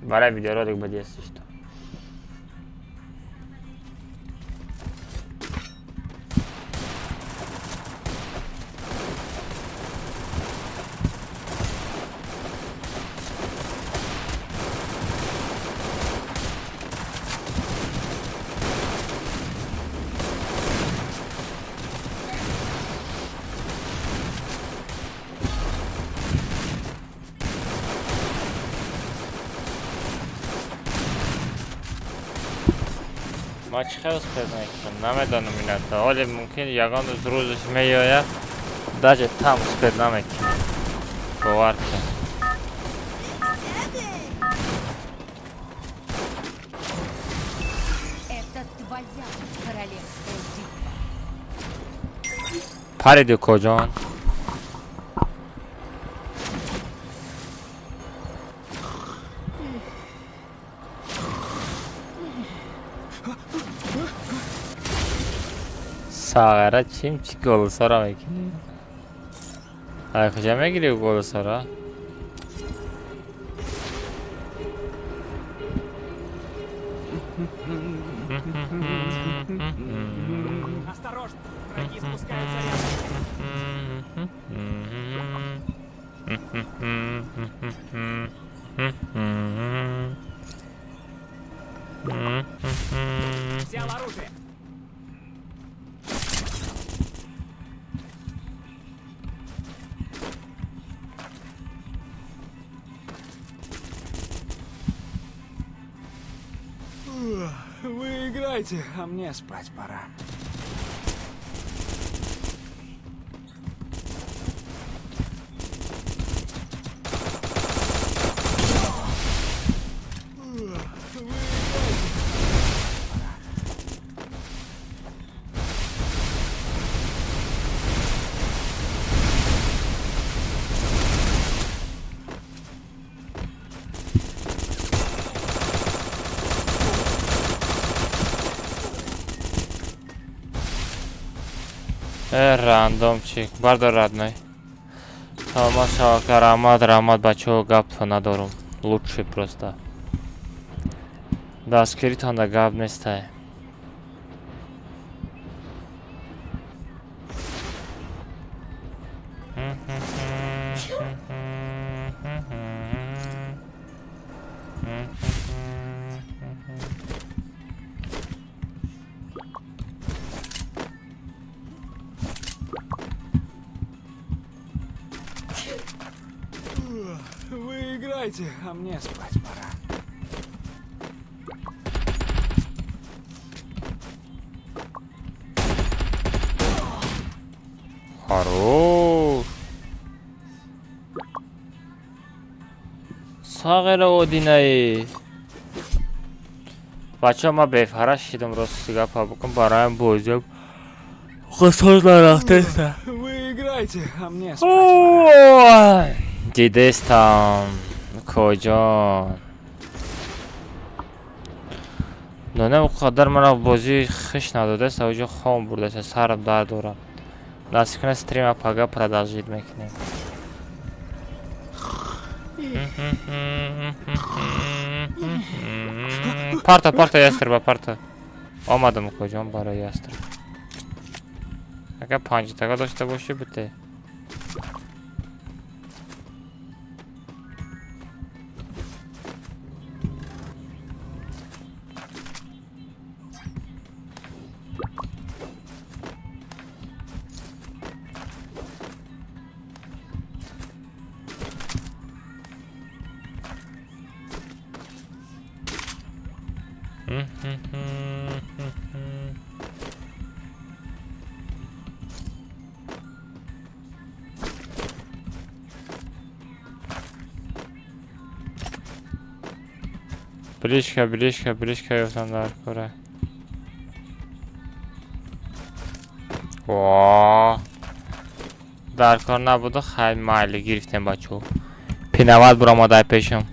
برای ویدیو رو دیگه بدی استش تو ما چه خیلی سپید نکنم نمیدانم اینا تا ولی ممکن یگان روزش میآید داجه تام سپید نمیکنم باور کن پریدی کجان ساغره چیم چی گلوسا را میکنی؟ های کجا میگیری گلوسا را؟ Осторожно! Враги спускаются рядом. Взял оружие. Вы играете, а мне спать пора. рандомчик бардор родной тамаша карамат рамат бачо гап надорум лучше просто дастгири танда гап нестай Вы играете, а мне спать пора. Хорош. ساغر اودینایی بچه ما بفرش شیدم راست دیگه پا بکن برایم بازیم قصاص نرخته Вы играете, а мне спать пора. دیدستم کجا دانم قدر من بازی خش نداده است اوجا خام برده است سرم درد دارم دست کنه استریم پاگا продолжить میکنیم парта ястрба парта آمدم کجام برای ястрб اگه 5 تا داشته باشی بده Близко گفتم در کره واه در کار نبوده خیلی مایلی گرفتیم بچه پینوات برام آدای پیشم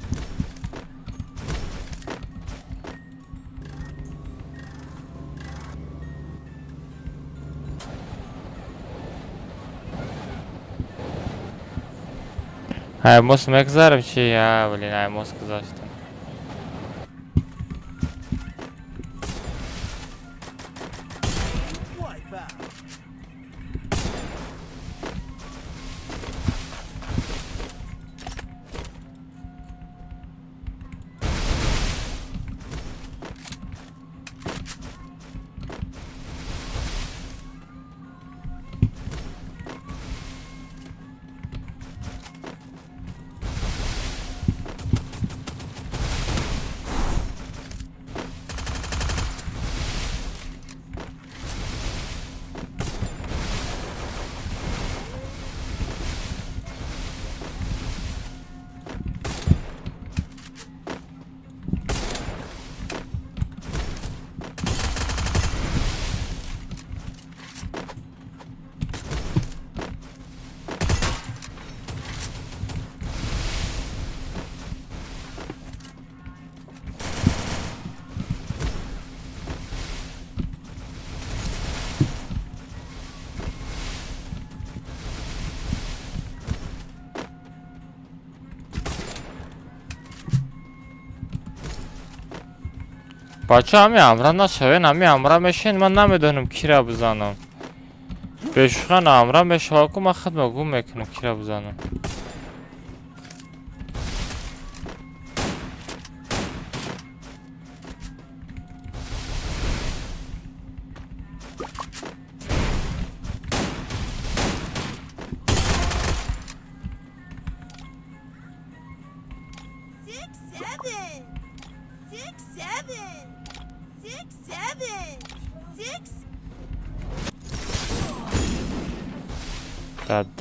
های موس مگذارم چی یا ولی نه موس گذاشتم بچه همین امرا نشوین همین امرا میشین من نمیدونم کی را بزنم بشخان امرا میشه که من خود مگو میکنم کی را بزنم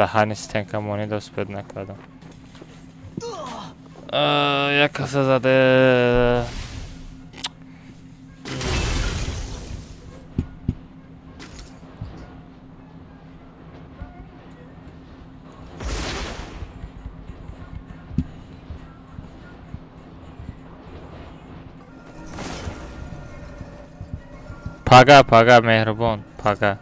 دهن استنکمونی دست بد نکردم یک کسه زده پاگا مهربان پاگا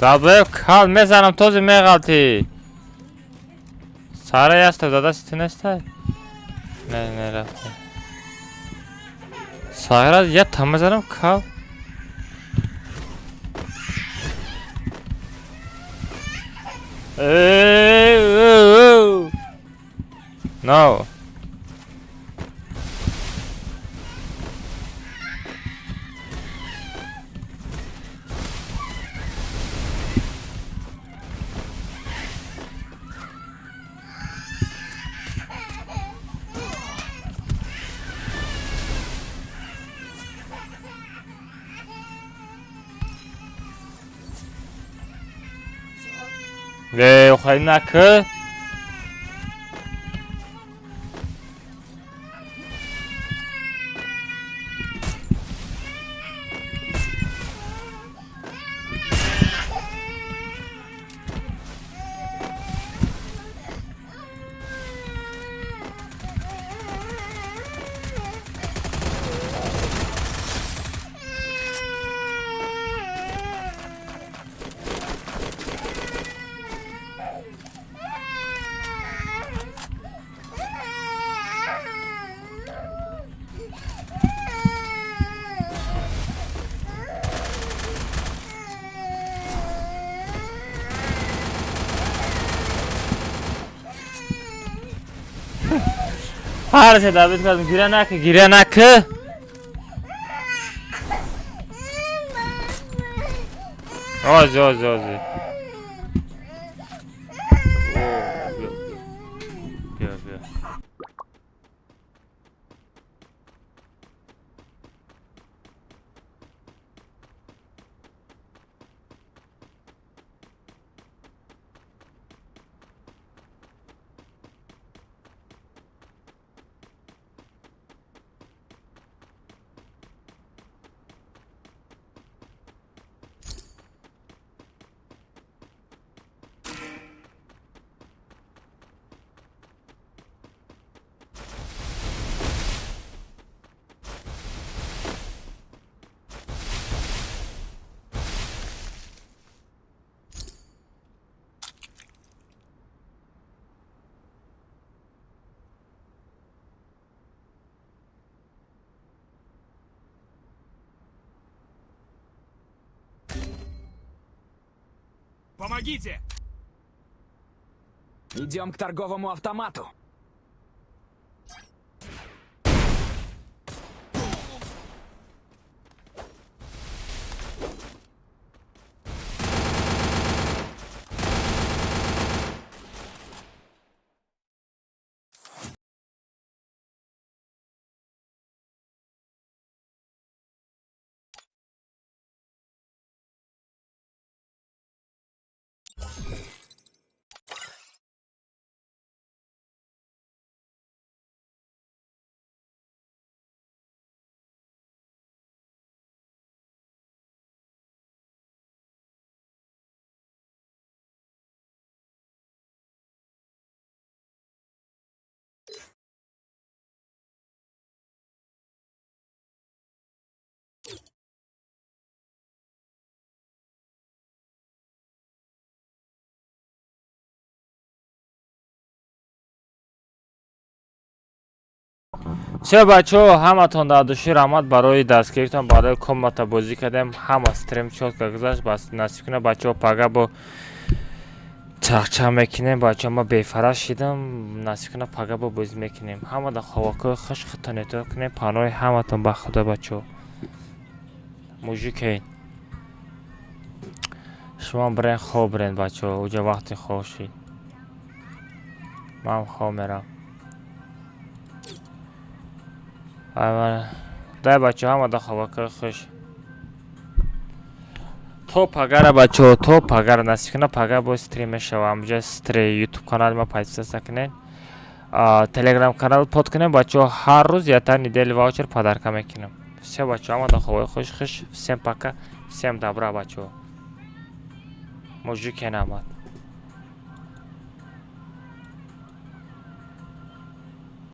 دابه کال میزنم توزی میغلطی ساره هسته داده سیتی نسته نه رفته ساره یه تا میزنم کال نو 왜 화이나크? Harca David kızım girenak. Ozi. Bia. Помогите! Идем к торговому автомату. все бачаҳо ҳаматон дар души раҳмат барои дастгиритон барои комната бозӣ кардем ҳама стрим чотка гузашт бас насиб кунад бачаҳо пага бо чахчах мекунем бачаҳо ма бефараз шидам насиб кунад пага бо бозӣ мекунем ҳама дар ховакои хуш худтон эҳтиёт кунем паноҳи ҳаматон ба худо бачаҳо мужикен шумо бирен хоб бирен бачаҳо уҷа вақти хоб шид ман хоб мерам дай бачаҳо ҳама дар ховакои хуш то пагара бачаҳо то пагара насиб кунад пага бо стрим мешава ҳамҷа стри ютуб канали ма подписатсия кунед телеграм канал под кунем бачаҳо ҳар рӯз ята недели ваучер подарка мекунем все бачаҳо ҳама дар ховаи хуш всем пока всем добра бачаҳо мужикен ҳамат